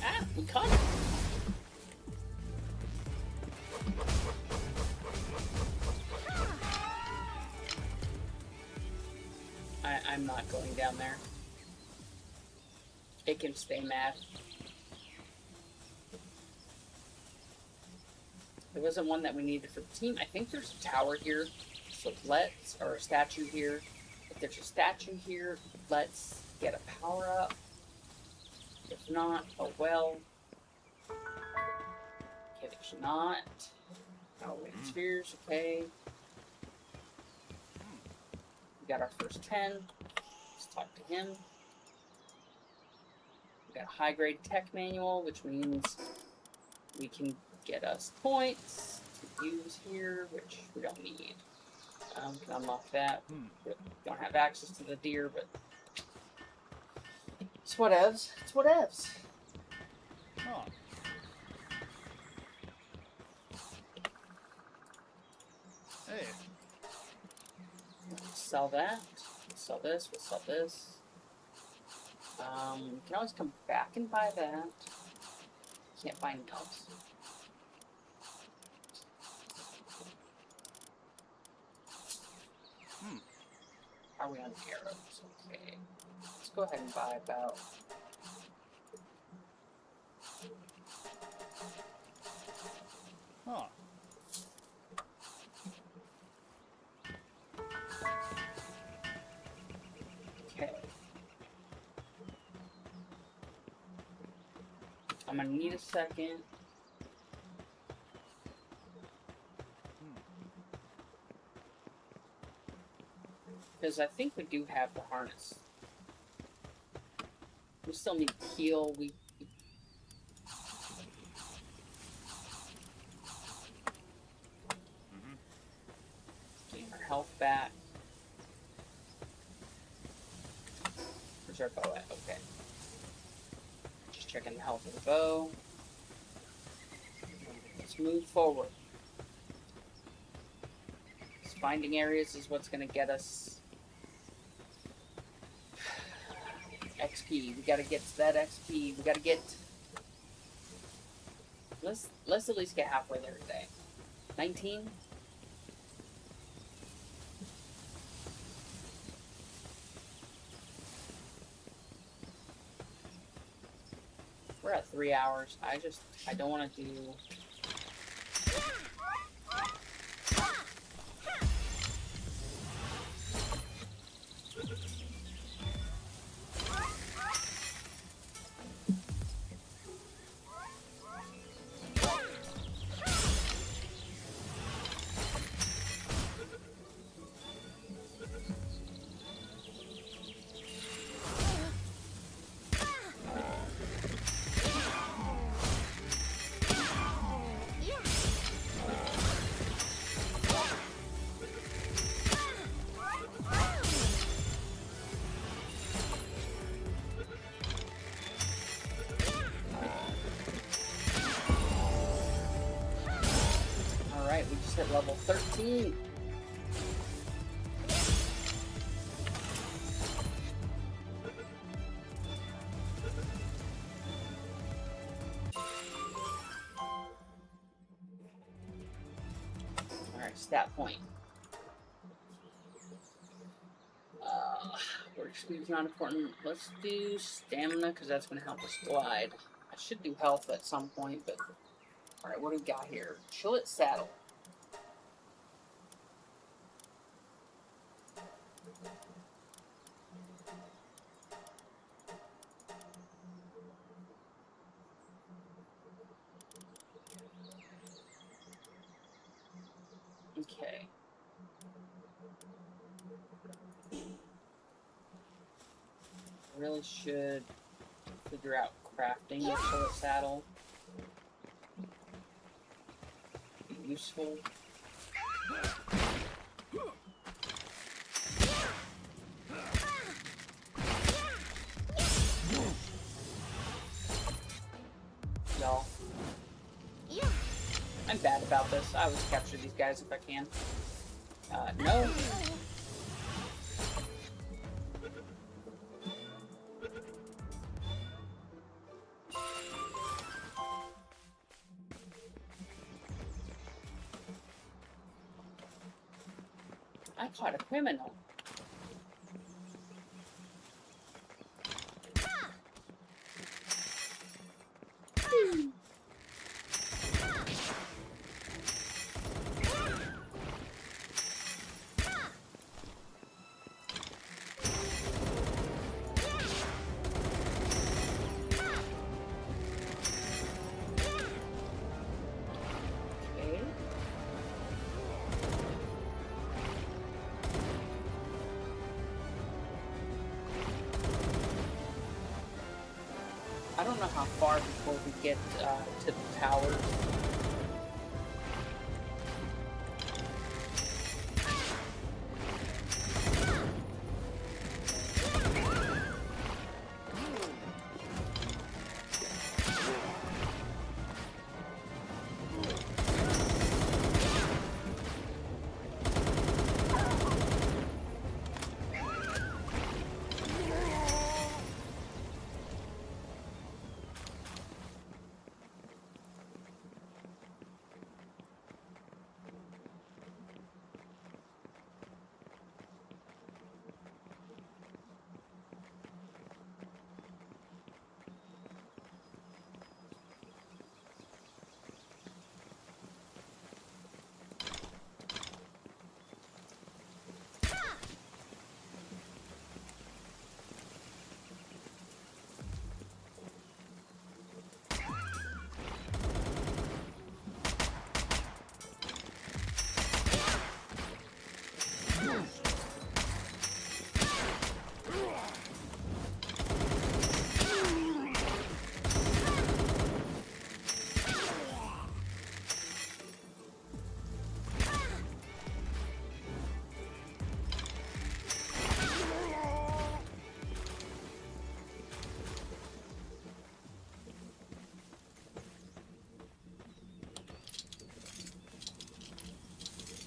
Ah, we caught it. I'm not going down there. It can stay mad. There wasn't one that we needed for the team. I think there's a tower here. So or a statue here. If there's a statue here, let's get a power up. If not, oh well. Okay, there's not. Oh, wait, spheres, okay. We got our first 10. Let's talk to him. We got a high grade tech manual, which means we can get us points to use here, which we don't need. We can unlock that. We don't have access to the deer, but it's whatevs. It's whatevs. Oh. Hey. Sell that. Sell this. We'll sell this. We can always come back and buy that. Can't buy anything else. How are we on arrows? Okay. Let's go ahead and buy about. Huh. Okay. I'm gonna need a second. Because I think we do have the harness. We still need to heal. Getting our health back. Where's our bow at? Okay. Just checking the health of the bow. Let's move forward. Finding areas is what's going to get us XP. We got to get to that XP. We got to get. Let's at least get halfway there today. 19. We're at 3 hours. I don't want to do. We just hit level 13. Alright, stat point. Work speed's not important. Let's do stamina because that's going to help us glide. I should do health at some point, but alright, what do we got here? Chillet saddle. Okay. Really should figure out crafting a bullet saddle. Be useful. Y'all. I'm bad about this. I always capture these guys if I can. No. I caught a criminal. Okay. I don't know how far before we get to the towers.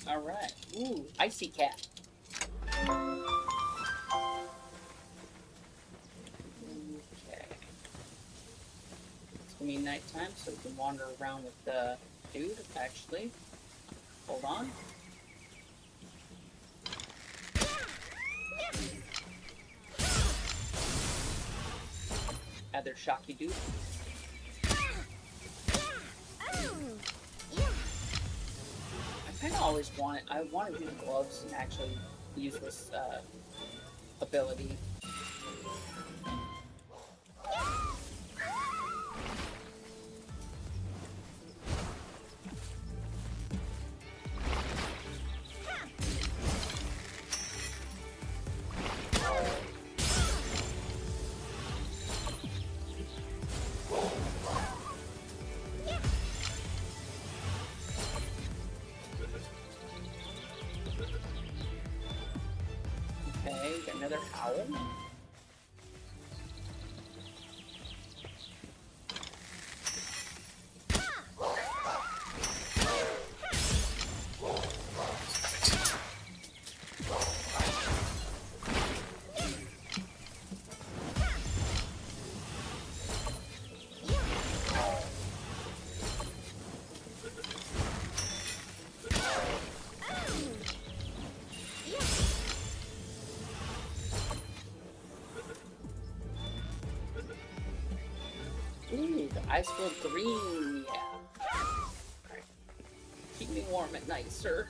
Alright. Ooh, icy cat. Okay. It's gonna be nighttime, so we can wander around with the dude, actually. Hold on. Other shocky dude. I kind of always I want to do the gloves and actually use this ability. Okay, got another howl. Ooh, the ice glow green, yeah. Alright. Keep me warm at night, sir.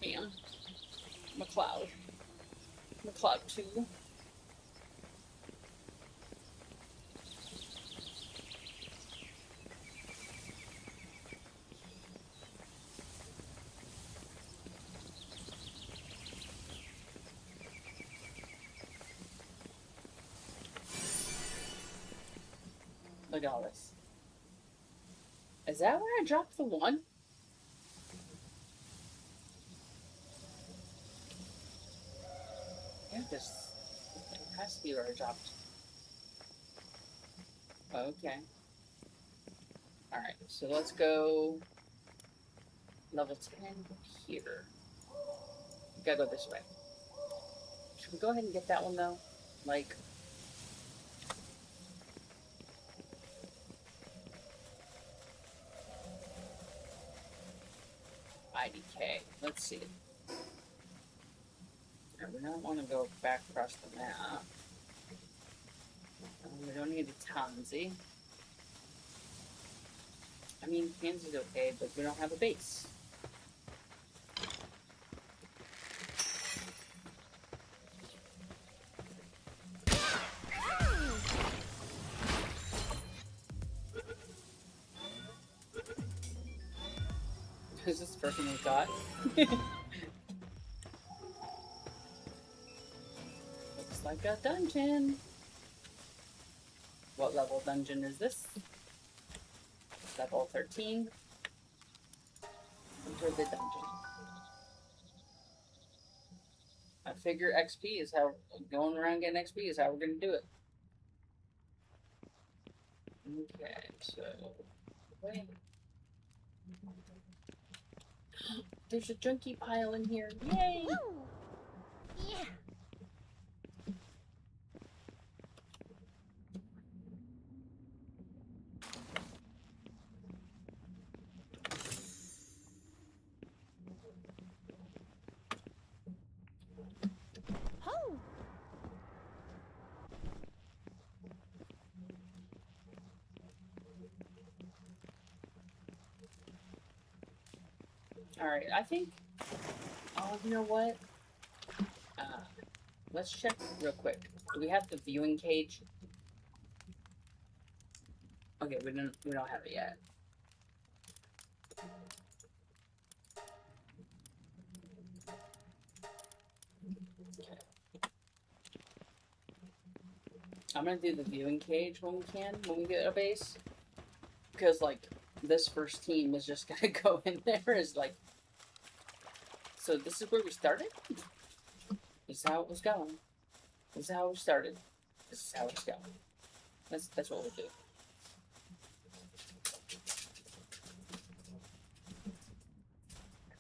Damn. I'm a cloud. I'm a cloud too. Look at all this. Is that where I dropped the one? Yeah, this has to be where I dropped. Okay. Alright, so let's go level 10 here. We gotta go this way. Should we go ahead and get that one though? Like, IDK. Let's see. We don't want to go back across the map. We don't need a Tansy. I mean, Tansy's okay, but we don't have a base. Is this the first one we got? Looks like a dungeon. What level dungeon is this? Level 13. Enter the dungeon. I figure XP is how going around getting XP is how we're gonna do it. Okay, so wait. There's a junkie pile in here. Yay! Woo! Yeah. Ho! Alright, I think. Oh, you know what? Let's check real quick. Do we have the viewing cage? Okay, we don't have it yet. Okay. I'm gonna do the viewing cage when we get a base. Because, like, this first team is just gonna go in there is like... So this is where we started? This is how it was going. This is how we started. This is how it's going. That's what we'll do.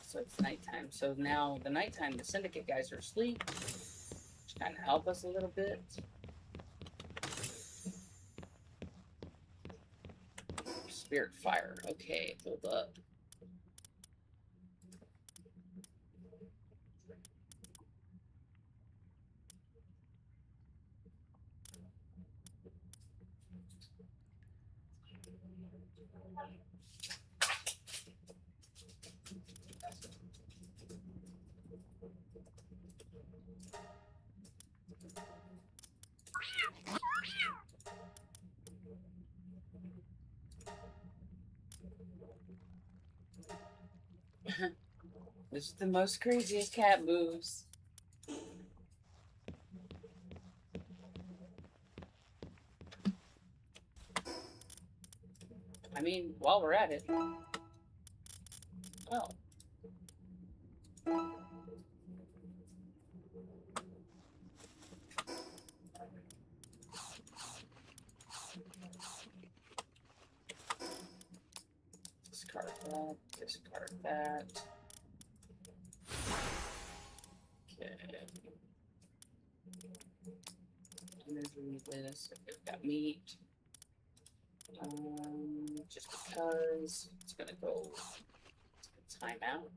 So it's nighttime. So now the nighttime, the syndicate guys are asleep. Which kind of help us a little bit. Spirit fire. Okay, hold up. This is the most craziest cat moves. I mean, while we're at it. Oh. Discard that. Discard that. Okay. Energy this. Okay, we got meat. Just because it's gonna go time out.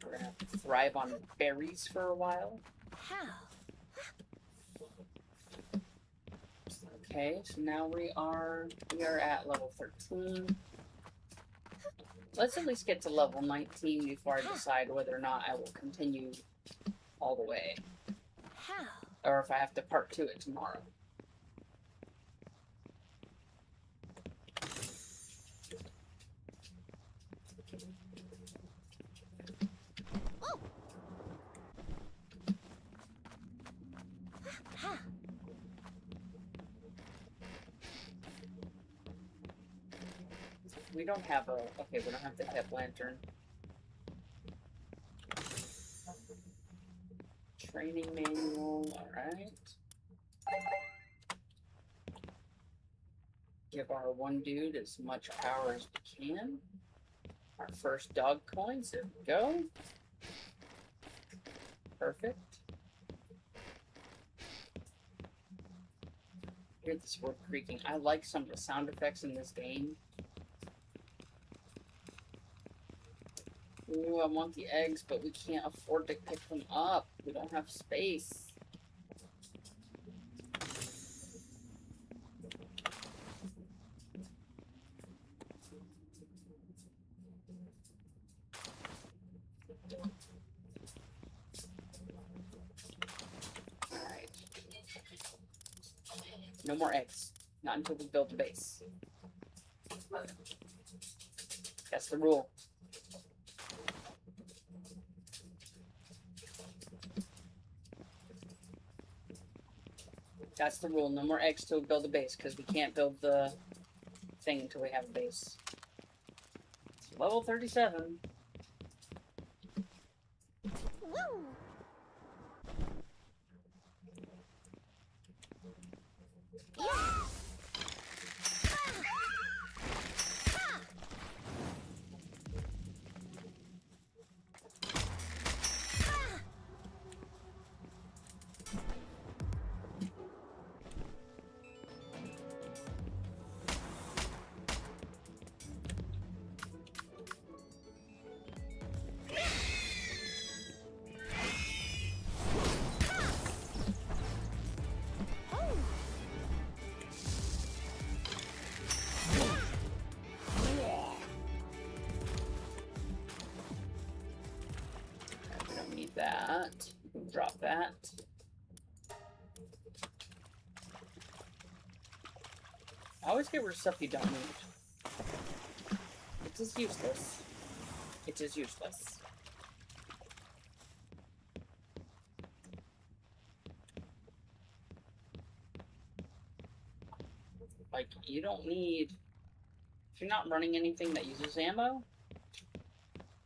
We're gonna have to thrive on berries for a while. How? Okay, so now we are at level 13. Let's at least get to level 19 before I decide whether or not I will continue all the way. How? Or if I have to part 2 it tomorrow. Oh. Ha. We don't have a... Okay, we don't have the head lantern. Training manual, alright. Give our one dude as much power as we can. Our first dog coins, there we go. Perfect. Hear this wood creaking. I like some of the sound effects in this game. Ooh, I want the eggs, but we can't afford to pick them up. We don't have space. Alright. No more eggs. Not until we build the base. That's the rule. That's the rule. No more eggs till we build a base, because we can't build the thing until we have a base. It's level 37. Woo! Yeah! That. Drop that. I always get rid of stuff you don't need. It is useless. It is useless. Like, you don't need... If you're not running anything that uses ammo,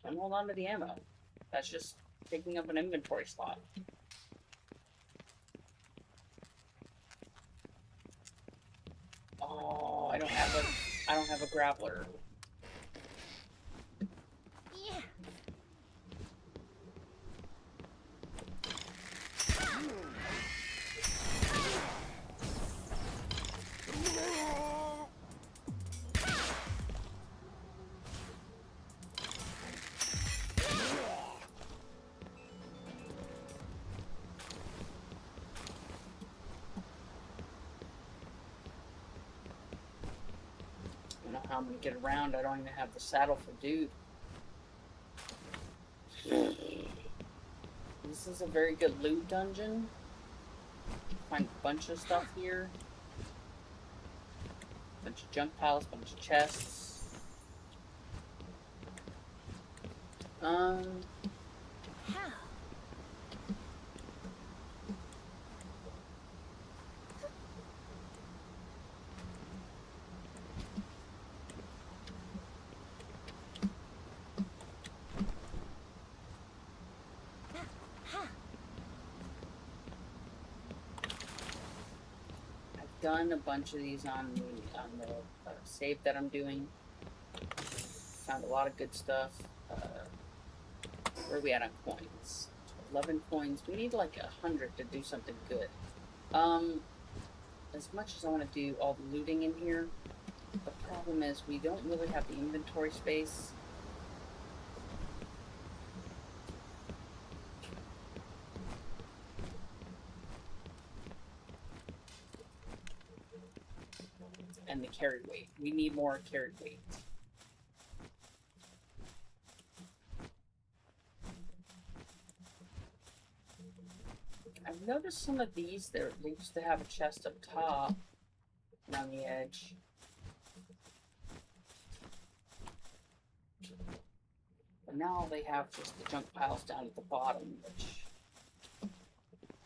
don't hold on to the ammo. That's just taking up an inventory slot. Oh, I don't have a grappler. Yeah! I don't know how I'm gonna get around. I don't even have the saddle for dude. This is a very good loot dungeon. Find a bunch of stuff here. Bunch of junk piles, bunch of chests. How? I've done a bunch of these on the save that I'm doing. Found a lot of good stuff. Where are we at on coins? 11 coins. We need like 100 to do something good. As much as I want to do all the looting in here, the problem is we don't really have the inventory space. And the carry weight. We need more carry weight. I've noticed some of these, they used to have a chest up top, around the edge. But now they have just the junk piles down at the bottom, which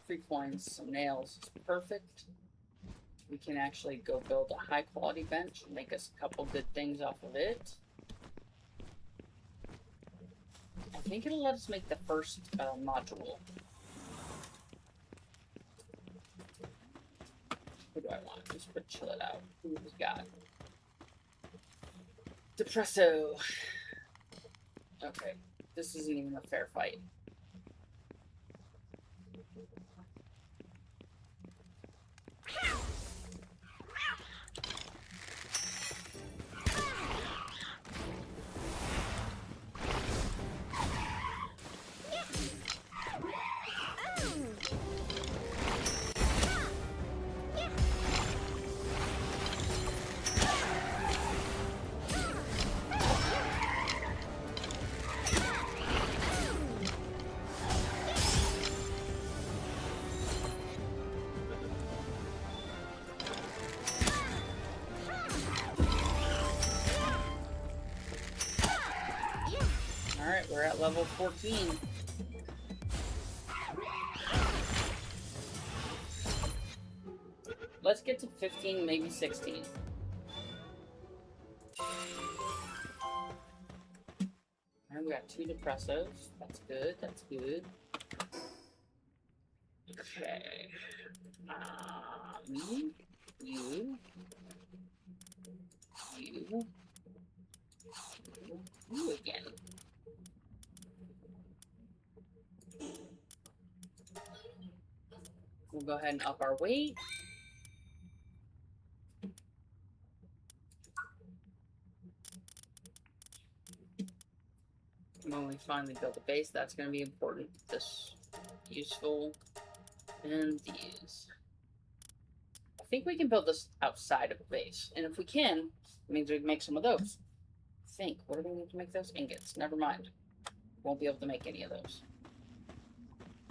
3 coins, some nails is perfect. we can actually go build a high quality bench and make us a couple good things off of it. I think it'll let us make the first module. What do I want? Let's put chill it out. Who we got? Depresso. Okay, this isn't even a fair fight. Alright, we're at level 14. Let's get to 15, maybe 16. Alright, we got 2 depressos. That's good, that's good. Okay. You again. We'll go ahead and up our weight. When we finally build a base, that's going to be important. This useful. And these. I think we can build this outside of a base. And if we can, it means we can make some of those. Think, what do we need to make those? Ingots. Never mind. Won't be able to make any of those.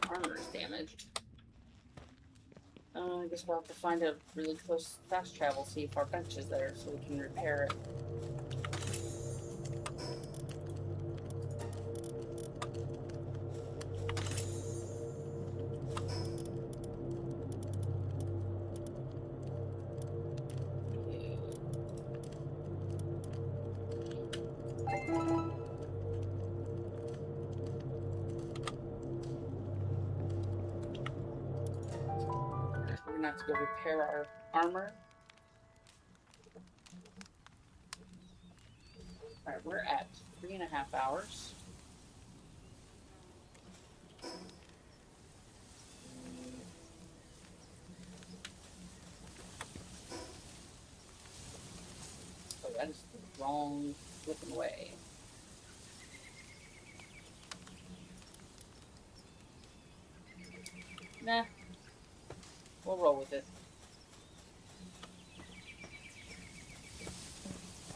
Armor is damaged. I guess we'll have to find a really close fast travel, see if our bench is there, so we can repair it. We're gonna have to go repair our armor. Alright, we're at 3.5 hours. Oh, that is the wrong flipping way. Nah. We'll roll with it.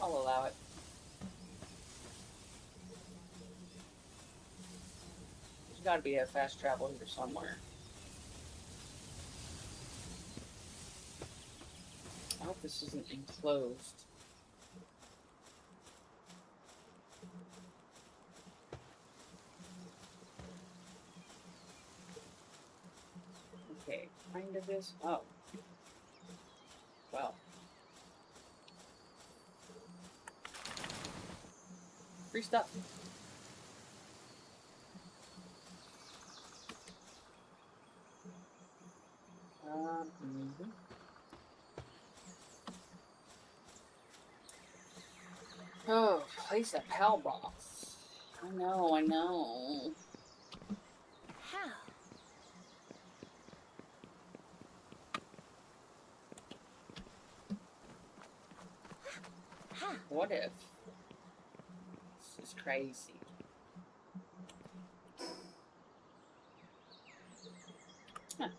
I'll allow it. There's gotta be a fast travel here somewhere. I hope this isn't enclosed. Okay, kind of this. Oh. Well. Free stuff. Oh, place a palbox. I know. How? What if? This is crazy. Huh.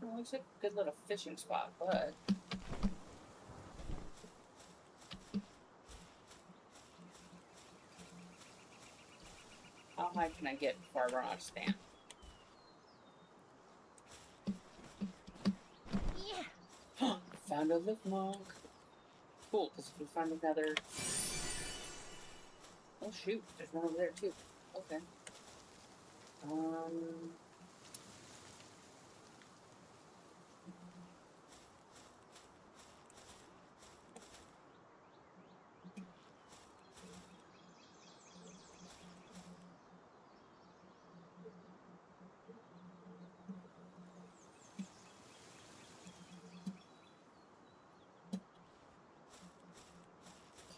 Well, looks like a good little fishing spot, but how high can I get before I run out of stamina? Yeah. Found a lift monk. Cool, because if we find another... Oh shoot, there's one over there too. Okay. Um.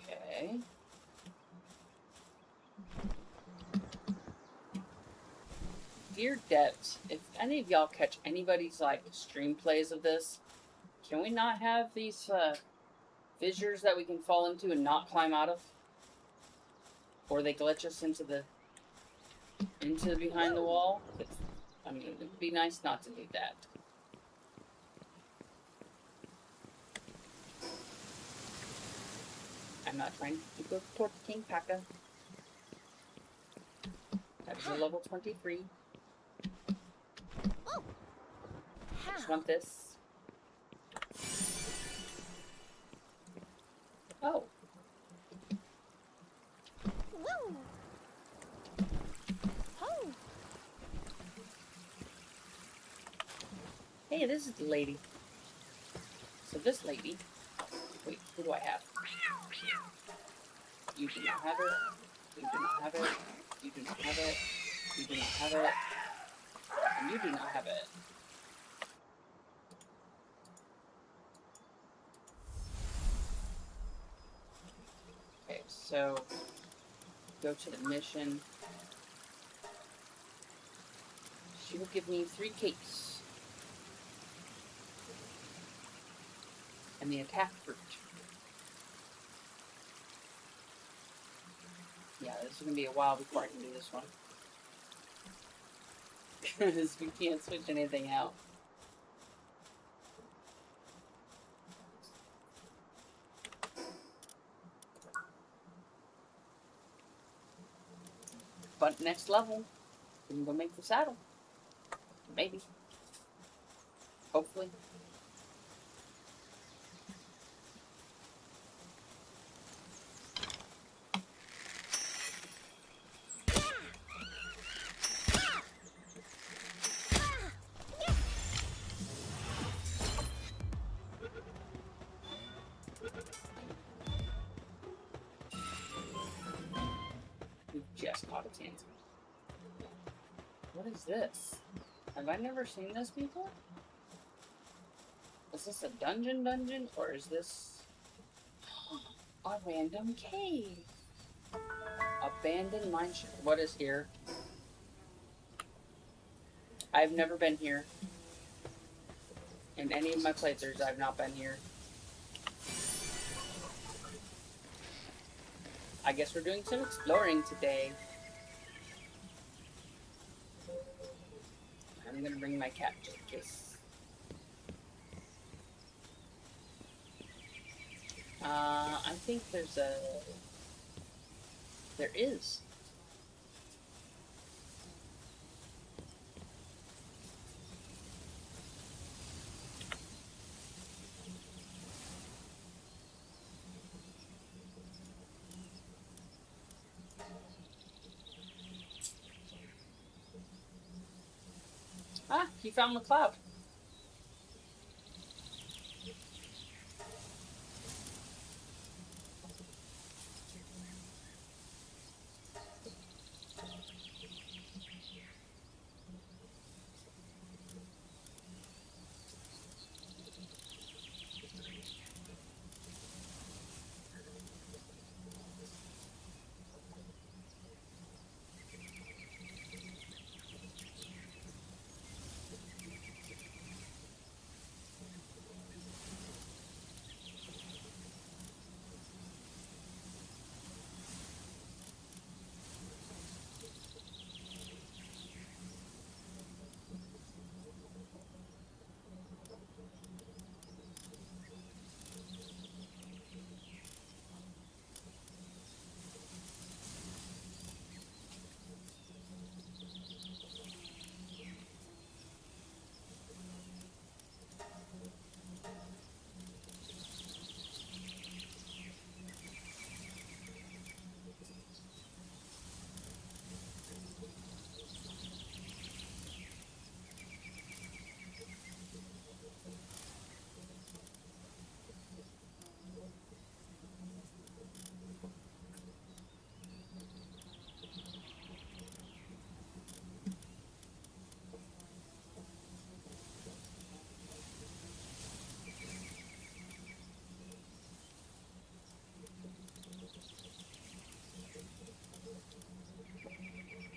Okay. Dear devs, if any of y'all catch anybody's like stream plays of this, can we not have these fissures that we can fall into and not climb out of? Or they glitch us into behind the wall? I mean, it would be nice not to do that. I'm not trying to go toward the King Paka. That is a level 23. Just want this. Oh. Whoa. Oh. Hey, this is the lady. So this lady... Wait, who do I have? You do not have it. You do not have it. You do not have it. You do not have it. And you do not have it. Okay, so... Go to the mission. She will give me 3 capes. And the attack fruit. Yeah, this is gonna be a while before I can do this one. Because we can't switch anything out. But next level, we can go make the saddle. Maybe. Hopefully. We just caught its hands. What is this? Have I never seen this before? Is this a dungeon, or is this a random cave? Abandoned mine shaft. What is here? I've never been here. In any of my playthroughs, I've not been here. I guess we're doing some exploring today. I'm gonna bring my cat just in case. I think there's a... There is. Ah, you found the cloud.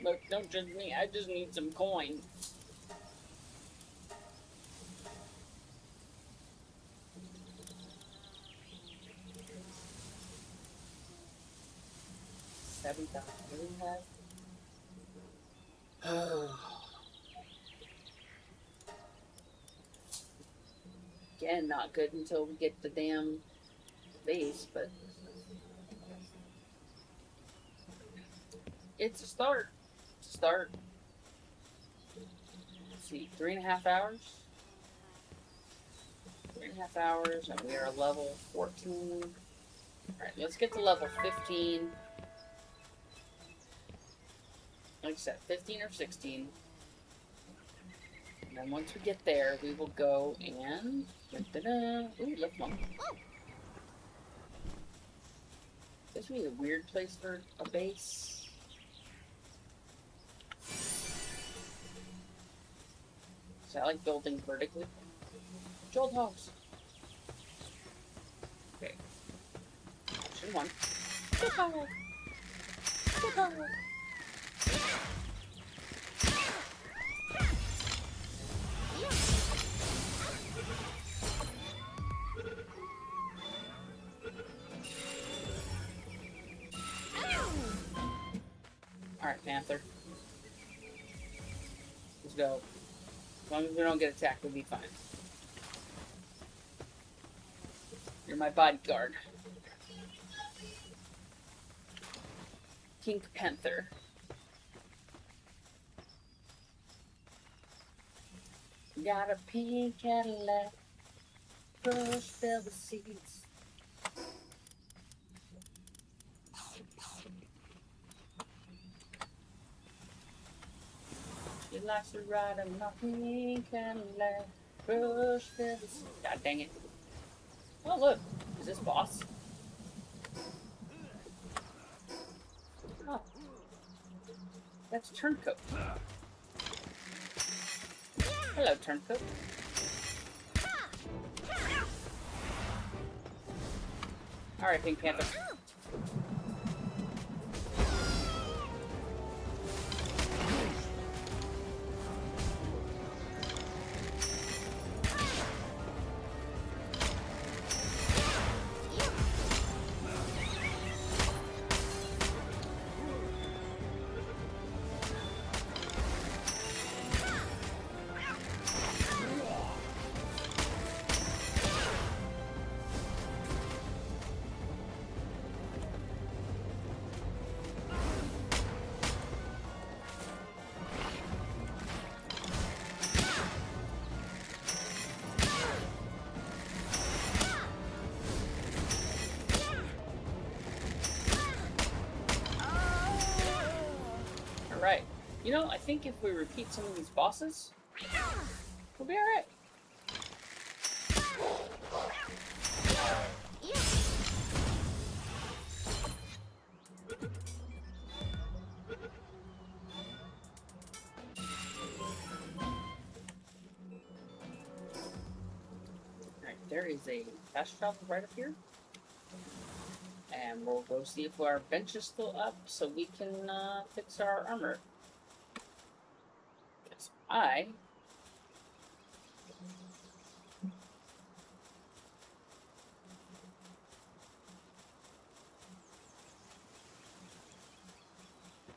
Look, don't judge me. I just need some coin. $7,000. What do we have? Again, not good until we get the damn base, but it's a start. It's a start. Let's see, 3.5 hours. 3.5 hours, and we are level 14. Alright, let's get to level 15. Like I said, 15 or 16. And then once we get there, we will go and... Ooh, lift one. This would be a weird place for a base. So I like building vertically. Jolt hogs. Okay. Option 1. Jolt hog. Jolt hog. Alright, Panther. Let's go. As long as we don't get attacked, we'll be fine. You're my bodyguard. Pink Panther. Got a pink Cadillac. Brush velvet seats. She likes to ride in my pink Cadillac. Brush velvet seats. God dang it. Oh look, is this boss? Oh. That's Turncoat. Hello, Turncoat. Alright, Pink Panther. Alright. You know, I think if we repeat some of these bosses, we'll be alright. Alright, there is a fast travel right up here. And we'll go see if our bench is still up so we can fix our armor. Because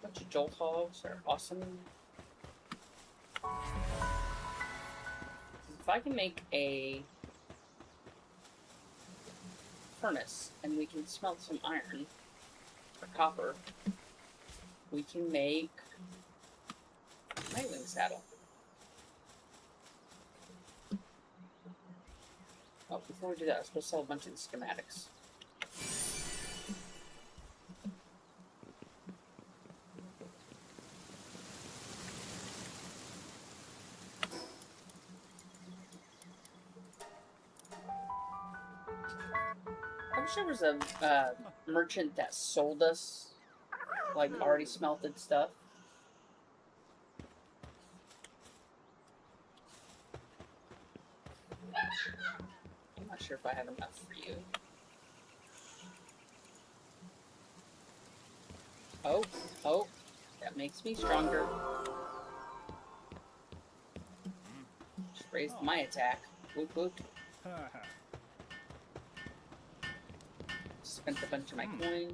bunch of jolt hogs are awesome. If I can make a furnace and we can smelt some iron or copper, we can make a Nightwing saddle. Oh, before we do that, I was supposed to sell a bunch of the schematics. I wish there was a merchant that sold us, like, already smelted stuff. I'm not sure if I have enough for you. Oh, That makes me stronger. Just raised my attack. Woot woot. Spent a bunch of my coins.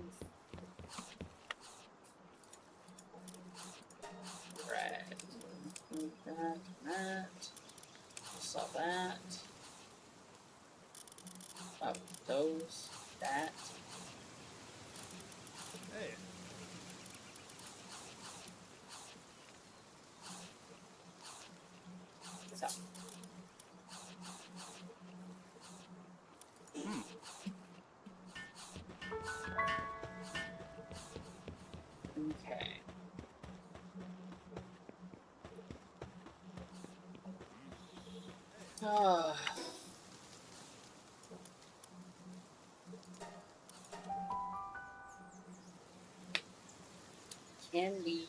Right. That. Saw that. Oh, those. That. Hey. So. Okay. Can we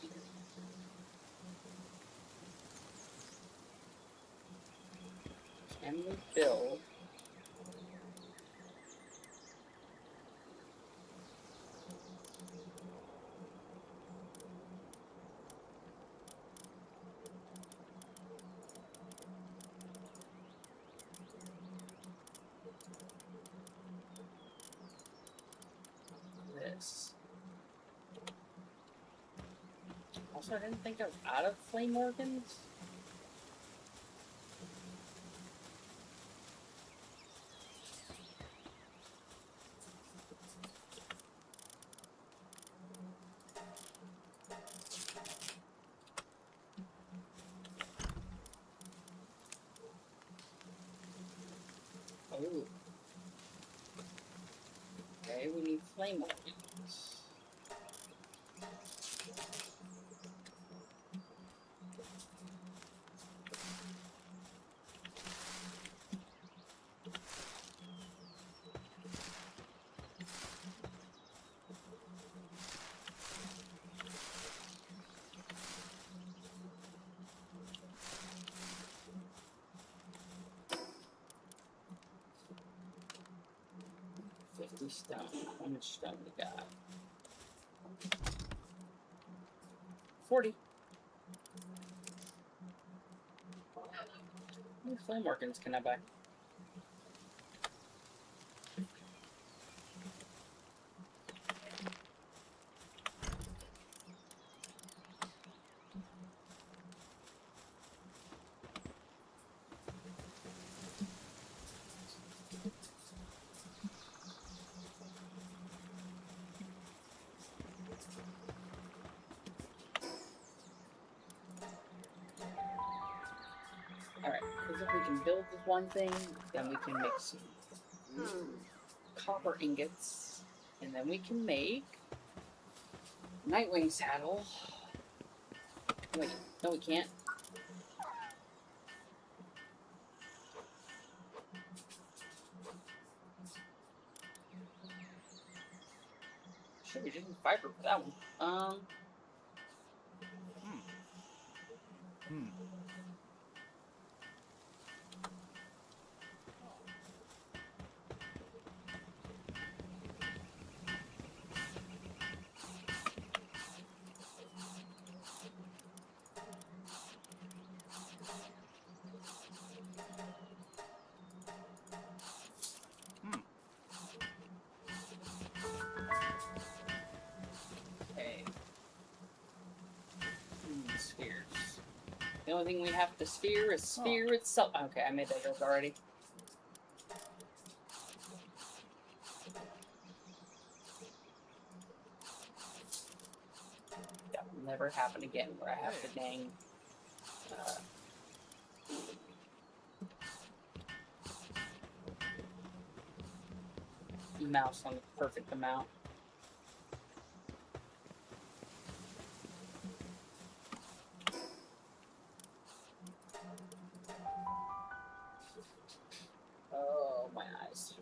build this? Also, I didn't think I was out of flame organs. Oh. Okay, we need flame organs. Stone. How much stone we got? 40. How many flame organs can I buy? Alright, because if we can build this one thing, then we can make some copper ingots, and then we can make Nightwing saddle. Wait, no we can't. Sure, we didn't fiber for that one. Okay. Spheres. The only thing we have to sphere is sphere itself. Okay, I made that joke already. That will never happen again where I have to dang mouse on the perfect amount. Oh, my eyes.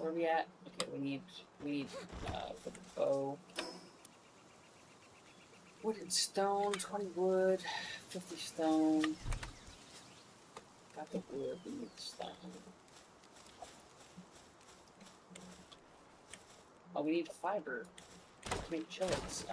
Where are we at? Okay, we need for the bow. Wood and stone, 20 wood, 50 stone. Got the wood, we need the stone. Oh, we need fiber to make chillets.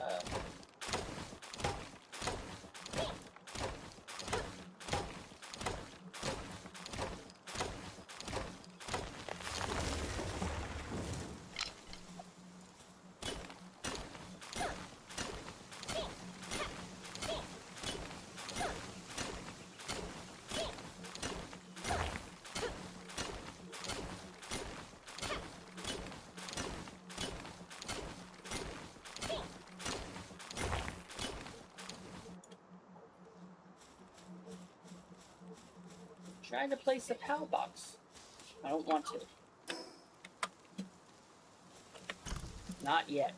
Trying to place a palbox. I don't want to. Not yet.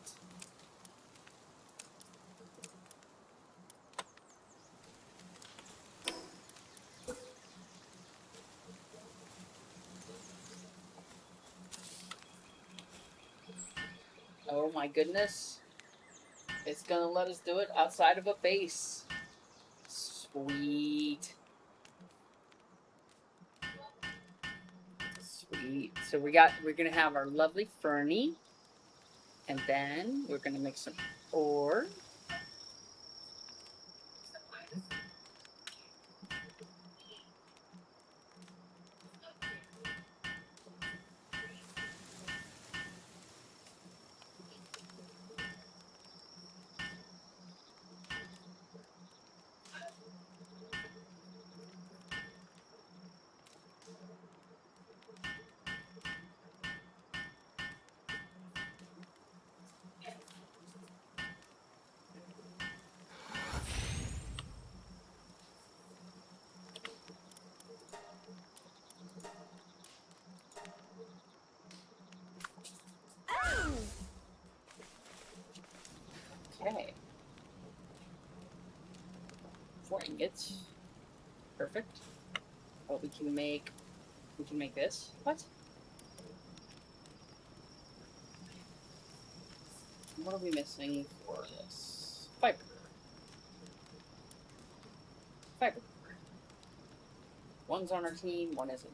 Oh my goodness. It's gonna let us do it outside of a base. Sweet. Sweet. So we're gonna have our lovely Fernie. And then we're gonna make some ore. Okay. 4 ingots. Perfect. Oh, we can make this. What? What are we missing for this? Fiber. Fiber. One's on our team, one isn't.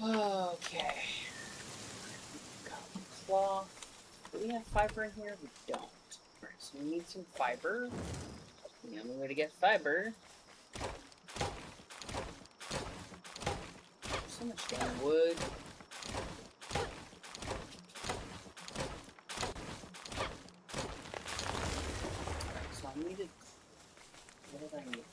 Okay. Got cloth. Do we have fiber in here? We don't. Alright, so we need some fiber. The only way to get fiber. So much damn wood. Alright, so I needed. What did I need?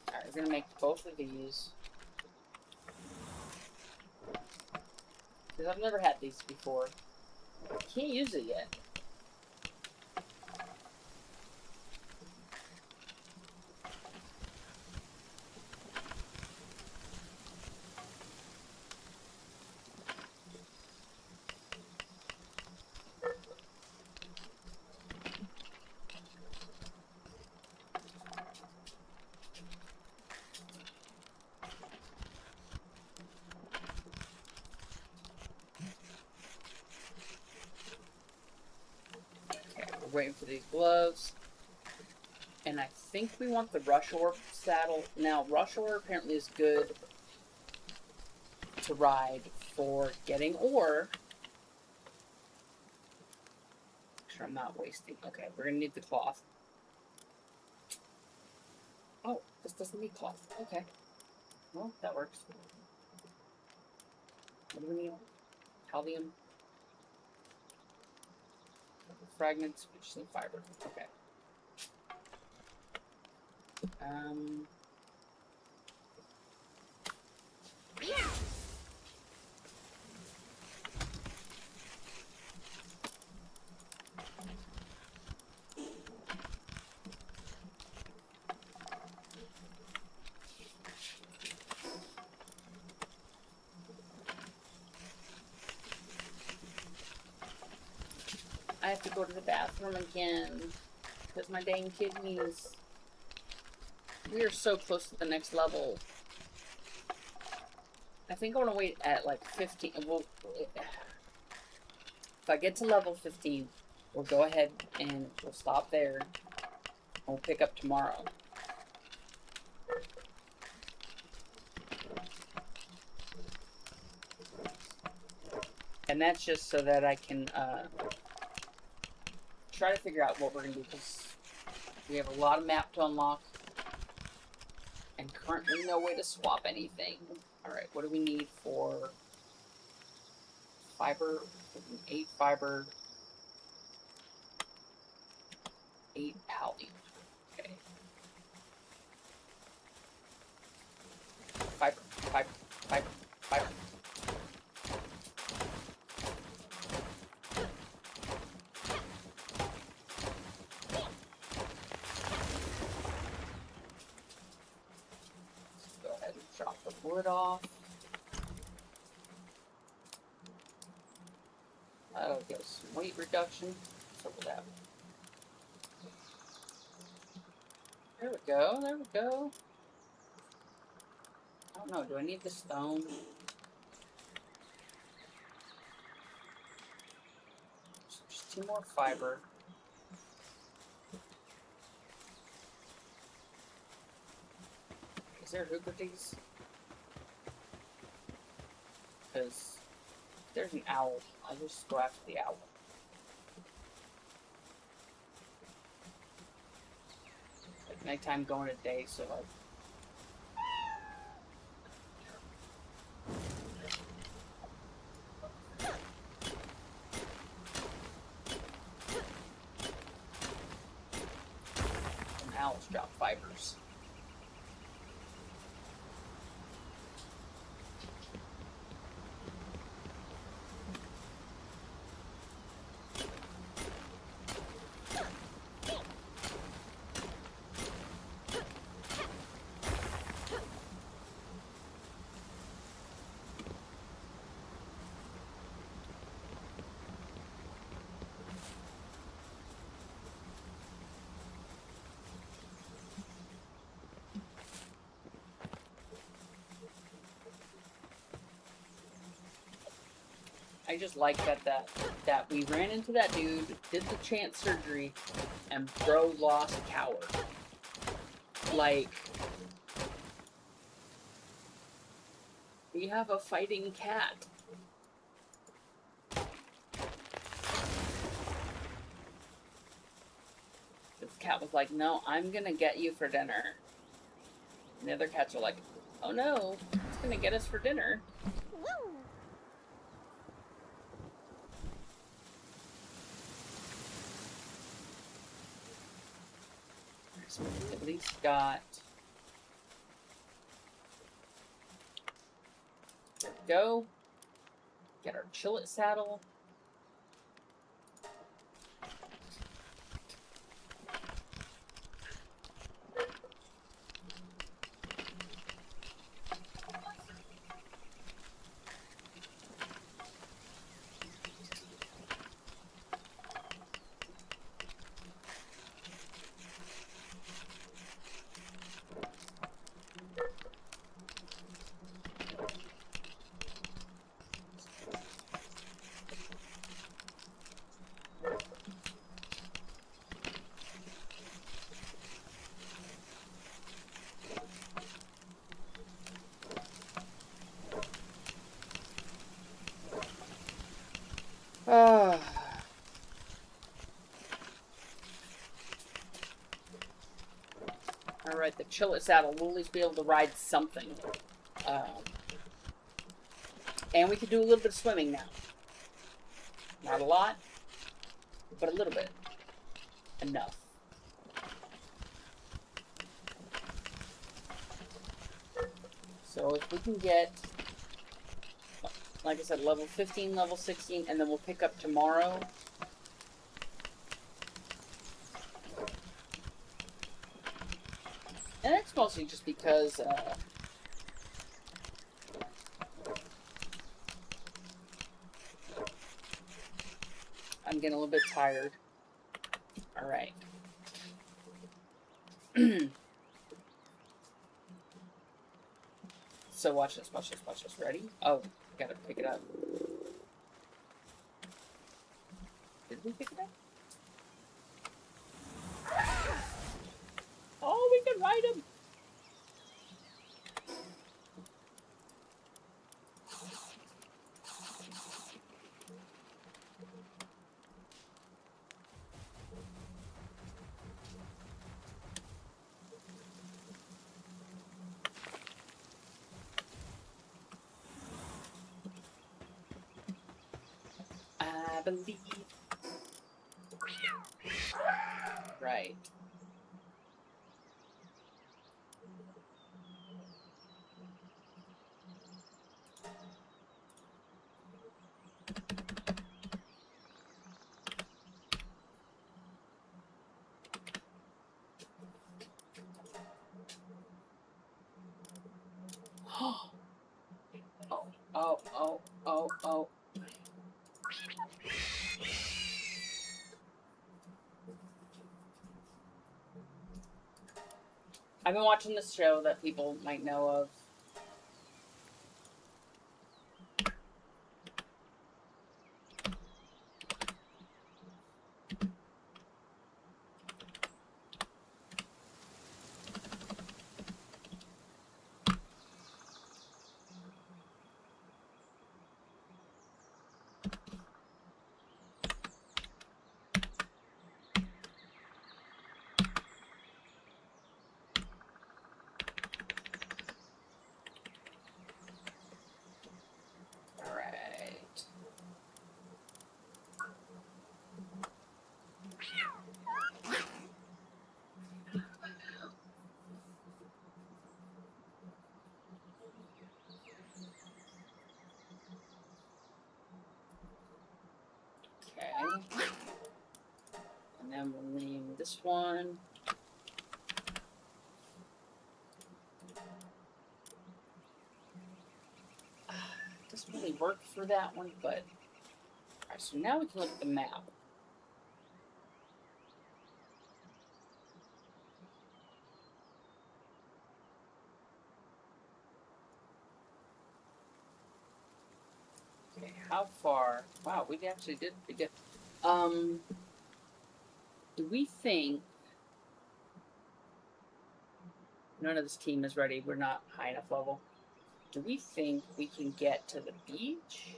Alright, we're gonna make both of these. Because I've never had these before. Can't use it yet. Waiting for these gloves. And I think we want the rush ore saddle. Now, rush ore apparently is good to ride for getting ore. Make sure I'm not wasting. Okay, we're gonna need the cloth. Oh, this doesn't need cloth. Okay. Well, that works. What do we need? Calcium. Fragments, we just need fiber. Okay. I have to go to the bathroom again because my dang kidneys. We are so close to the next level. I think I want to wait at like 15. Well, if I get to level 15, we'll go ahead and we'll stop there. We'll pick up tomorrow. And that's just so that I can try to figure out what we're going to do, because we have a lot of map to unlock and currently no way to swap anything. Alright, what do we need for fiber? 8 fiber, 8 palby. Okay. Fiber, fiber, fiber, fiber. Wood off. That'll give us some weight reduction. So will that. There we go, there we go. I don't know, do I need the stone? Just 2 more fiber. Is there Hooperties? Because if there's an owl, I'll just go after the owl. Like nighttime going a day, so like. And owls drop fibers. I just like that we ran into that dude, did the chance surgery, and bro lost coward. Like, we have a fighting cat. This cat was like, no, I'm gonna get you for dinner. And the other cats are like, oh no, it's gonna get us for dinner. So we at least got. There we go. Get our chillet saddle. like the chill it saddle. We'll at least be able to ride something. And we can do a little bit of swimming now. Not a lot, but a little bit. Enough. So if we can get, like I said, level 15, level 16, and then we'll pick up tomorrow. And that's mostly just because, I'm getting a little bit tired. Alright. So watch this, watch this, watch this. Ready? Oh, gotta pick it up. Did we pick it up? Oh, we can ride him! I believe. Right. Oh. I've been watching this show that people might know of. Alright. Okay. And then we'll name this one. Doesn't really work for that one, but alright, so now we can look at the map. Okay, how far? Wow, we actually did get. Do we think none of this team is ready? We're not high enough level. Do we think we can get to the beach?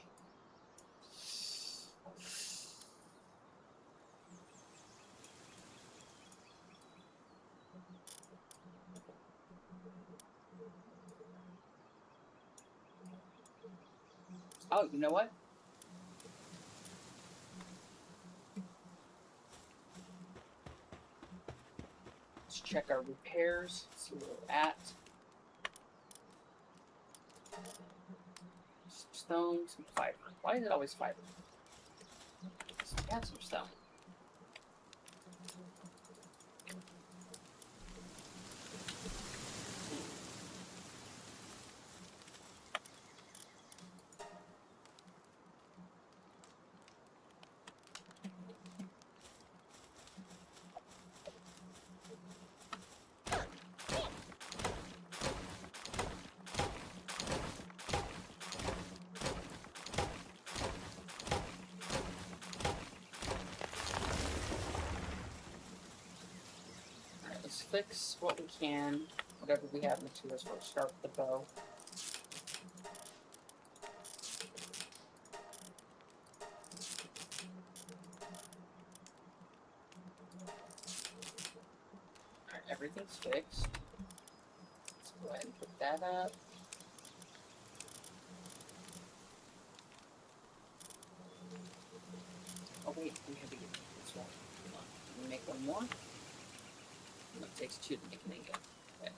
Oh, you know what? Let's check our repairs, see where we're at. Some stone, some fiber. Why is it always fiber? Let's add some stone. Let's fix what we can, whatever we have materials for. Start with the bow. Alright, everything's fixed. Go ahead and put that up. Oh wait, we have to get this one. Hold on. Can we make one more? No, it takes 2 to make an ingot. Okay.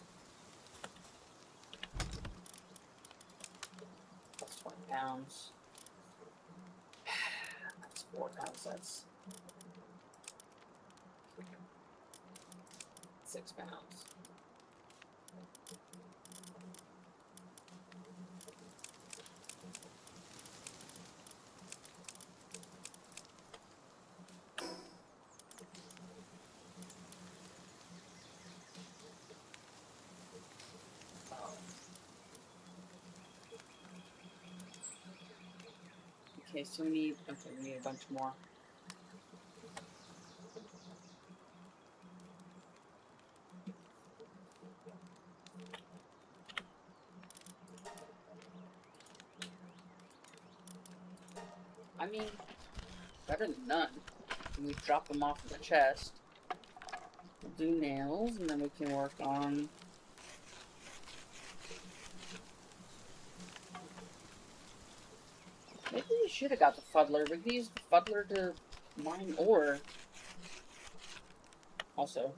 That's 20 pounds. That's 4 pounds. That's 6 pounds. Okay, so we need a bunch more. I mean, better than none. We drop them off in the chest. We'll do nails, and then we can work on. Maybe we should have got the fuddler. We could use the fuddler to mine ore. Also.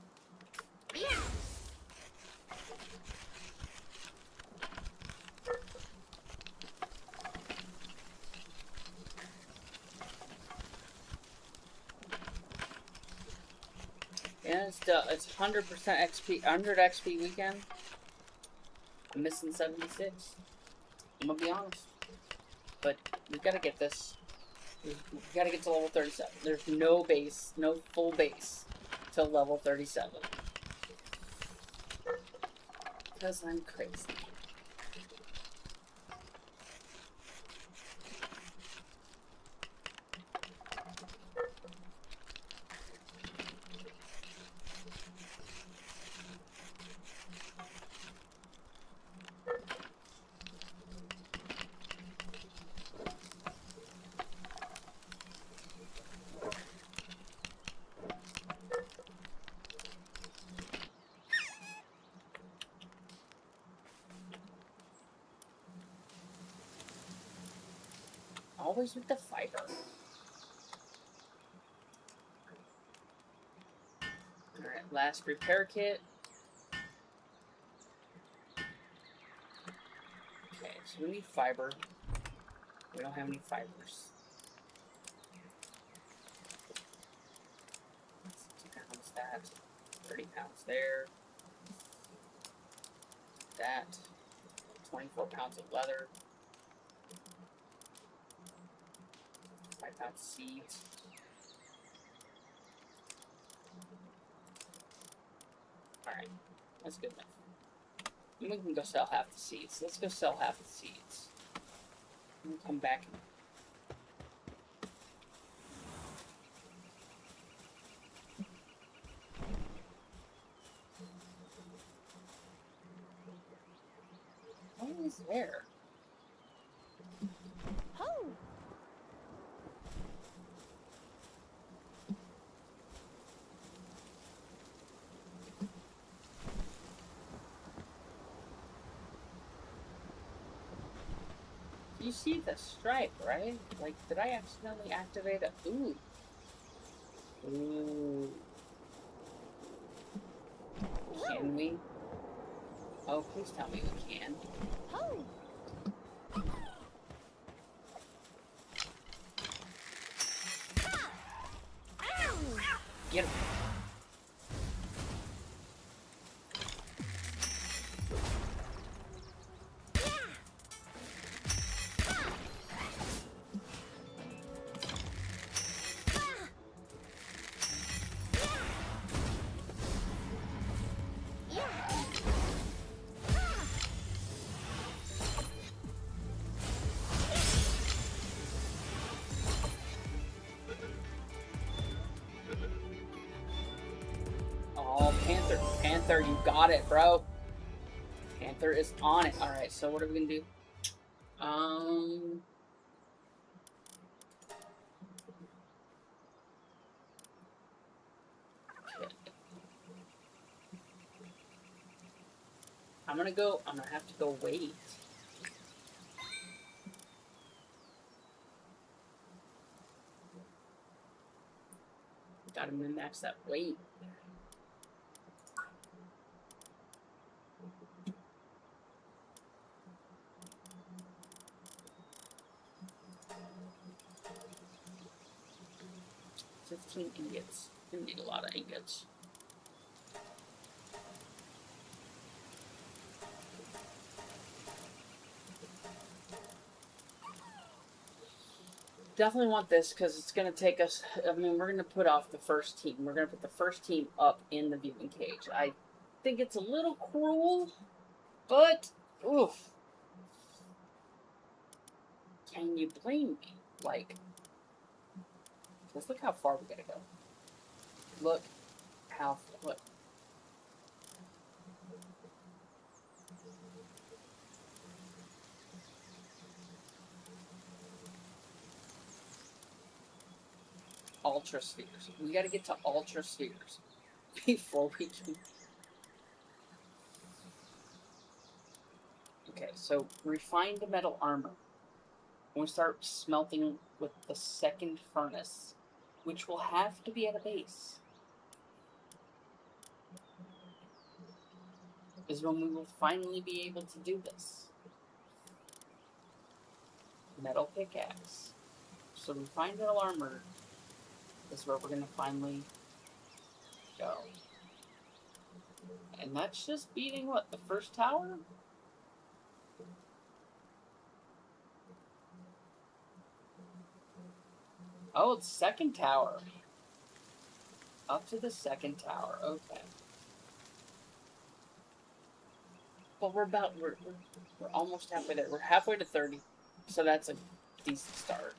And it's 100% XP, 100 XP weekend. I'm missing 76. I'm gonna be honest. But we gotta get this. We gotta get to level 37. There's no base, no full base till level 37. Because I'm crazy. Always with the fiber. Alright, last repair kit. Okay, so we need fiber. We don't have any fibers. 60 pounds that. 30 pounds there. That. 24 pounds of leather. 5 pounds of seeds. Alright, that's good enough. And we can go sell half the seeds. Let's go sell half the seeds. And we'll come back. What is there? Oh. You see the stripe, right? Like, did I accidentally activate it? Ooh. Ooh. Can we? Oh, please tell me we can. Oh. Get him. Oh, Panther. Panther, you got it, bro. Panther is on it. Alright, so what are we gonna do? I'm gonna have to go wait. Gotta min-max that weight. $15 ingots. You need a lot of ingots. Definitely want this because it's going to take us. I mean, we're going to put off the first team. We're going to put the first team up in the viewing cage. I think it's a little cruel, but oof. Can you blame me? Like, let's look how far we got to go. Look how look. Ultra spheres. We got to get to ultra spheres before we can. Okay, so refined metal armor. We start smelting with the second furnace, which will have to be at a base. Is when we will finally be able to do this. Metal pickaxe. So refined metal armor is where we're going to finally go. And that's just beating, what, the first tower? Oh, it's second tower. Up to the second tower, okay. Well, we're almost halfway there. We're halfway to 30, so that's a decent start.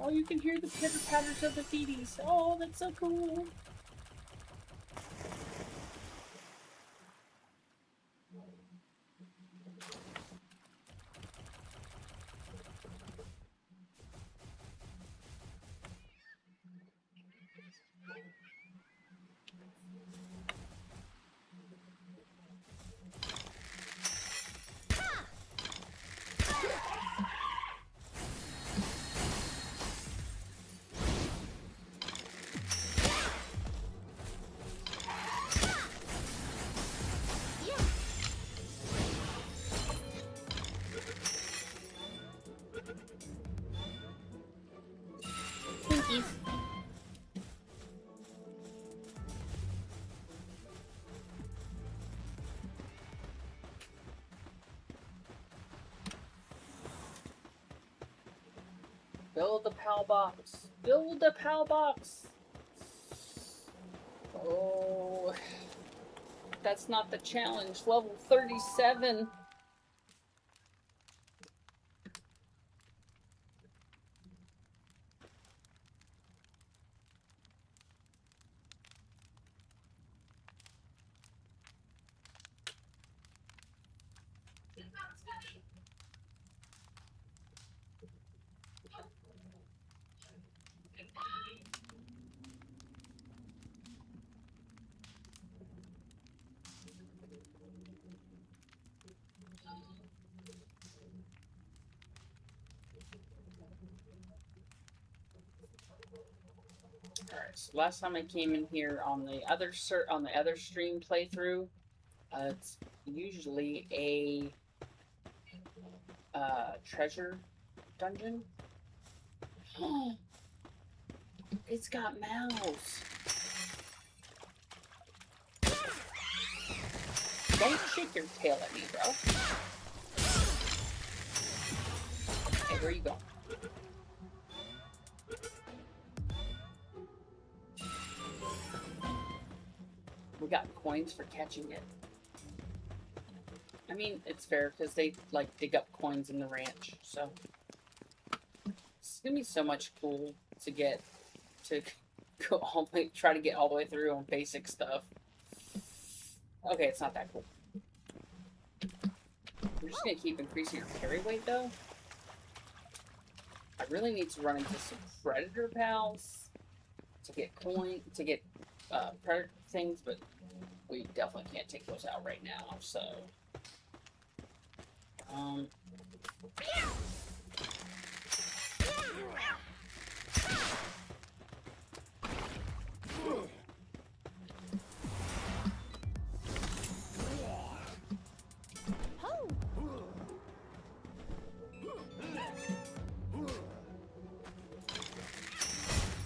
Oh, you can hear the pitter-patters of the feeties. Oh, that's so cool. Twinkies. Build the palbox. Build the palbox. Oh, that's not the challenge. Level 37. Alright, so last time I came in here on the other stream playthrough, it's usually a treasure dungeon. It's got mouse. Don't shake your tail at me, bro. Hey, where you going? We got coins for catching it. I mean, it's fair because they like dig up coins in the ranch, so it's gonna be so much cool to get to go all the way, try to get all the way through on basic stuff. Okay, it's not that cool. We're just gonna keep increasing our carry weight though. I really need to run into some predator pals to get predator things, but we definitely can't take those out right now, so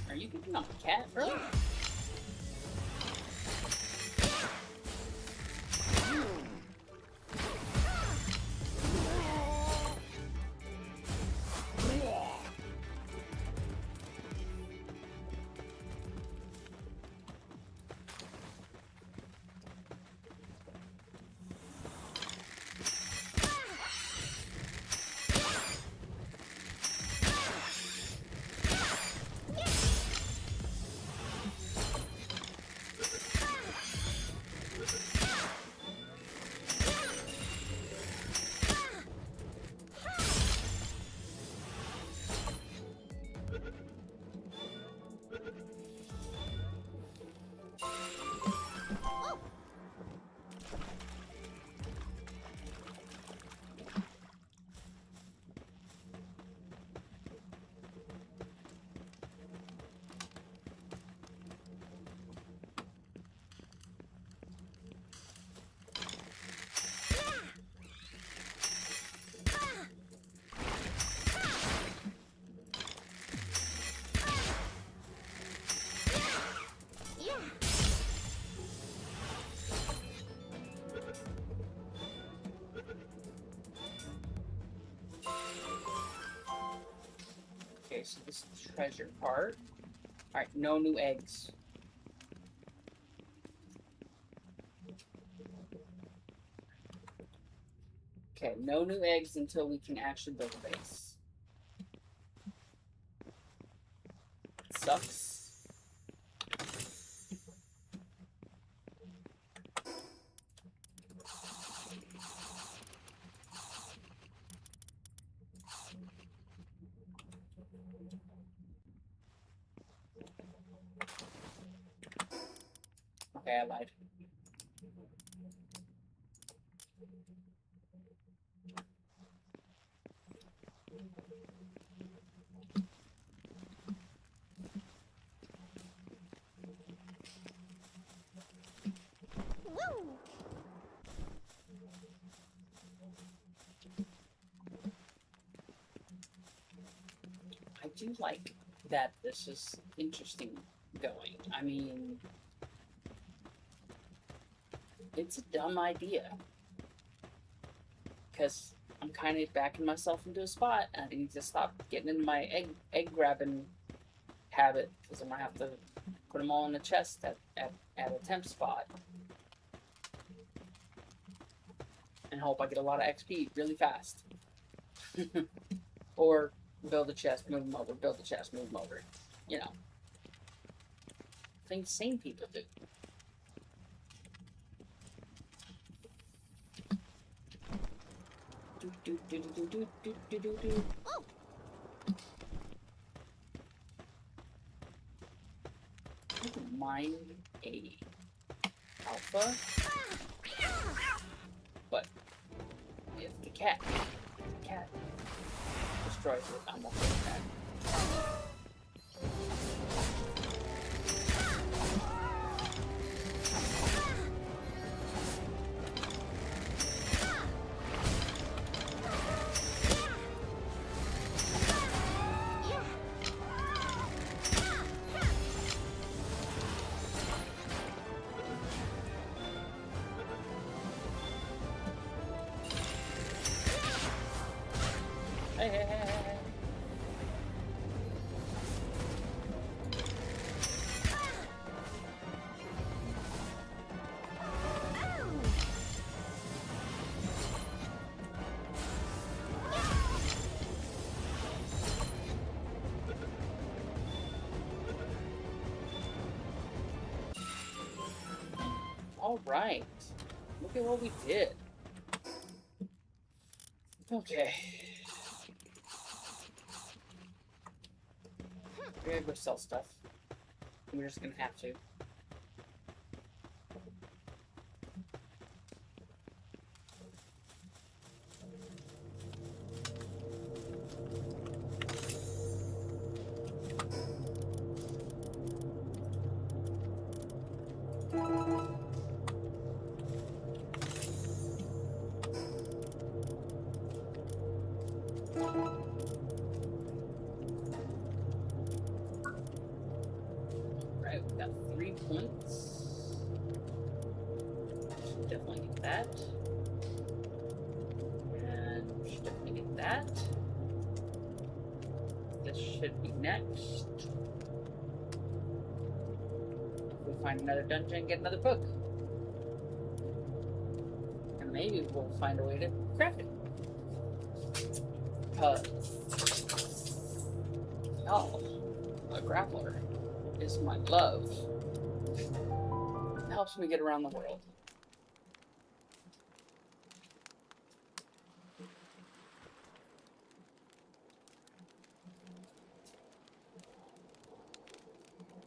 are you picking up a cat, bro? Okay, so this is the treasure part. Alright, no new eggs. Okay, no new eggs until we can actually build a base. Sucks. Okay, I lied. I do like that this is interesting going. I mean, it's a dumb idea. Because I'm kind of backing myself into a spot, and I need to stop getting into my egg grabbing habit, because I'm going to have to put them all in the chest at a temp spot. And hope I get a lot of XP really fast. Or build a chest, move them over, build a chest, move them over. You know. Things sane people do. Oh. I don't mind a alpha, but if the cat destroys it, I'm okay with that. Alright. Look at what we did. Okay. We're gonna go sell stuff. We're just gonna have to. Right, we got 3 points. Should definitely get that. And we should definitely get that. This should be next. We'll find another dungeon and get another book. And maybe we'll find a way to craft it. Because, y'all, a grappler is my love. It helps me get around the world.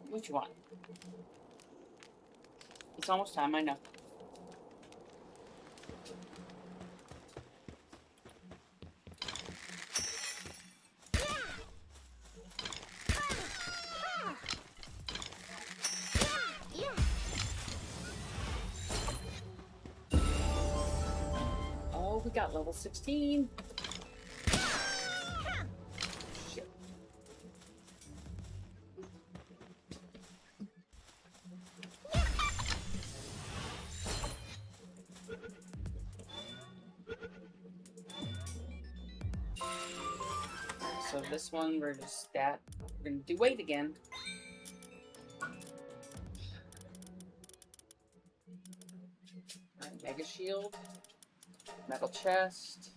What you want? It's almost time, I know. Oh, we got level 16. Shit. So this one, we're gonna do weight again. Alright, mega shield, metal chest.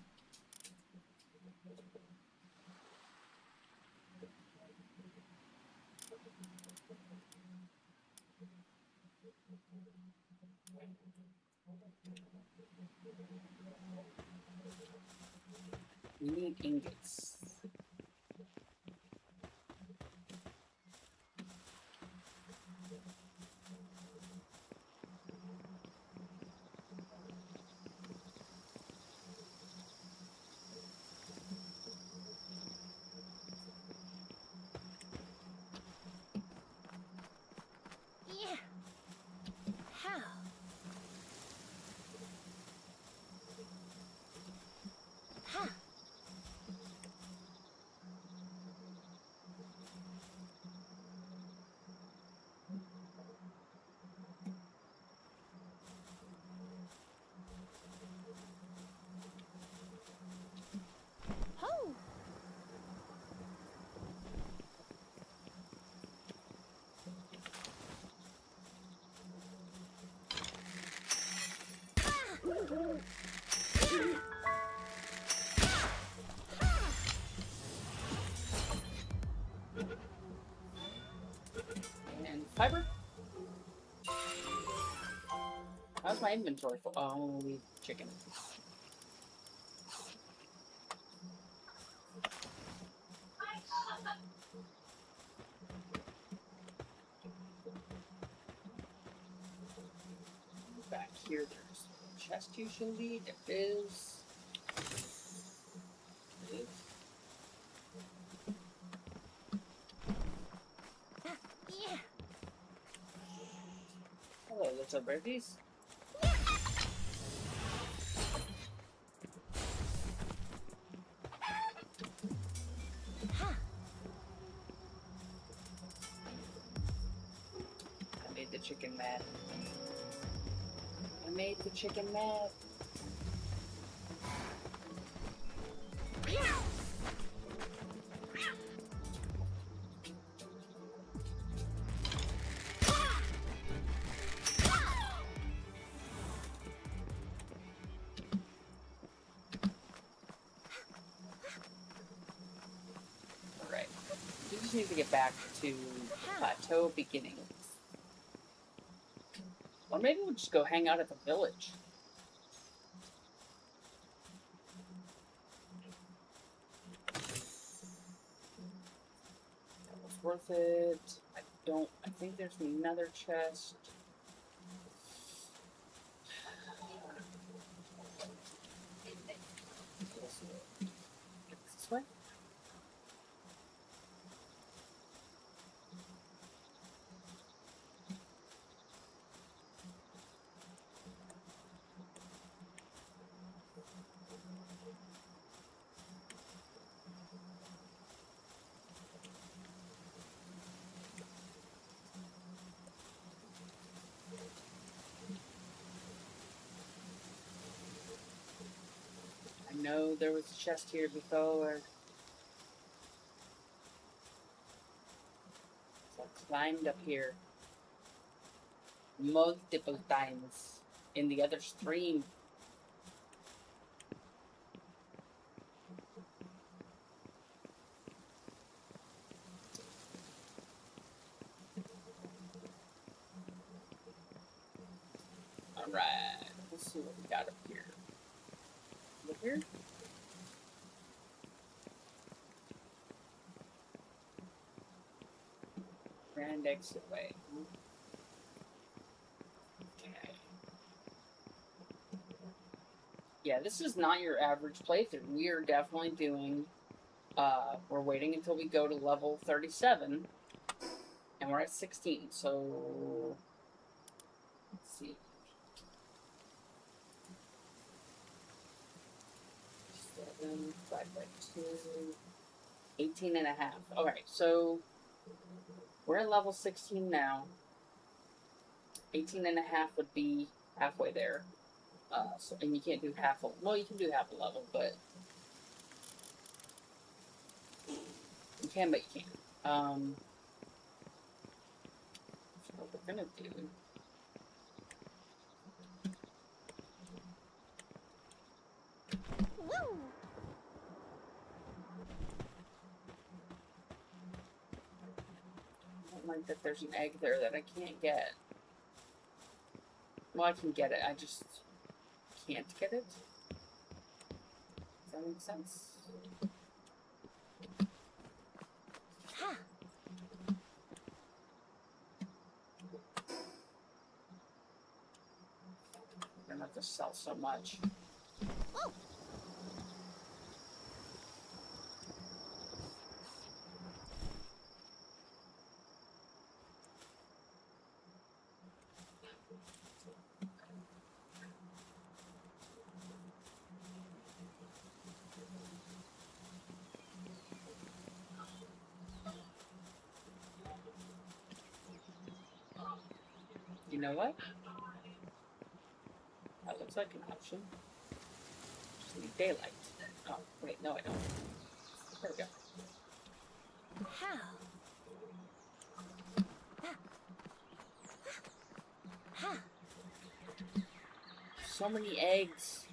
We need ingots. Yeah. How? Huh. Ho! And fiber. How's my inventory for? Oh, we chicken. Back here, there's a chest usually. There is. There is. Yeah. Hello, little birdies. Huh. I made the chicken mad. I made the chicken mad. Alright. We just need to get back to plateau beginnings. Or maybe we'll just go hang out at the village. That was worth it. I think there's another chest. This way? I know there was a chest here before. So I climbed up here multiple times in the other stream. Alright, let's see what we got up here. Look here. Grand exit way. Okay. Yeah, this is not your average playthrough. We are definitely doing, we're waiting until we go to level 37, and we're at 16, so, let's see. 7 divided by 2, 18 and a half. Alright, so, we're at level 16 now. 18 and a half would be halfway there. So, and you can't do half a, well, you can do half a level, but you can, but you can't. So what we're gonna do, Woo! I don't like that there's an egg there that I can't get. Well, I can get it, I just can't get it. Does that make sense? Ha! I don't have to sell so much. Whoa! You know what? That looks like an option. Just need daylight. Oh, wait, no I don't. There we go. How? Ha! So many eggs.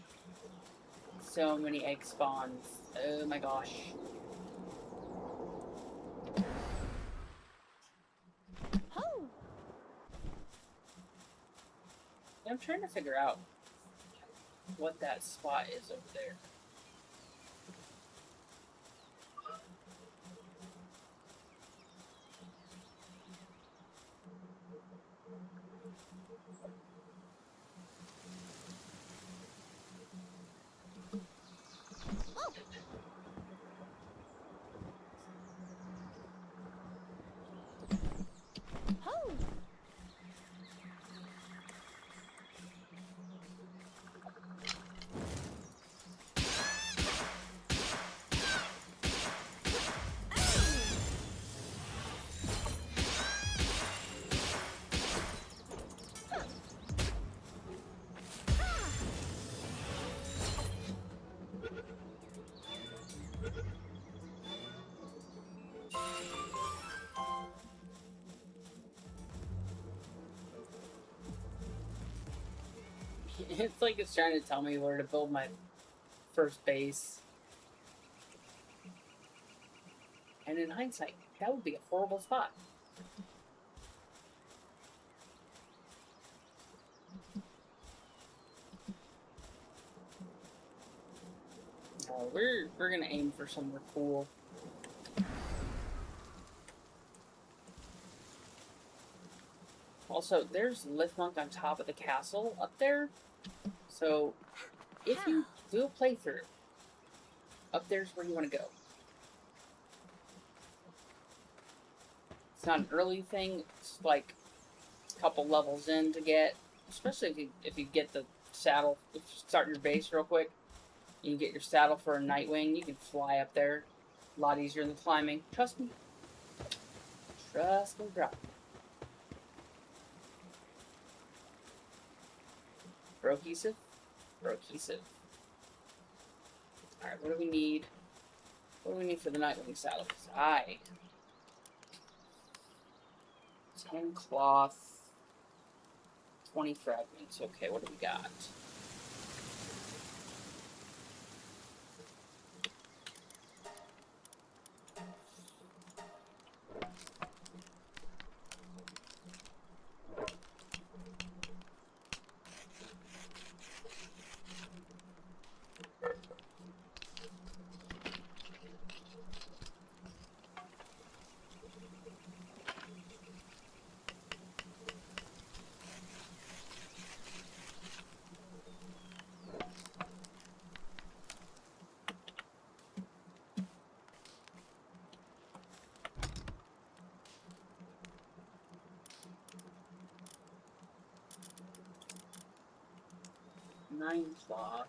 So many egg spawns. Oh my gosh. Ho! I'm trying to figure out what that spot is over there. Ho! It's like it's trying to tell me where to build my first base. And in hindsight, that would be a horrible spot. we're gonna aim for somewhere cool. Also, there's Lithmonk on top of the castle up there. So, if you do a playthrough, up there's where you want to go. It's not an early thing. It's like a couple levels in to get, especially if you get the saddle. If you start your base real quick, you can get your saddle for a Nightwing. You can fly up there. A lot easier than climbing. Trust me. Trust me, bro. Brohesive? Brohesive. Alright, what do we need? What do we need for the Nightwing saddle? 'Cause 10 cloth, 20 fragments. Okay, what do we got? Nine cloth.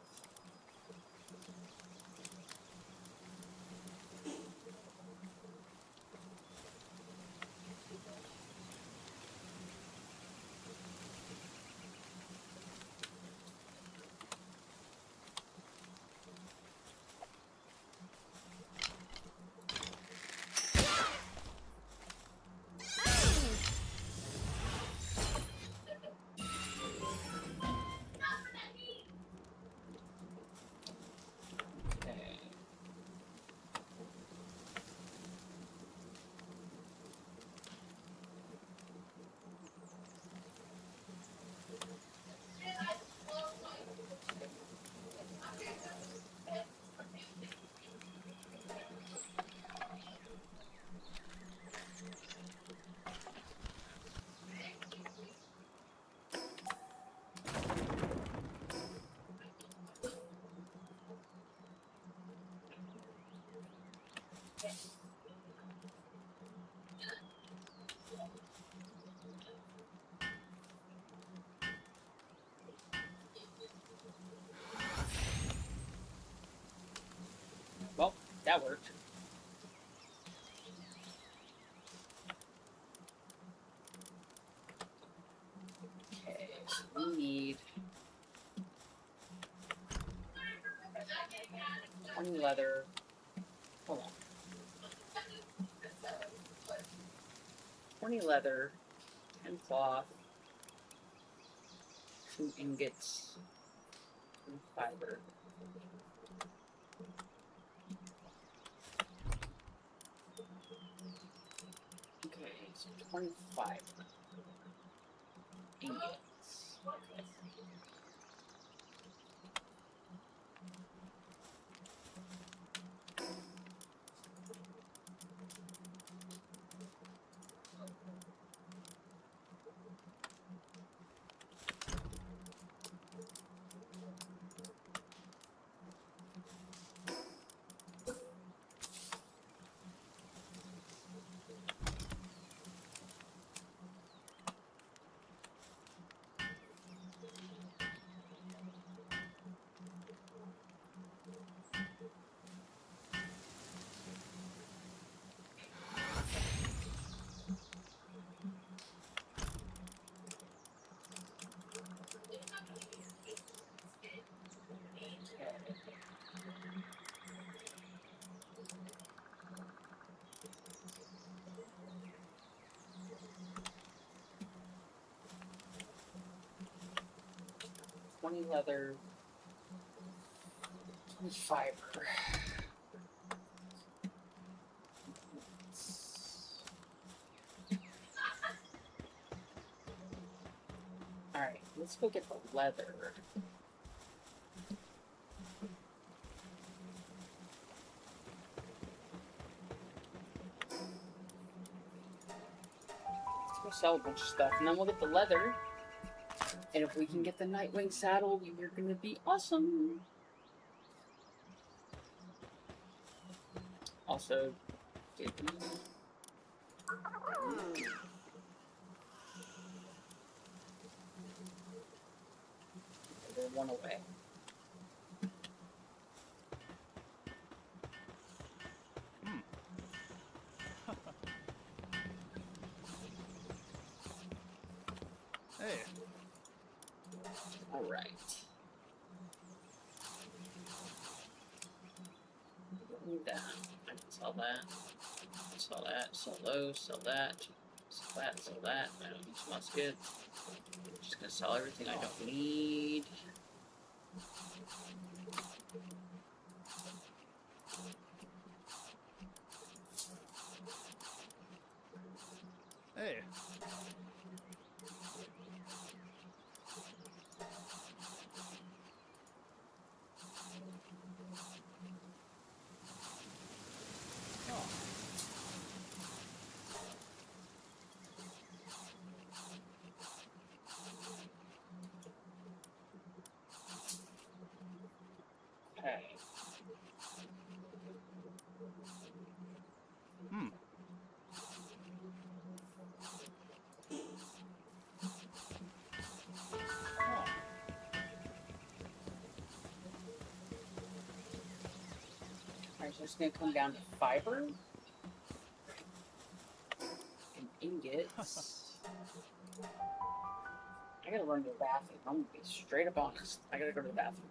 Okay. Well, that worked. Okay, so we need 20 leather. Hold on. 20 leather, 10 cloth, 2 ingots, 2 fiber. Okay, so 25 ingots. Okay. Twenty leather, 20 fiber. Alright, let's go get the leather. we'll sell a bunch of stuff, and then we'll get the leather. And if we can get the Nightwing saddle, we're gonna be awesome. Also, did we... We're one away. Hey. All right. Need that. I can sell that. Sell that. Sell those. Sell that. Sell that. Sell that. I don't need some musket. Just gonna sell everything I don't need. Hey. Oh. Okay. Hmm. Oh. Alright, so it's gonna come down to fiber and ingots. I gotta run to the bathroom. I'm gonna be straight up honest. I gotta go to the bathroom.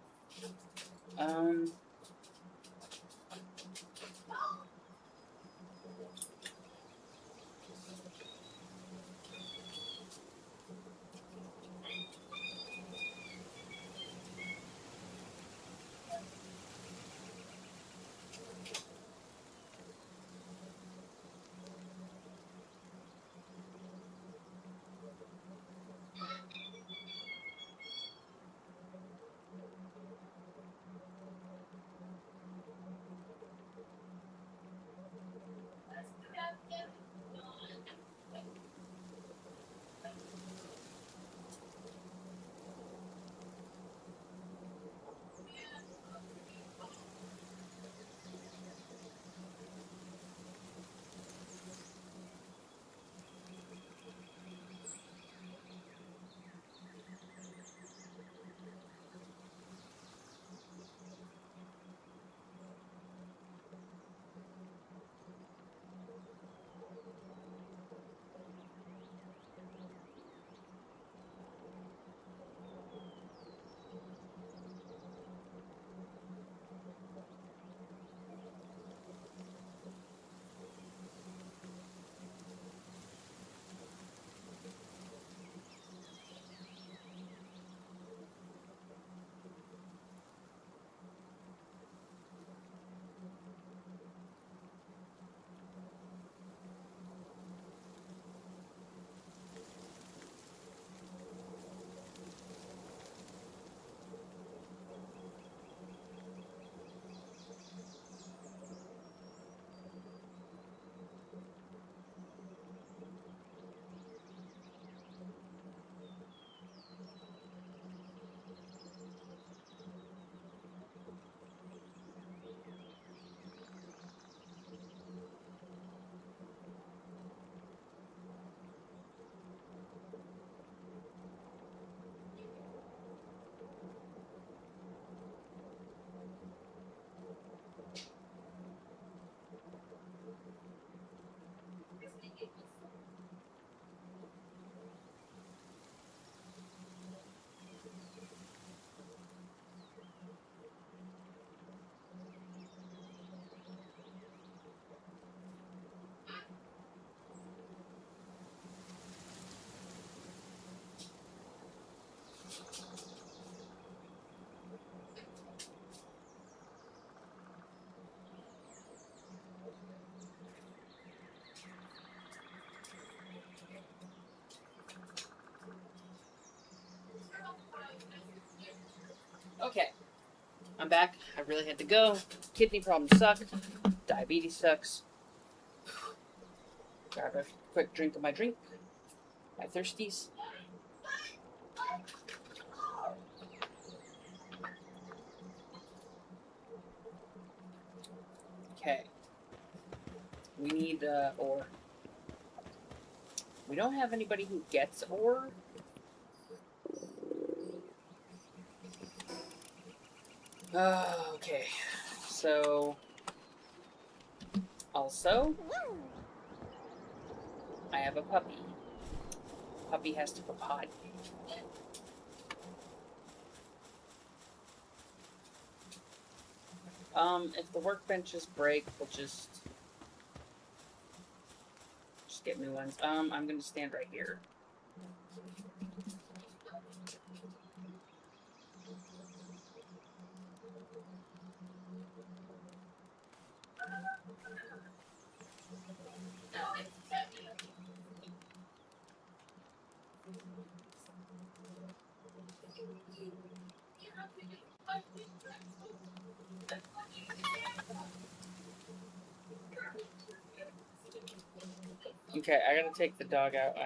Okay. I'm back. I really had to go. Kidney problems suck. Diabetes sucks. Grab a quick drink of my drink. Hi, thirsties. Okay. We need ore. We don't have anybody who gets ore. Okay. So, also, Woo! I have a puppy. Puppy has to go potty. If the workbenches break, we'll just get new ones. I'm gonna stand right here. Okay, I gotta take the dog out.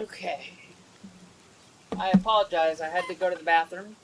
Okay. I apologize. I had to go to the bathroom.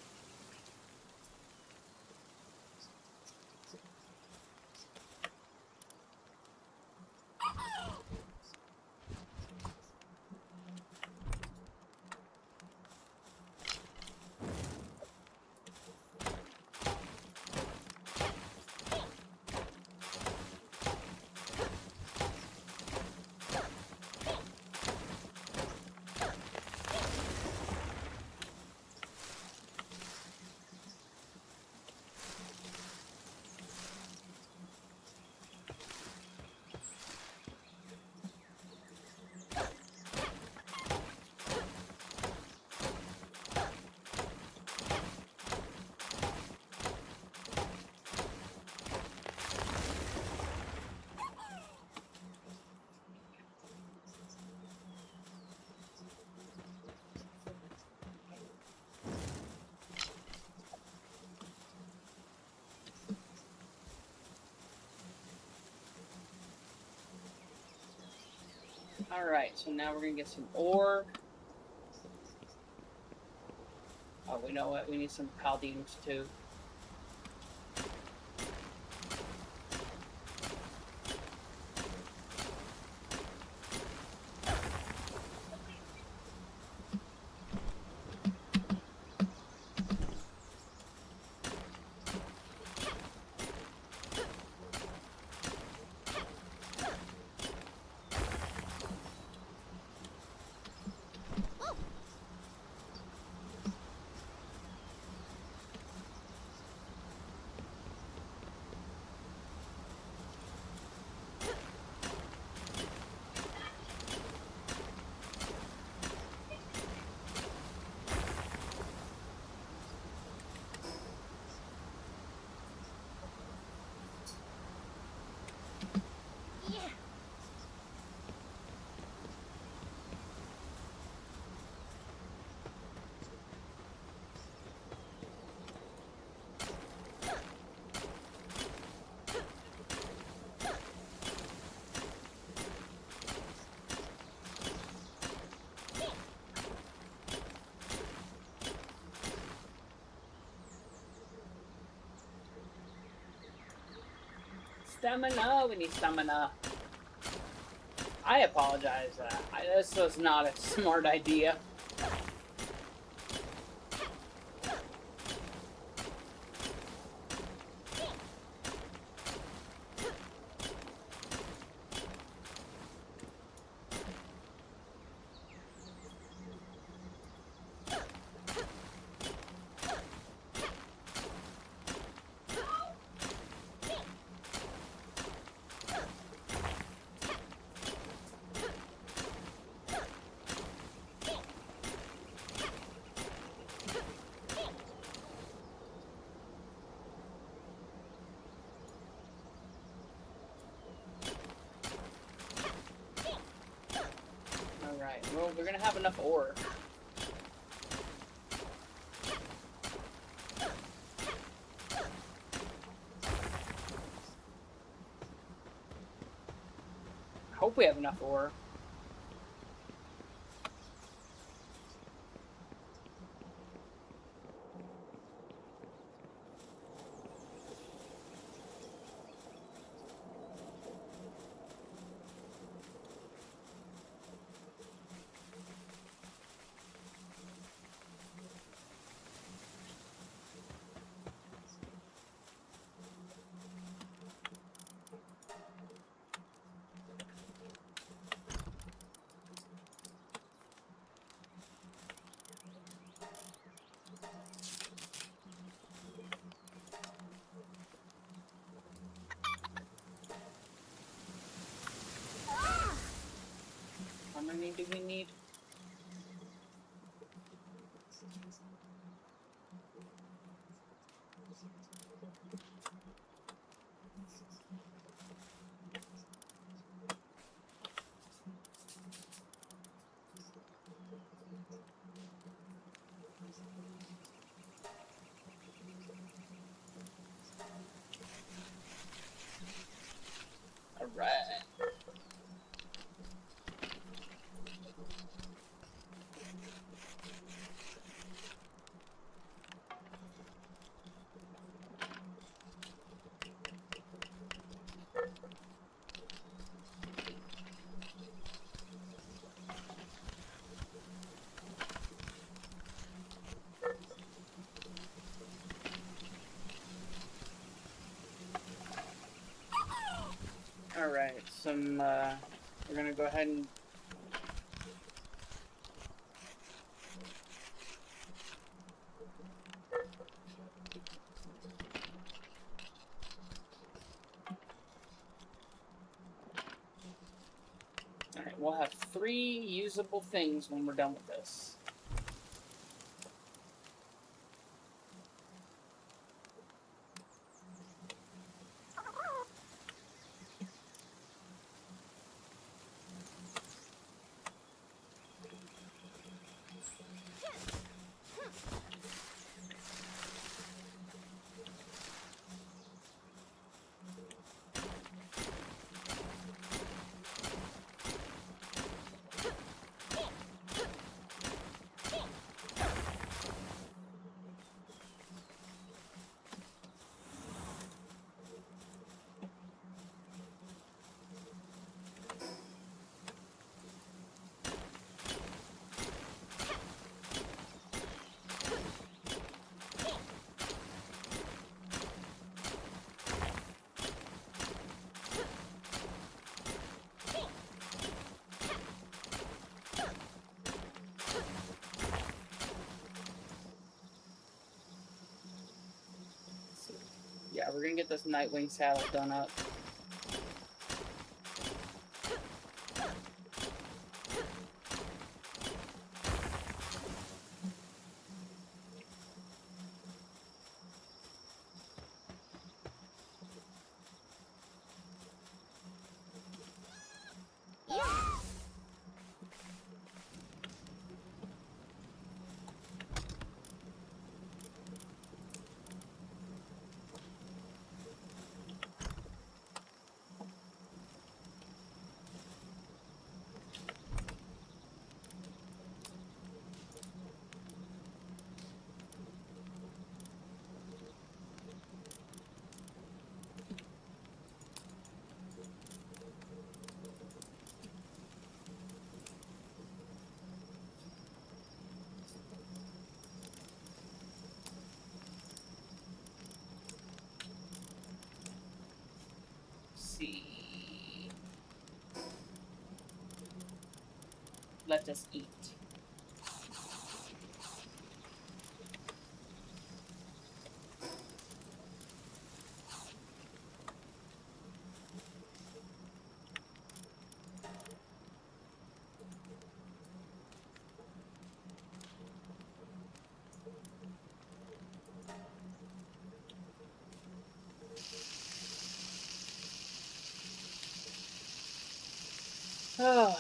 Alright, so now we're gonna get some ore. Oh, we know what? We need some palbox too. Yeah. Stamina, we need stamina. I apologize. This was not a smart idea. Alright, well, we're gonna have enough ore. I hope we have enough ore. many do we need? All right. All right. We're gonna go ahead and. Alright, we'll have 3 usable things when we're done with this. Yeah, we're gonna get this Nightwing saddle done up. See. Let us eat. Oh.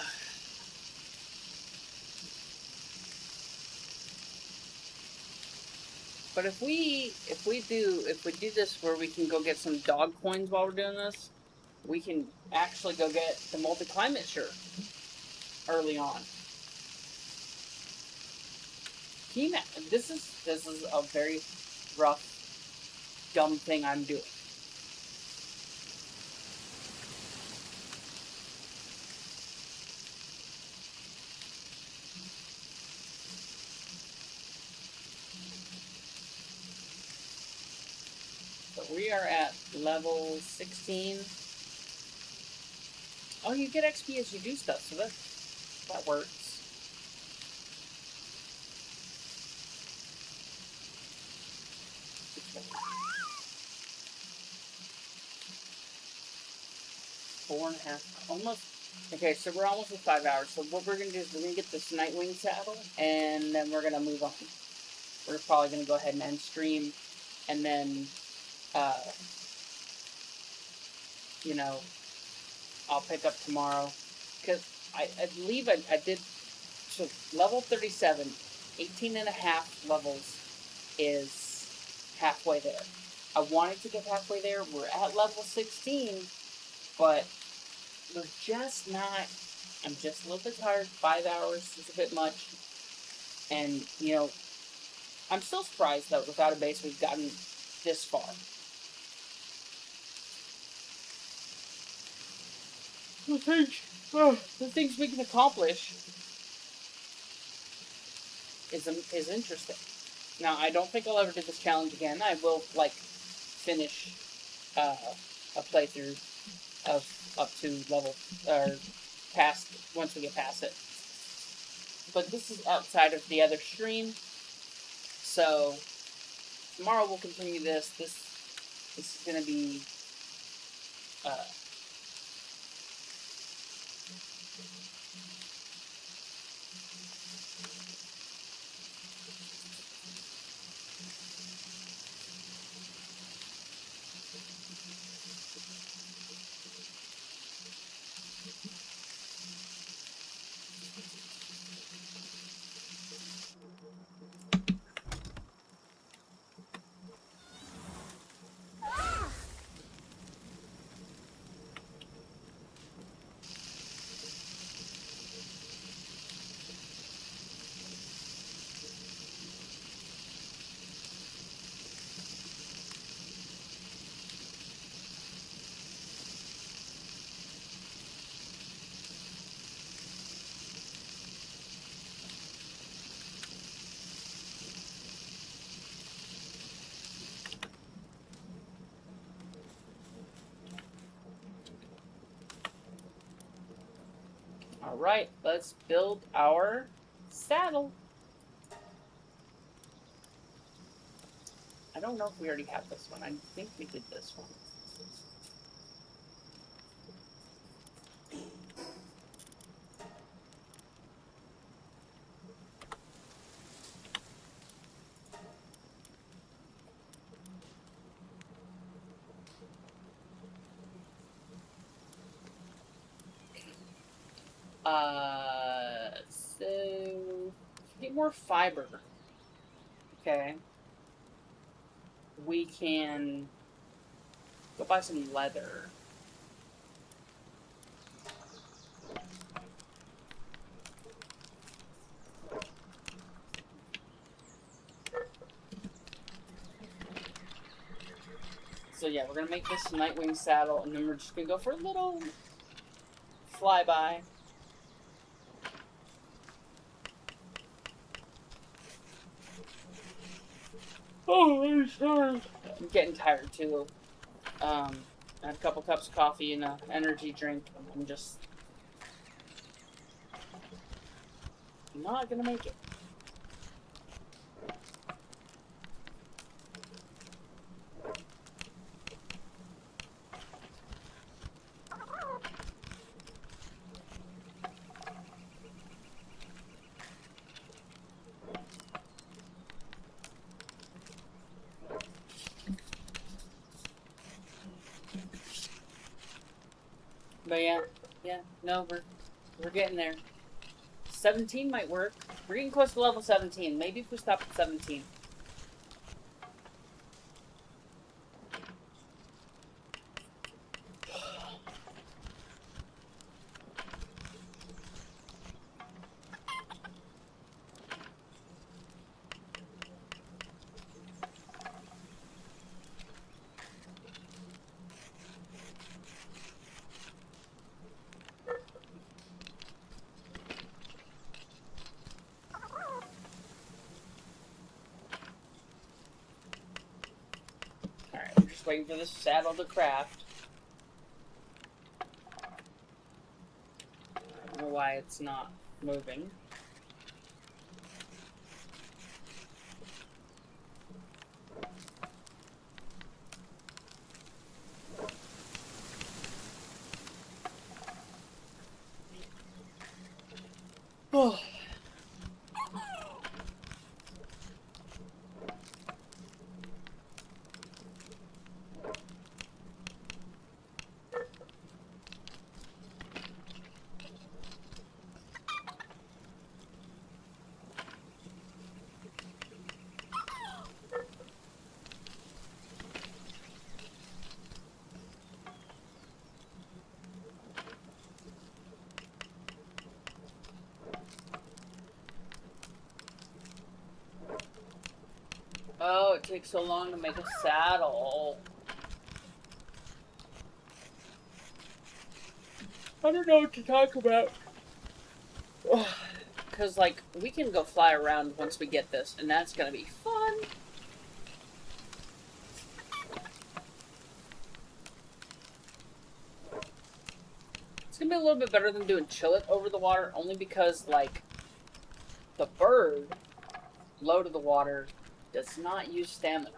But if we do this where we can go get some dog coins while we're doing this, we can actually go get the multi-climate shirt early on. Can you imagine? This is a very rough, dumb thing I'm doing. So we are at level 16. Oh, you get XP as you do stuff, so that works. Four and a half, almost Okay, so we're almost at 5 hours. So what we're gonna do is we're gonna get this Nightwing saddle, and then we're gonna move on. We're probably gonna go ahead and end stream, and then, you know, I'll pick up tomorrow. Because I believe I did, so level 37, 18 and a half levels is halfway there. I wanted to get halfway there. We're at level 16, but we're just not. I'm just a little bit tired. 5 hours is a bit much. And, you know, I'm still surprised that without a base we've gotten this far. The things we can accomplish is interesting. Now, I don't think I'll ever do this challenge again. I will, like, finish a playthrough of up to level, or past, once we get past it. But this is outside of the other stream, so tomorrow we'll continue this. This is going to be, alright, let's build our saddle. I don't know if we already have this one. I think we did this one. So get more fiber. Okay. We can go buy some leather. So yeah, we're gonna make this Nightwing saddle, and then we're just gonna go for a little flyby. Oh, I'm sorry. I'm getting tired too. I had a couple cups of coffee and an energy drink. I'm just not gonna make it. But yeah, no, we're getting there. 17 might work. We're getting close to level 17. Maybe if we stop at 17. Waiting for this saddle to craft. I don't know why it's not moving. Oh. Oh, it takes so long to make a saddle. I don't know what to talk about. Because, like, we can go fly around once we get this, and that's gonna be fun. It's gonna be a little bit better than doing chill it over the water, only because, like, the bird, low to the water, does not use stamina.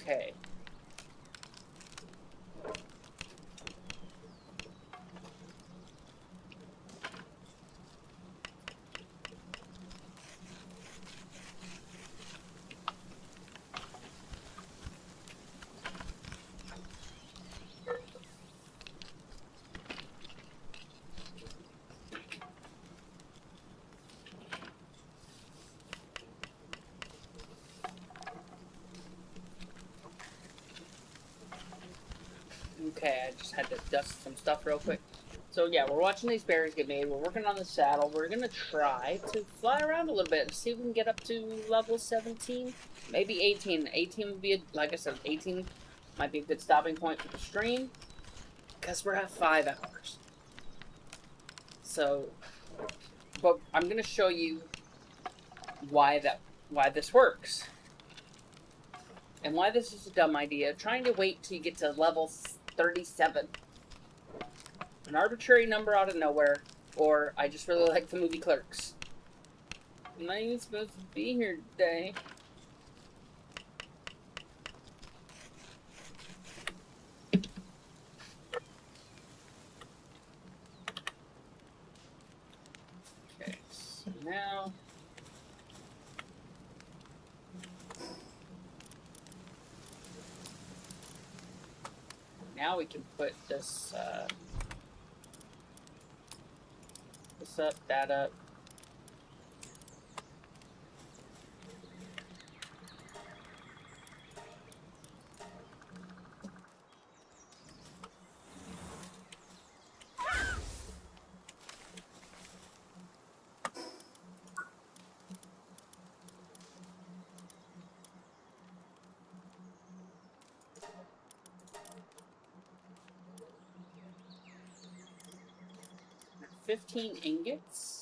Okay. Okay, I just had to dust some stuff real quick. So yeah, we're watching these berries get made. We're working on the saddle. We're gonna try to fly around a little bit and see if we can get up to level 17, maybe 18. 18 would be, like I said, 18 might be a good stopping point for the stream, because we're at 5 hours. So, but I'm gonna show you why this works. And why this is a dumb idea. Trying to wait till you get to level 37. An arbitrary number out of nowhere. Or I just really like the movie Clerks. I'm not even supposed to be here today. Okay, so now... Now we can put this, this up, that up. We're 15 ingots.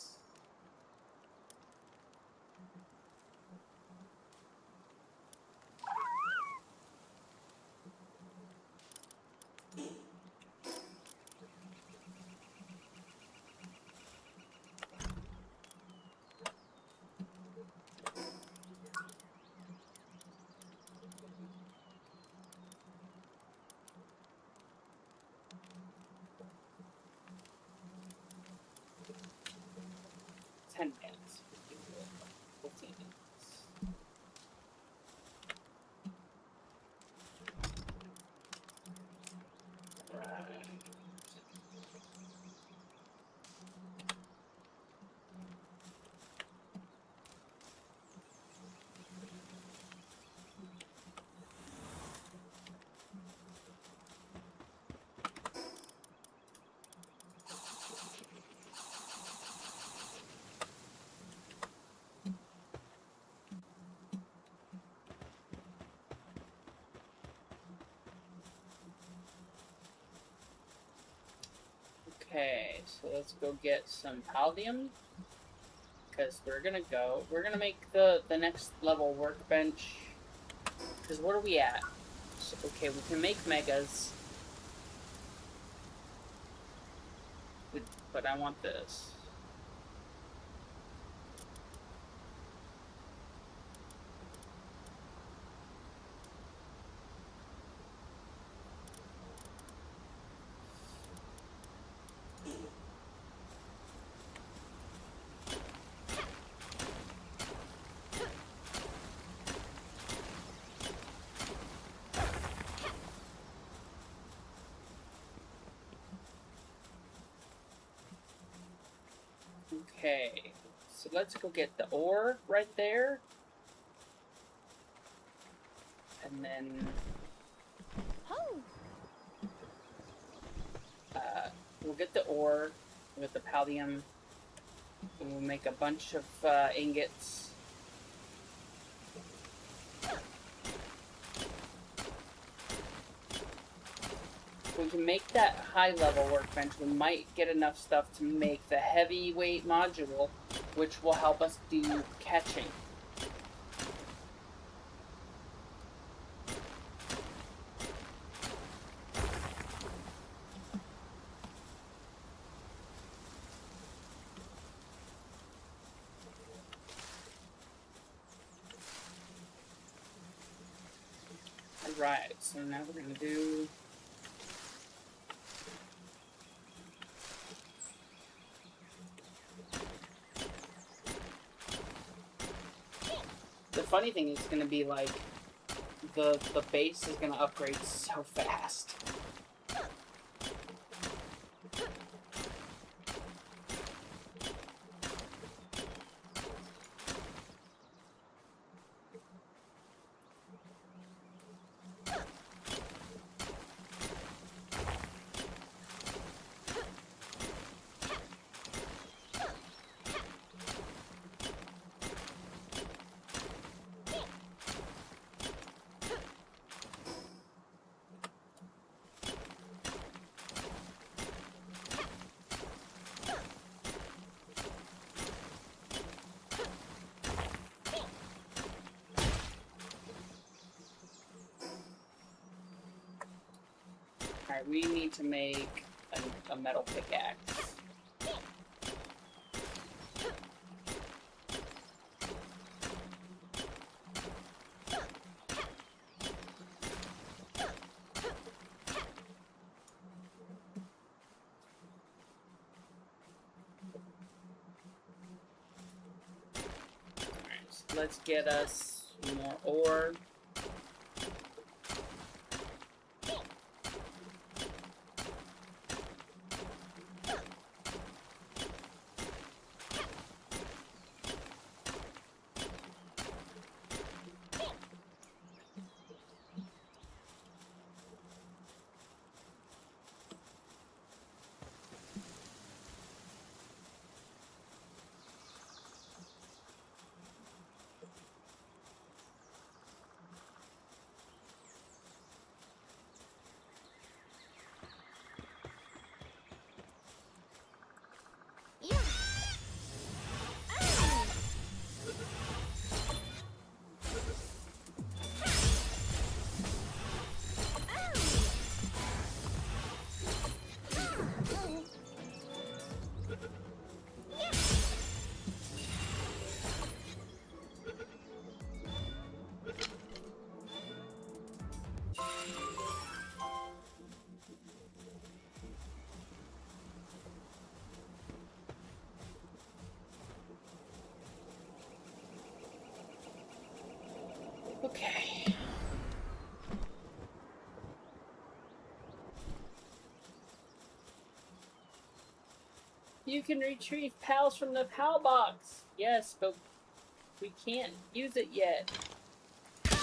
Okay, so let's go get some paldium. Because we're gonna make the next level workbench. Because what are we at? So, okay, we can make megas. But I want this. Okay, so let's go get the ore right there. And then Ho! we'll get the ore with the pallium. And we'll make a bunch of ingots. If we can make that high level workbench, we might get enough stuff to make the heavyweight module, which will help us do catching. Alright, so now we're gonna do the funny thing is gonna be like the base is gonna upgrade so fast. Alright, we need to make a metal pickaxe. Alright, so let's get us more ore. Yeah. Oh. Okay. You can retrieve pals from the pal box. Yes, but we can't use it yet. Oh.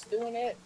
doing it.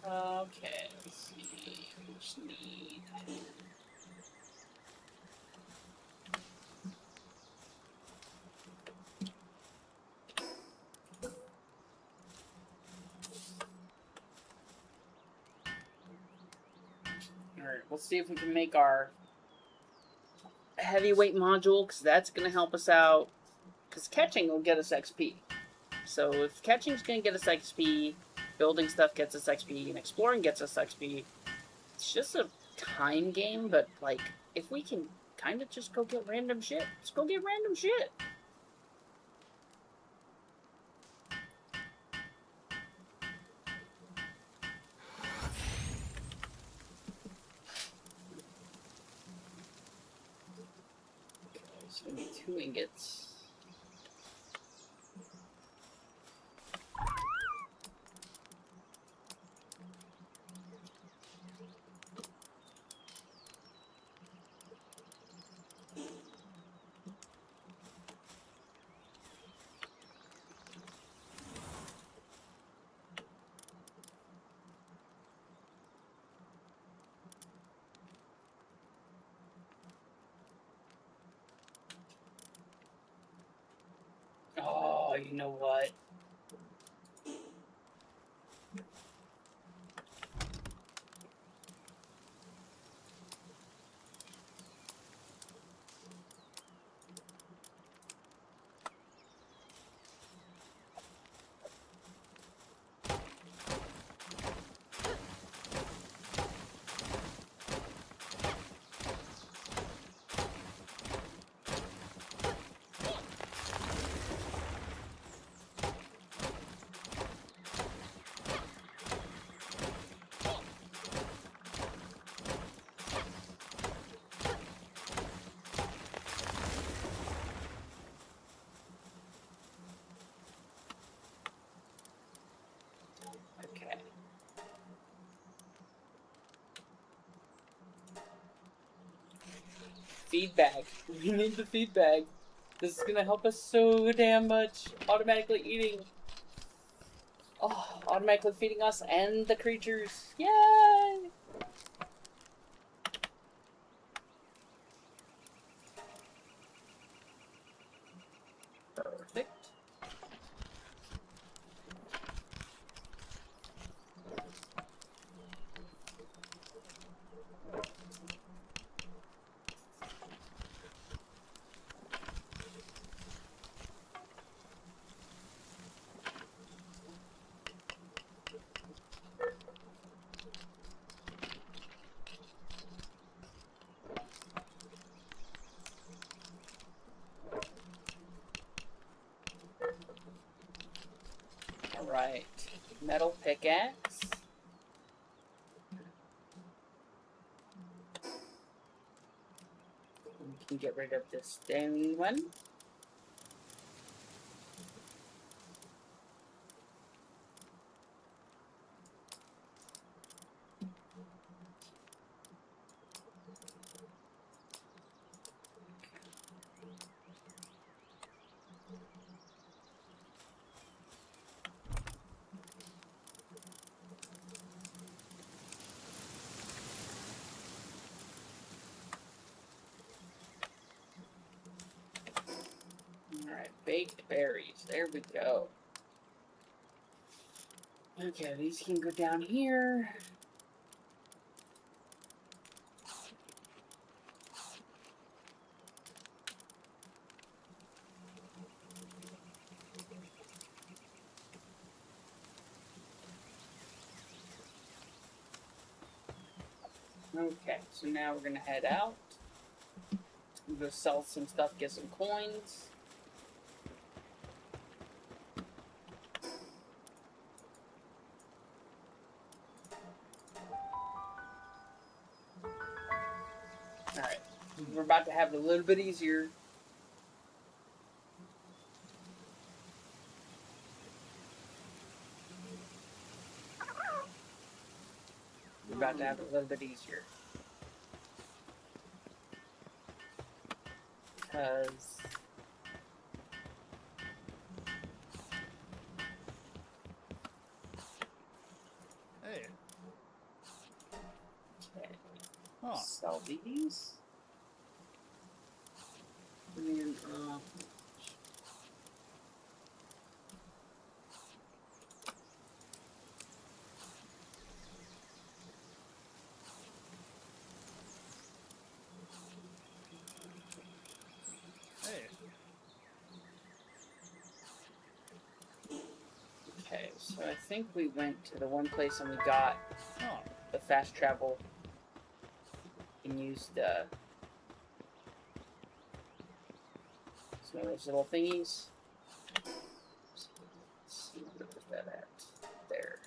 Okay, let's see. We just need. Alright, let's see if we can make our heavyweight module, because that's going to help us out. Because catching will get us XP. So if catching's going to get us XP, building stuff gets us XP, and exploring gets us XP, it's just a time game, but, like, if we can kind of just go get random shit, let's go get random shit. Okay, so we need 2 ingots. Oh, you know what? Okay. Feedback. We need the feedback. This is gonna help us so damn much. Automatically eating. Oh, automatically feeding us and the creatures. Yay! Perfect. Alright. Metal pickaxe. We can get rid of this dang one. Alright, baked berries. There we go. Okay, these can go down here. Okay, so now we're gonna head out. We'll go sell some stuff, get some coins. Alright, we're about to have it a little bit easier. We're about to have it a little bit easier. Because Hey. okay, Huh. sell these. And Hey. okay, so I think we went to the one place and we got Huh. the fast travel and used some of those little thingies. Let's see, where was that at? There.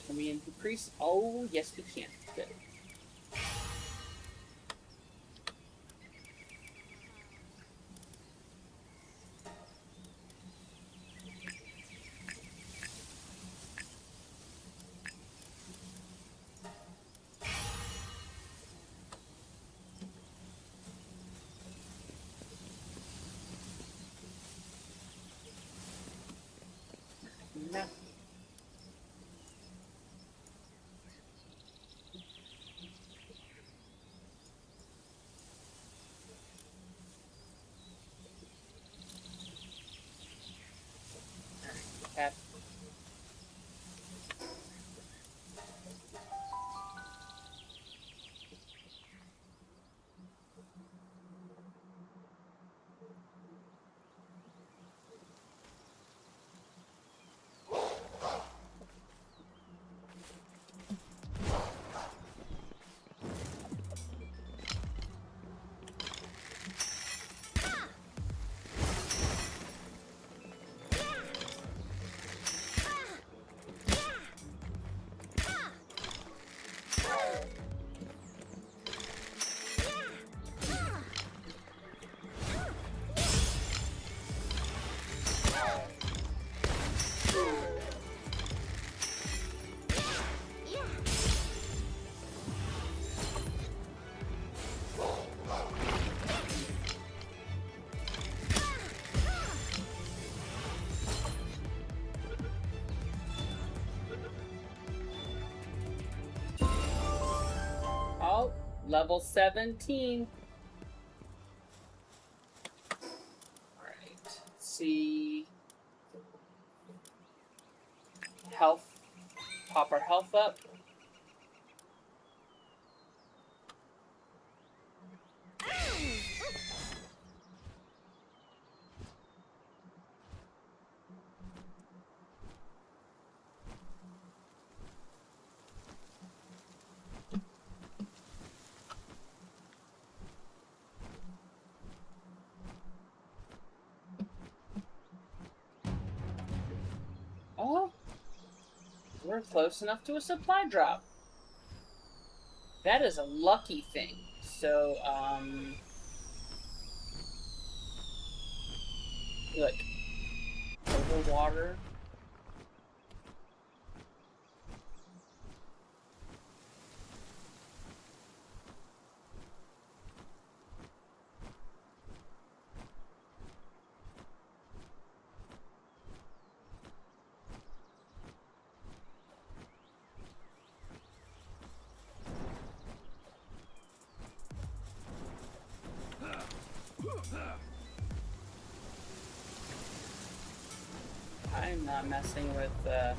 Can we increase? Oh, yes, we can. Good. No. Tap. Oh, level 17. Alright, let's see. Health. Pop our health up. We're close enough to a supply drop. That is a lucky thing. So, look. Over water. I'm not messing with, Yeah.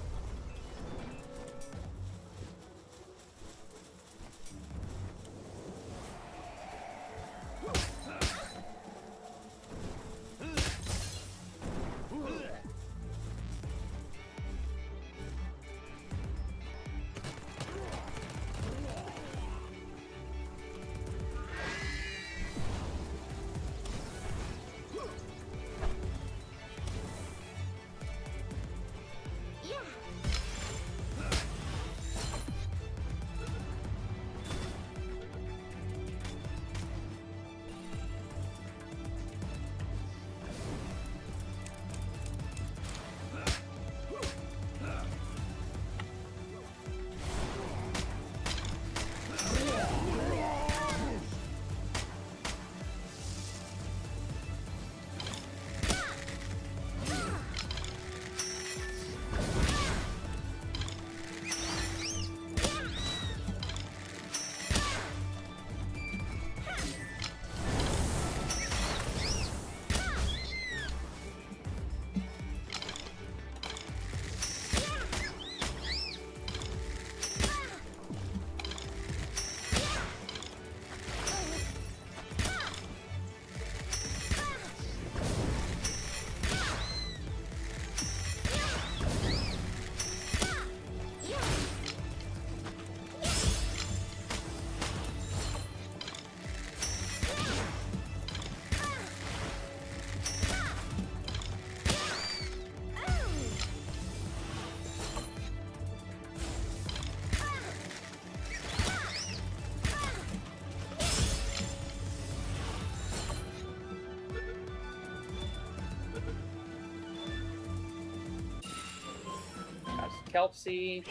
Kelpsy,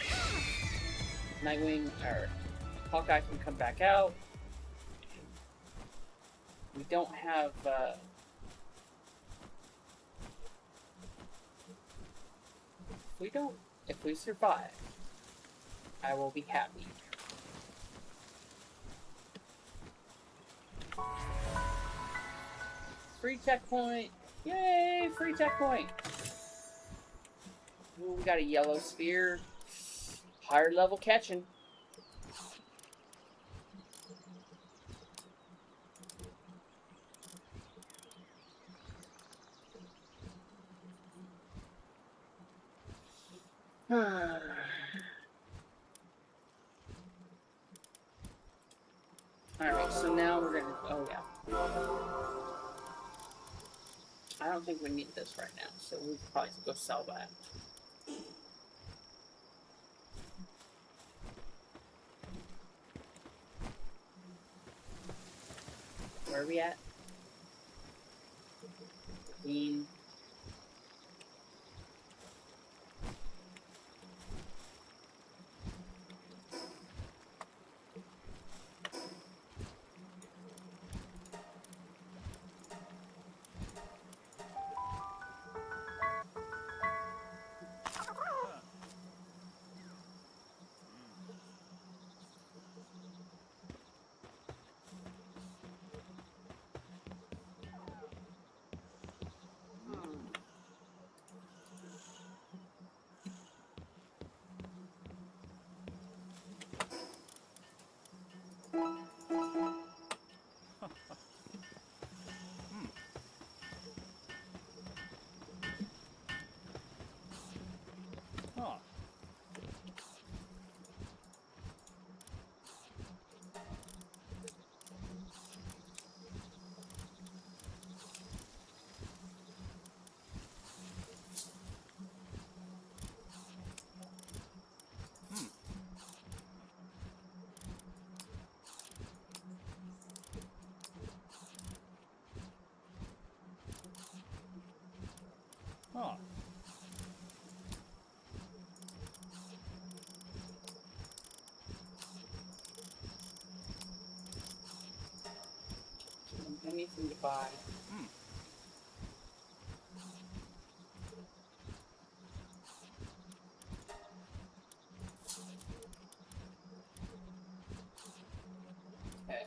Nightwing, or Hawkeye can come back out. We don't have, if we survive, I will be happy. Free checkpoint! Yay! Free checkpoint! Ooh, we got a yellow spear. Higher level catching. Alright, so now we're gonna. Oh, yeah. I don't think we need this right now, so we probably should go sell that. Where are we at? Queen. Huh. Anything to buy. Hmm. Okay.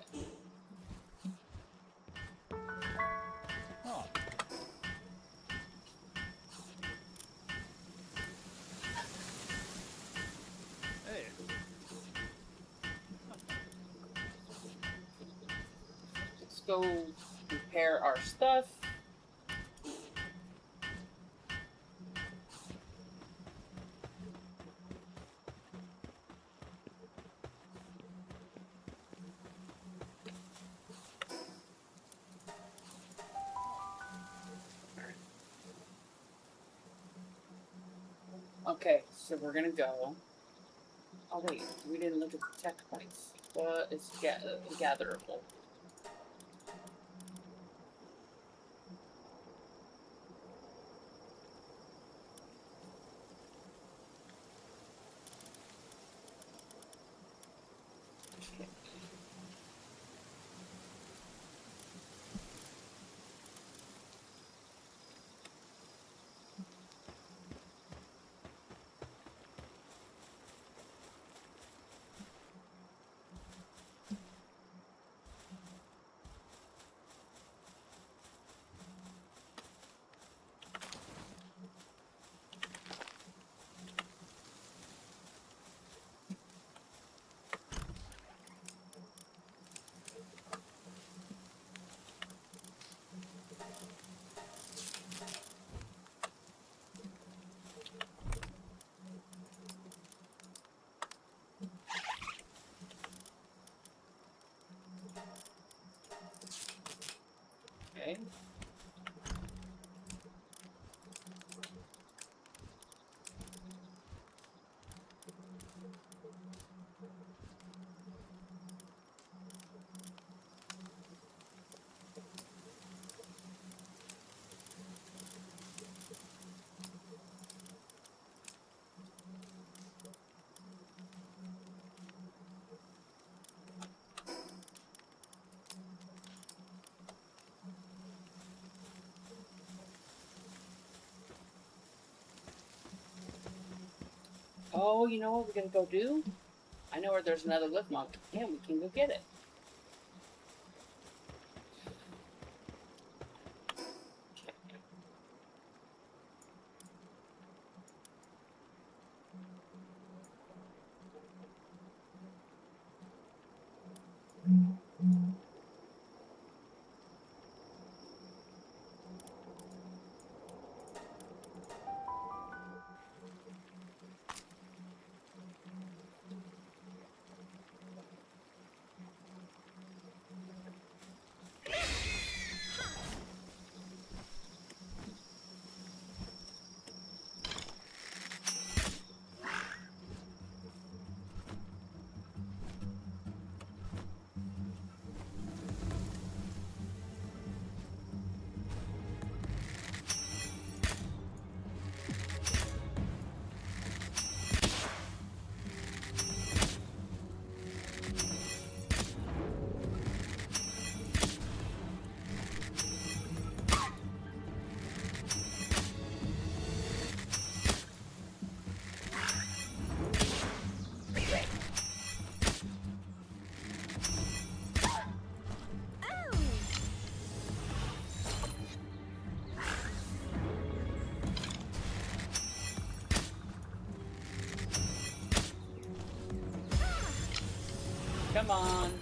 Huh. Hey. Let's go repair our stuff. Okay, so we're gonna go. Oh wait, we didn't look at the tech points. What is gatherable? Okay. Okay. Oh, you know what we're gonna go do? I know where there's another lift monk. Yeah, we can go get it. Come on.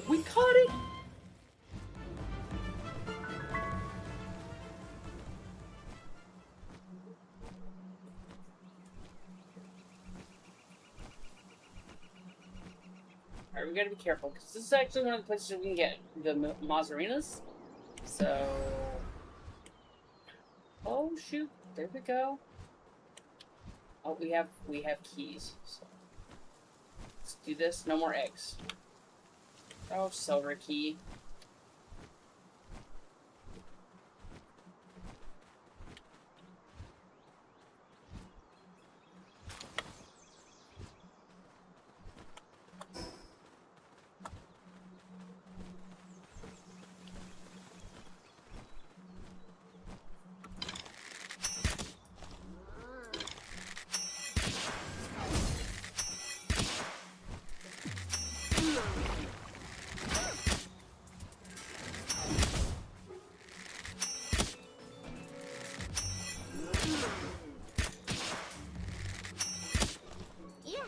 We caught it. Alright, we gotta be careful, because this is actually one of the places we can get the Mazzarinas. So, Oh shoot! There we go. Oh, we have keys. So let's do this. No more eggs. Oh, silver key. Yeah.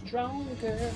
Stronger.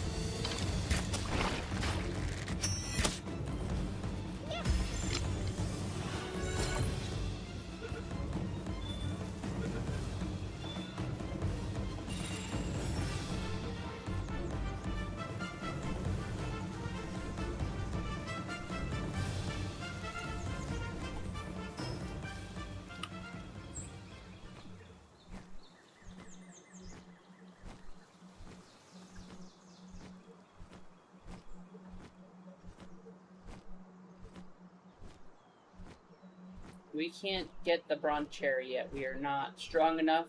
We can't get the bronze cherry yet. We are not strong enough.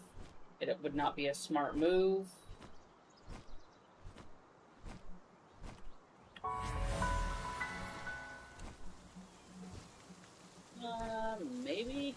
It would not be a smart move. Maybe.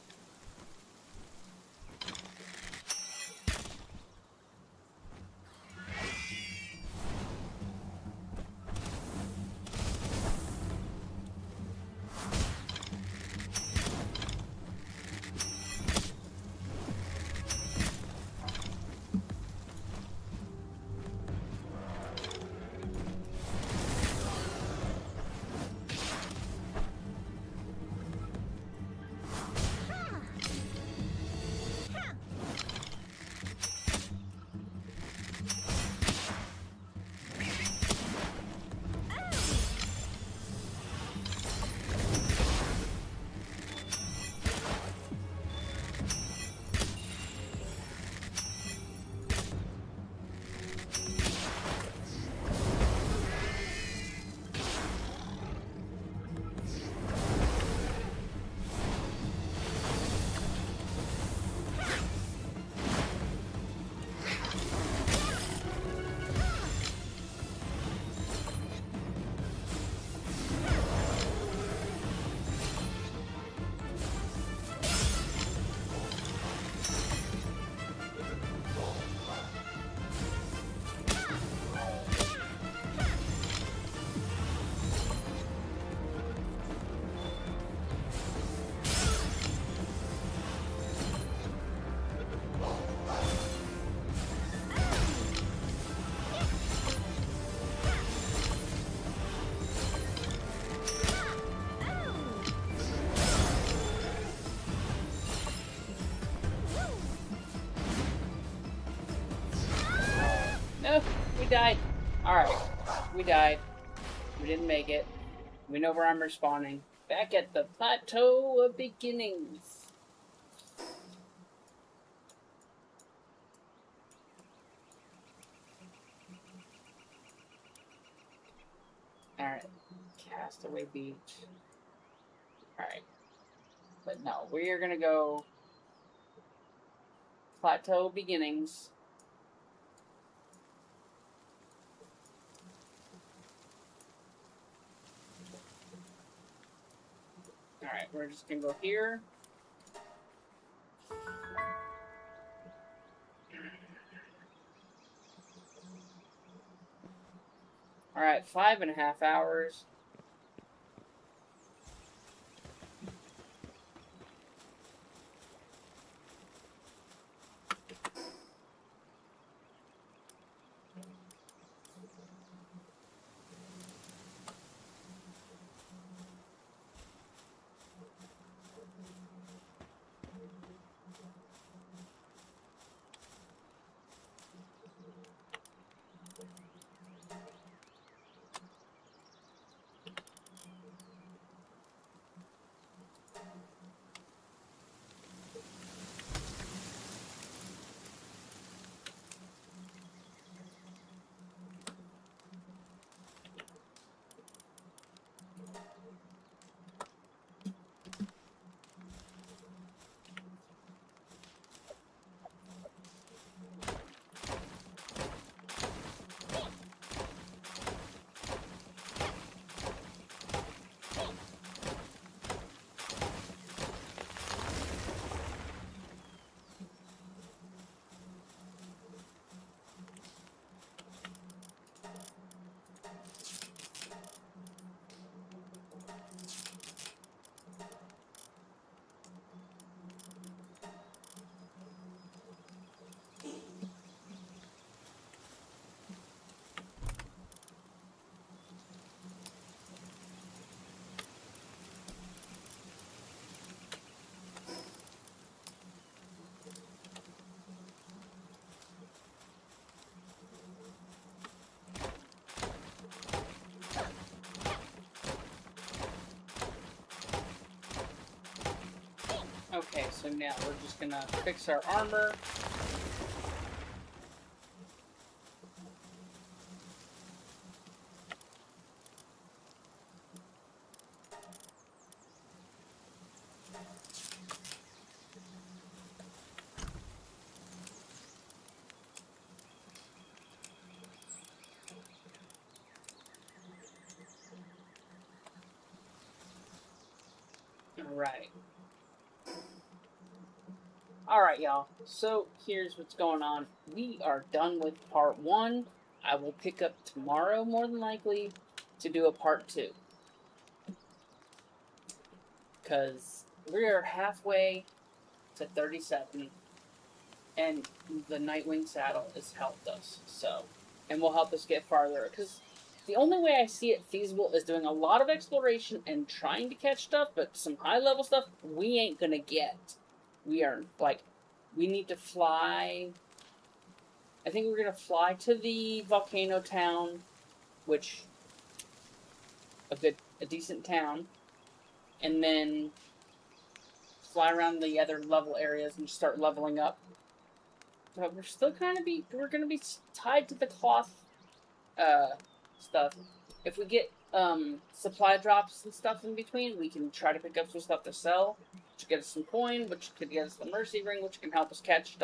No, we died. Alright, we died. We didn't make it. We know where I'm respawning. Back at the Plateau of Beginnings. Alright. Castaway Beach. Alright. But no, we are gonna go Plateau Beginnings. Alright, we're just gonna go here. Alright, 5.5 hours. Okay, so now we're just gonna fix our armor. Alright. Alright, y'all. So, here's what's going on. We are done with part 1. I will pick up tomorrow, more than likely, to do a part 2. Because we are halfway to 37. And the Nightwing saddle has helped us. So, and will help us get farther. Because the only way I see it feasible is doing a lot of exploration and trying to catch stuff, but some high-level stuff we ain't gonna get. We are, like, we need to fly. I think we're gonna fly to the volcano town, which, a decent town, and then fly around the other level areas and start leveling up. But we're still we're gonna be tied to the cloth, stuff. If we get, supply drops and stuff in between, we can try to pick up some stuff to sell, which will get us some coin, which could get us the mercy ring, which can help us catch stuff.